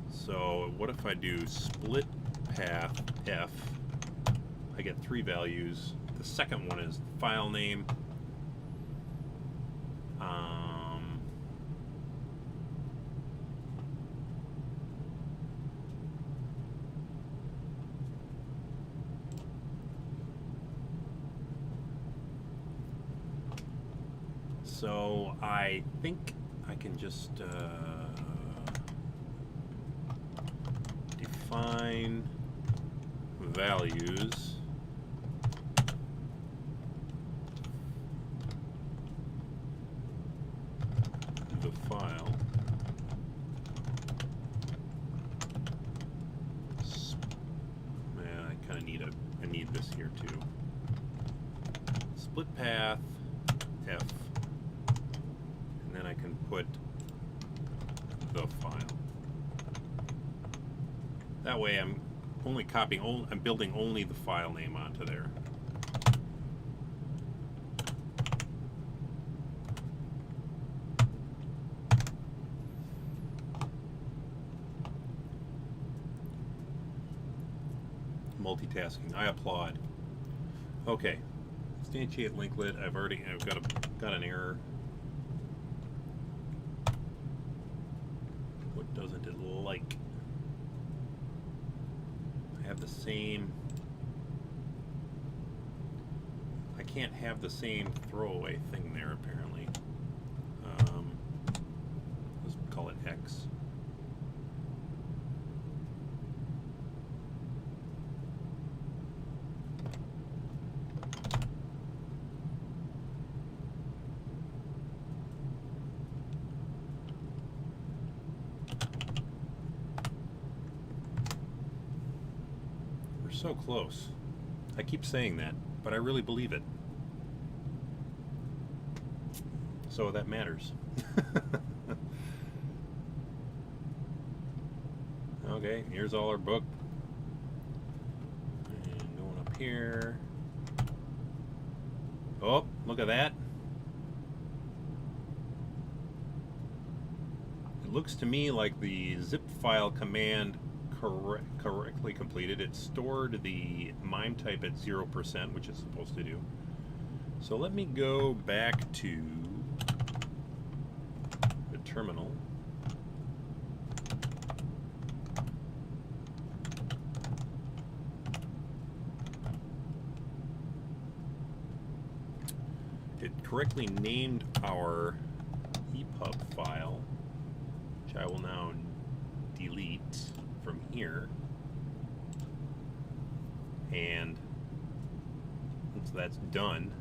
So what if I do split path f? I get three values. The second one is file name. So I think I can just define values the file I kind of need I need this here too. Split path F, and then I can put the file. That way I'm only copying, I'm building only the file name onto there. Multitasking, I applaud. Okay, instantiate linklet. I've got an error. What doesn't it like? I have the same. I can't have the same throwaway thing there apparently. Let's call it X. So close. I keep saying that, but I really believe it. So that matters. Okay, here's all our book. And going up here. Oh, look at that. It looks to me like the zip file command correctly completed. It stored the MIME type at 0%, which it's supposed to do. So let me go back to the terminal. It correctly named our ePub file, which I will now delete from here, and once that's done,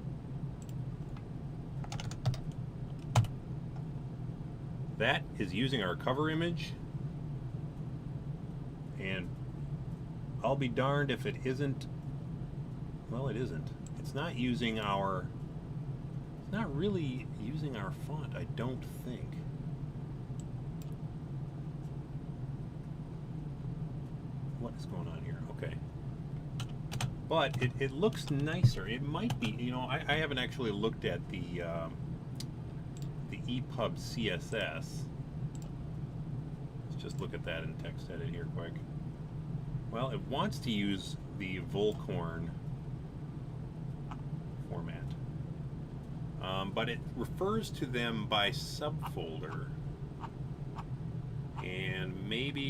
that is using our cover image, and I'll be darned if it isn't. Well, it isn't. It's not using our. It's not really using our font, I don't think. What is going on here? Okay. But it looks nicer. It might be, you know, I haven't actually looked at the ePub CSS. Let's just look at that in text edit here quick. Well, it wants to use the Volcorn format, but it refers to them by subfolder, and maybe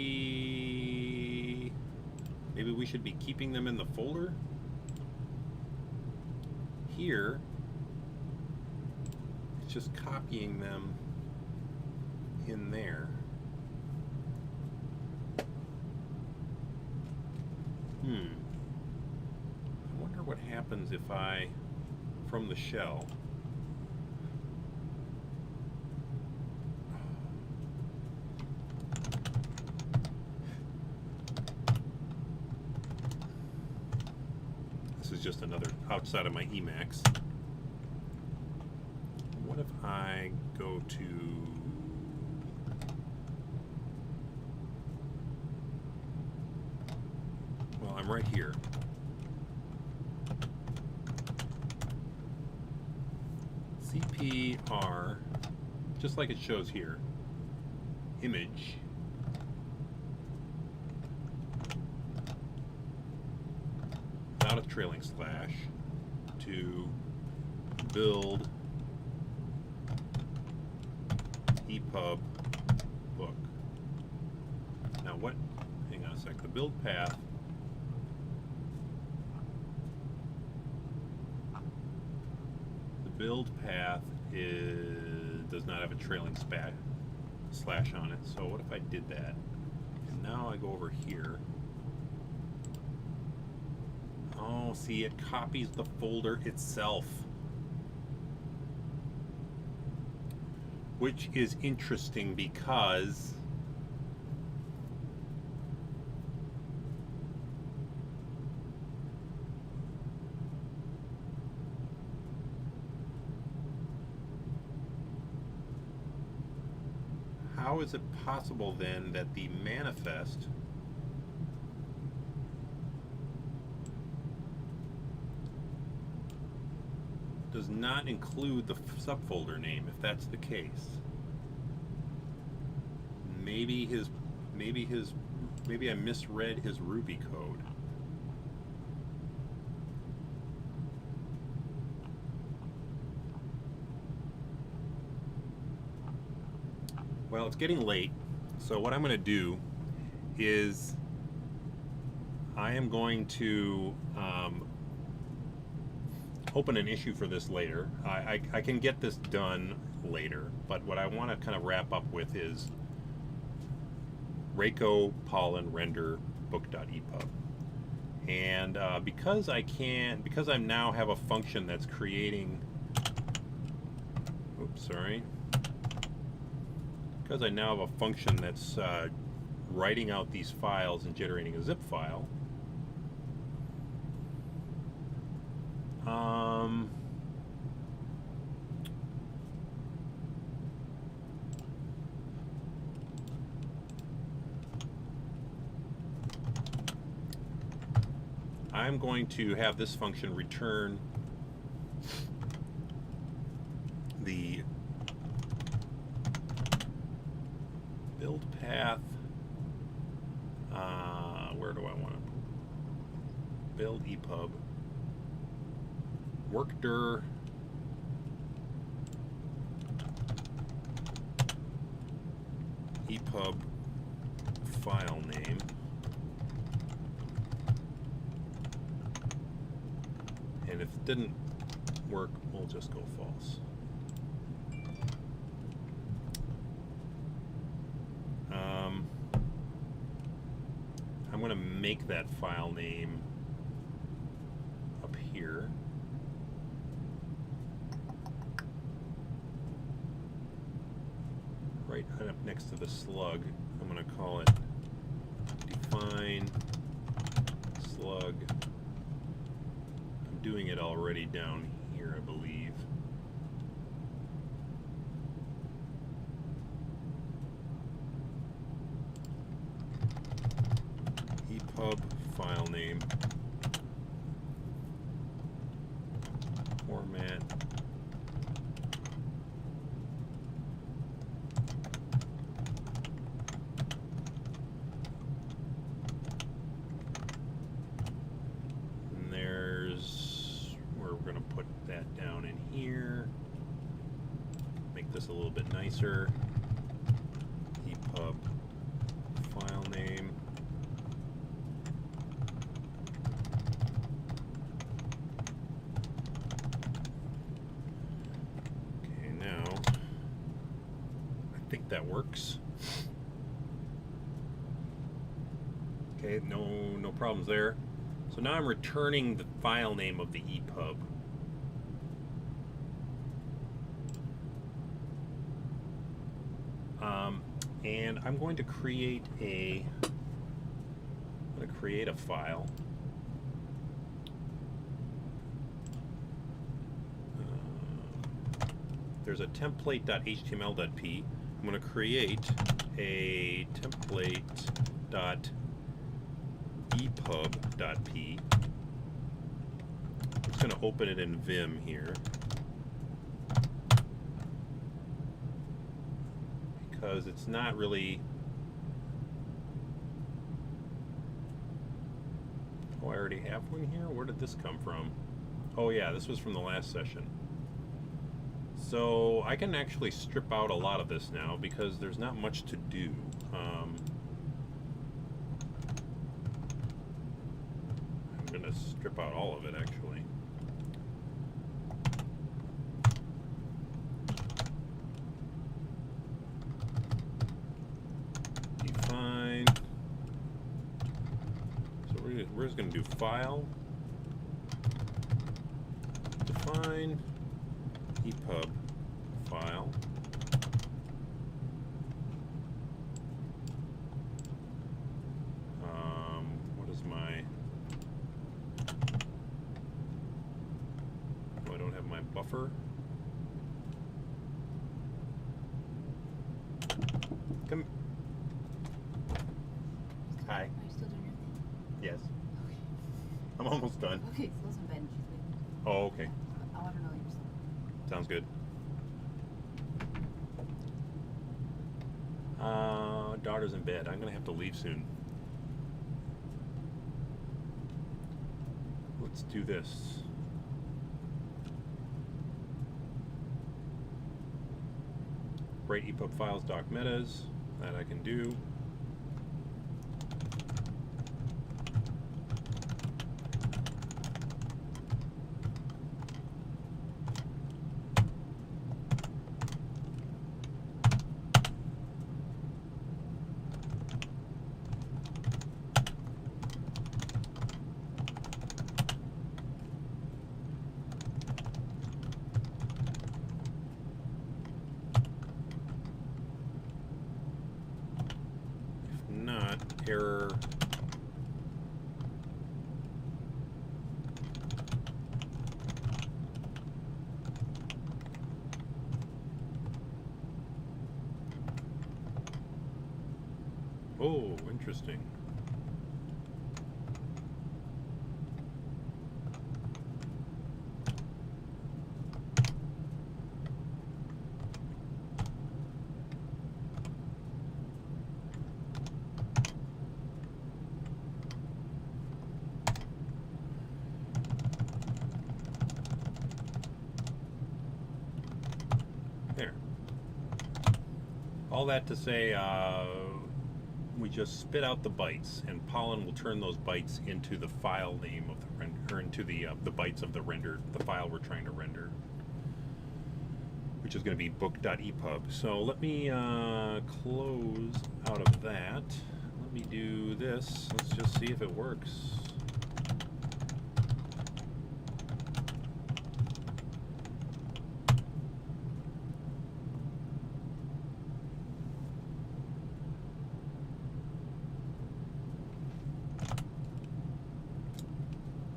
we should be keeping them in the folder. Here, it's just copying them in there. I wonder what happens if I, from the shell, this is just another outside of my Emacs. What if I go to, well, I'm right here. CPR, just like it shows here, image, without a trailing slash, to build ePub book. Now what, hang on a sec, the build path, does not have a trailing slash on it. So what if I did that? And now I go over here. Oh, see, it copies the folder itself, which is interesting because how is it possible then that the manifest does not include the subfolder name, if that's the case? Maybe I misread his Ruby code. Well, it's getting late, so what I'm going to do is I am going to open an issue for this later. I can get this done later, but what I want to kind of wrap up with is Reiko Pollen render book.epub. And because I now have a function that's creating, because I now have a function that's writing out these files and generating a zip file, I'm going to have this function return the build path. Where do I want to build ePub? Workdir ePub file name. And if it didn't work, we'll just go false. I'm going to make that file name up here. Right up next to the slug. I'm going to call it define slug. I'm doing it already down here, I believe. ePub file name format that down in here. Make this a little bit nicer. ePub file name. Okay, now I think that works. Okay, no problems there. So now I'm returning the file name of the ePub. And I'm going to create a file. There's a template.html.p. I'm going to create a template.epub.p. I'm just going to open it in Vim here. Because it's not really... Oh, I already have one here? Where did this come from? Oh yeah, this was from the last session. So I can actually strip out a lot of this now because there's not much to do. I'm going to strip out all of it actually. Define. So we're just going to do file, define, ePub file. What is my... Oh, I don't have my buffer. Come. Hi. Are you still doing your thing? Yes. Okay. I'm almost done. Okay, so listen, Ben, she's waiting. Oh, okay. I want to know your stuff. Sounds good. Daughter's in bed. I'm going to have to leave soon. Let's do this. Write ePub files doc metas. That I can do. Not error. Oh, interesting. There. All that to say, we just spit out the bytes, and Pollen will turn those bytes into the file name of the render, or into the bytes of the render, the file we're trying to render, which is going to be book.epub. So let me close out of that. Let me do this. Let's just see if it works.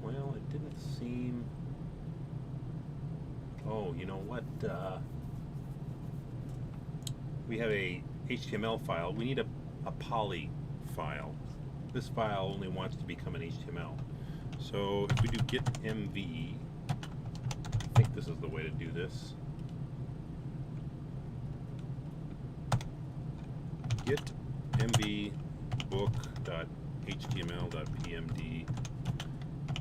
Well, it didn't seem... Oh, you know what? We have a HTML file. We need a poly file. This file only wants to become an HTML. So if we do git mv, I think this is the way to do this. Git mv book.html.pmd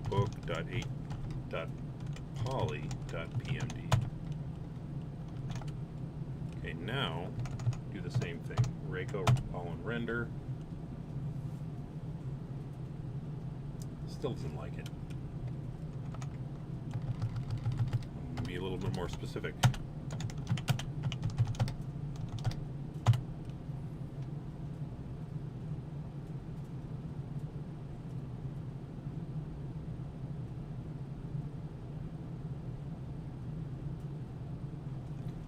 book.poly poly.pmd. Okay, now do the same thing. Rayco pollen render. Still doesn't like it. Be a little bit more specific.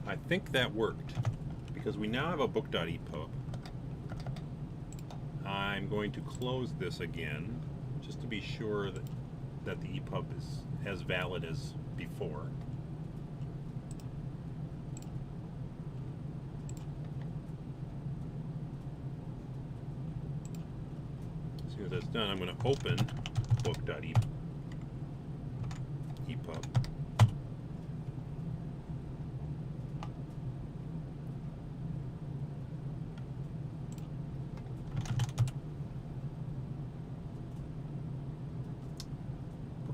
I think that worked because we now have a book.epub. I'm going to close this again just to be sure that the ePub is as valid as before. As soon as that's done, I'm going to open book.epub.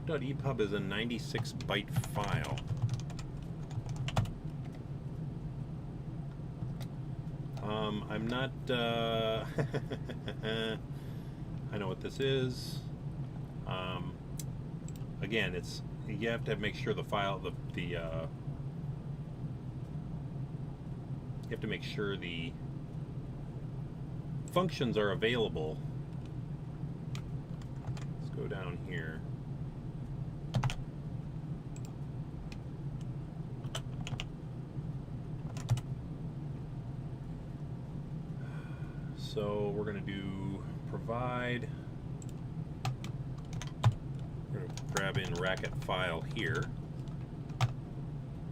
Book.epub is a 96-byte file. I'm not, I know what this is. Again, you have to make sure the file, you have to make sure the functions are available. Let's go down here. So we're going to do provide. We're going to grab in racket file here.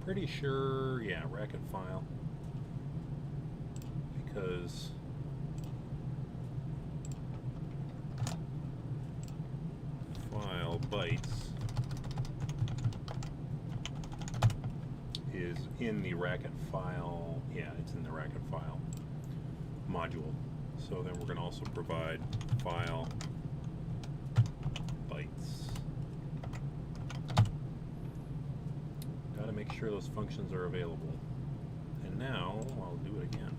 Pretty sure, yeah, racket file. Because file bytes is in the racket file. Yeah, it's in the racket file module. So then we're going to also provide file bytes. Got to make sure those functions are available. And now I'll do it again.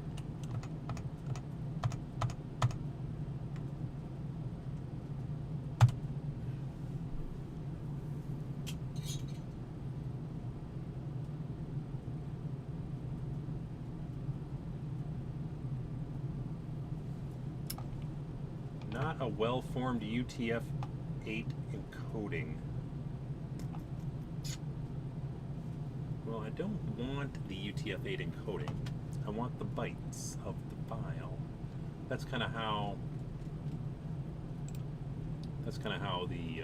Not a well-formed UTF-8 encoding. Well, I don't want the UTF-8 encoding. I want the bytes of the file. That's kind of how the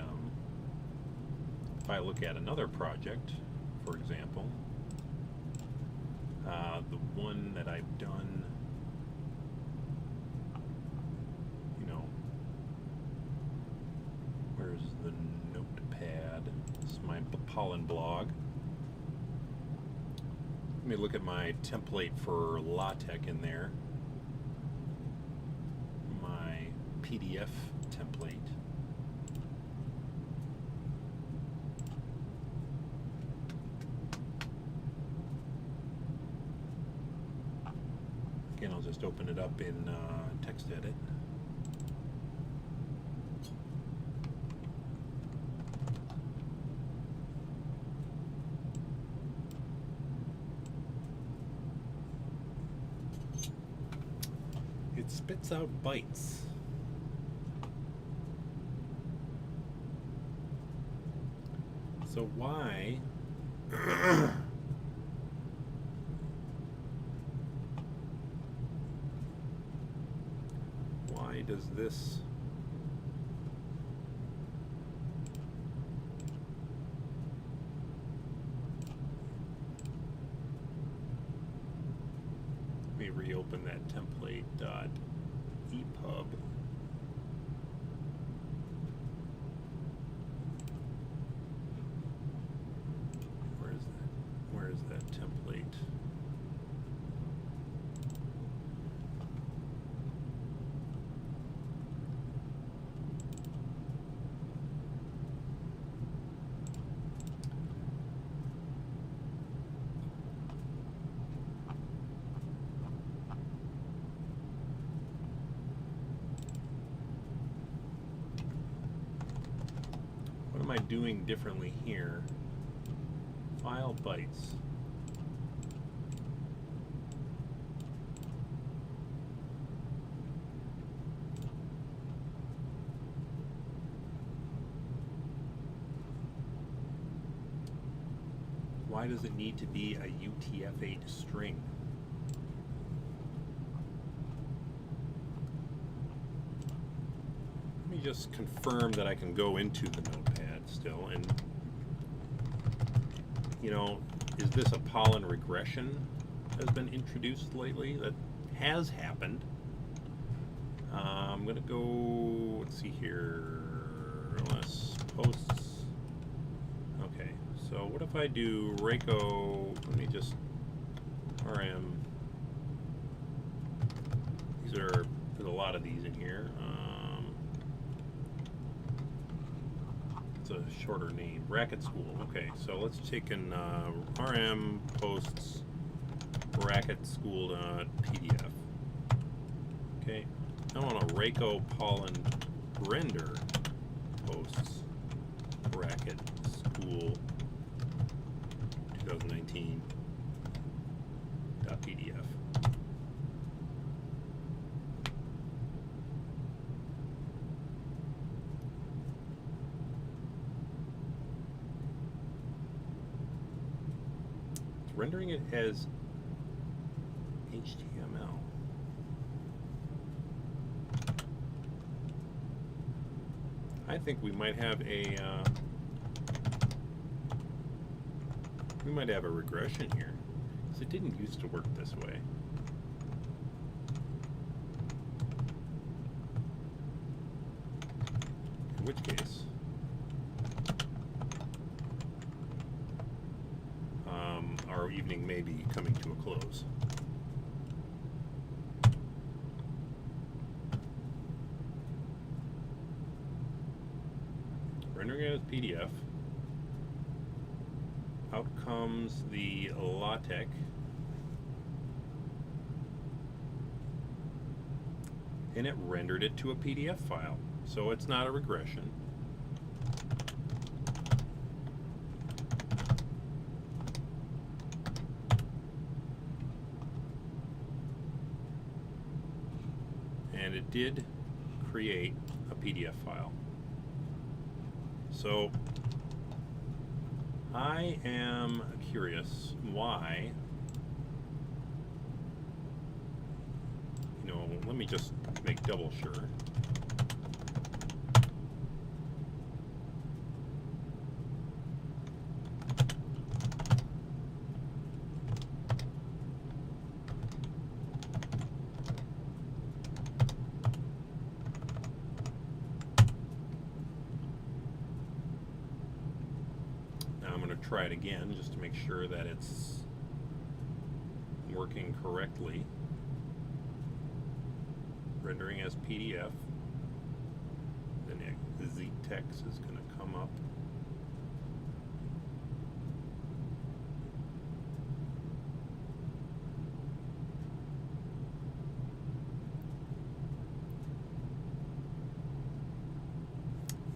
if I look at another project, for example, the one that I've done, where's the notepad? This is my Pollen blog. Let me look at my template for LaTeX in there. My PDF template. Again, I'll just open it up in TextEdit. It spits out bytes. So why why does this let me reopen that template ePub. Where is that template? doing differently here? File bytes. Why does it need to be a UTF-8 string? Let me just confirm that I can go into the notepad still, and you know, is this a pollen regression has been introduced lately? That has happened. I'm gonna go, let's see here, less posts. Okay, so what if I do Rako, let me just, RM, there's a lot of these in here. It's a shorter name, Racket School. Okay, so let's take an RM posts Racket School PDF. Okay, I want a Rako pollen render posts Racket School 2019 .pdf. It's rendering it as HTML. I think we might have a regression here, because it didn't used to work this way. In which case, our evening may be coming to a close. Rendering it as PDF. Out comes the LaTeX. And it rendered it to a PDF file. So it's not a regression. And it did create a PDF file. So I am curious why, let me just make double sure. Try it again just to make sure that it's working correctly. Rendering as PDF. Then Z-text is going to come up.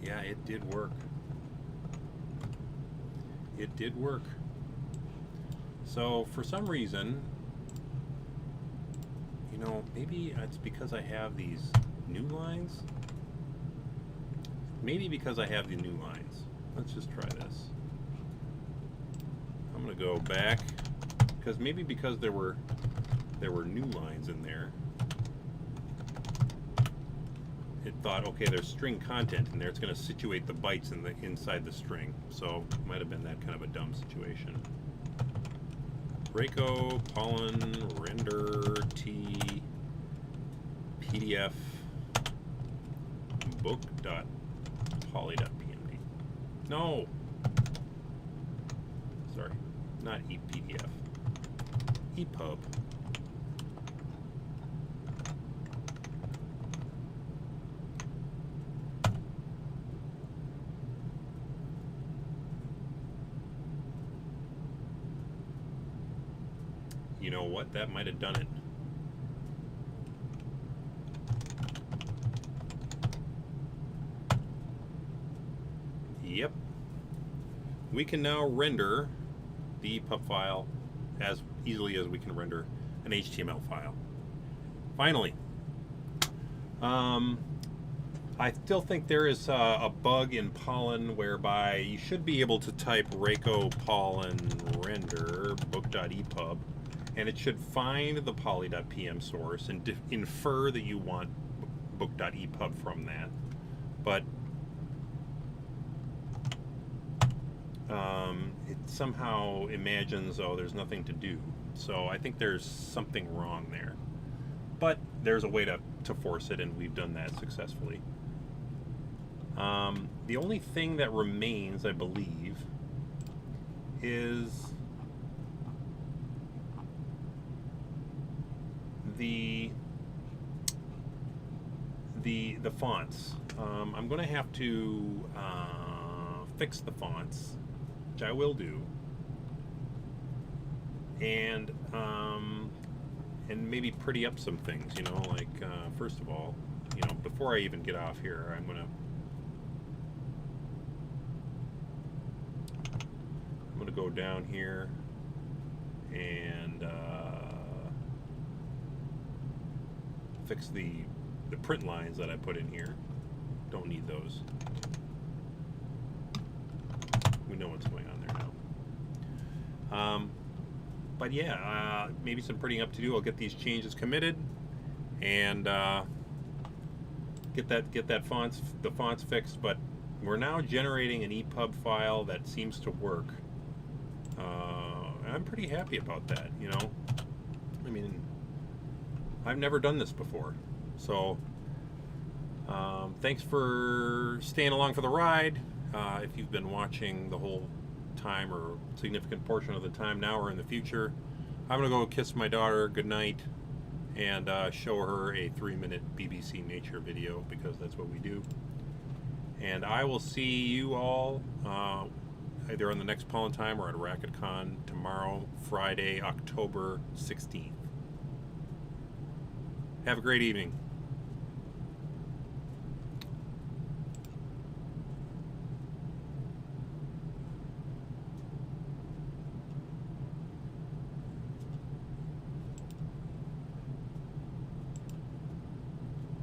Yeah, it did work. It did work. So for some reason, maybe it's because I have these new lines. Maybe because I have the new lines. Let's just try this. I'm gonna go back because there were new lines in there. It thought, okay, there's string content in there. It's going to situate the bytes inside the string. So it might have been that kind of a dumb situation. Rako pollen render t PDF book.poly.pmd. No. Sorry, not ePDF. ePub. You know what? That might have done it. Yep. we can now render the ePub file as easily as we can render an HTML file. Finally, I still think there is a bug in Pollen whereby you should be able to type Reiko Pollen render book.epub, and it should find the poly.pm source and infer that you want book.epub from that. But it somehow imagines, oh, there's nothing to do. So I think there's something wrong there. But there's a way to force it, and we've done that successfully. The only thing that remains, I believe, is the fonts. I'm going to have to fix the fonts, which I will do, and maybe pretty up some things. You know, like first of all, you know, before I even get off here, I'm gonna go down here and fix the print lines that I put in here. Don't need those. We know what's going on there now. But yeah, maybe some printing up to do. I'll get these changes committed and get the fonts fixed. But we're now generating an ePub file that seems to work. I'm pretty happy about that. You know, I mean, I've never done this before, so thanks for staying along for the ride. If you've been watching the whole time or significant portion of the time now or in the future, I'm gonna go kiss my daughter goodnight and show her a 3-minute BBC Nature video, because that's what we do. And I will see you all either on the next Pollen Time or at RacquetCon tomorrow, Friday, October 16th. Have a great evening.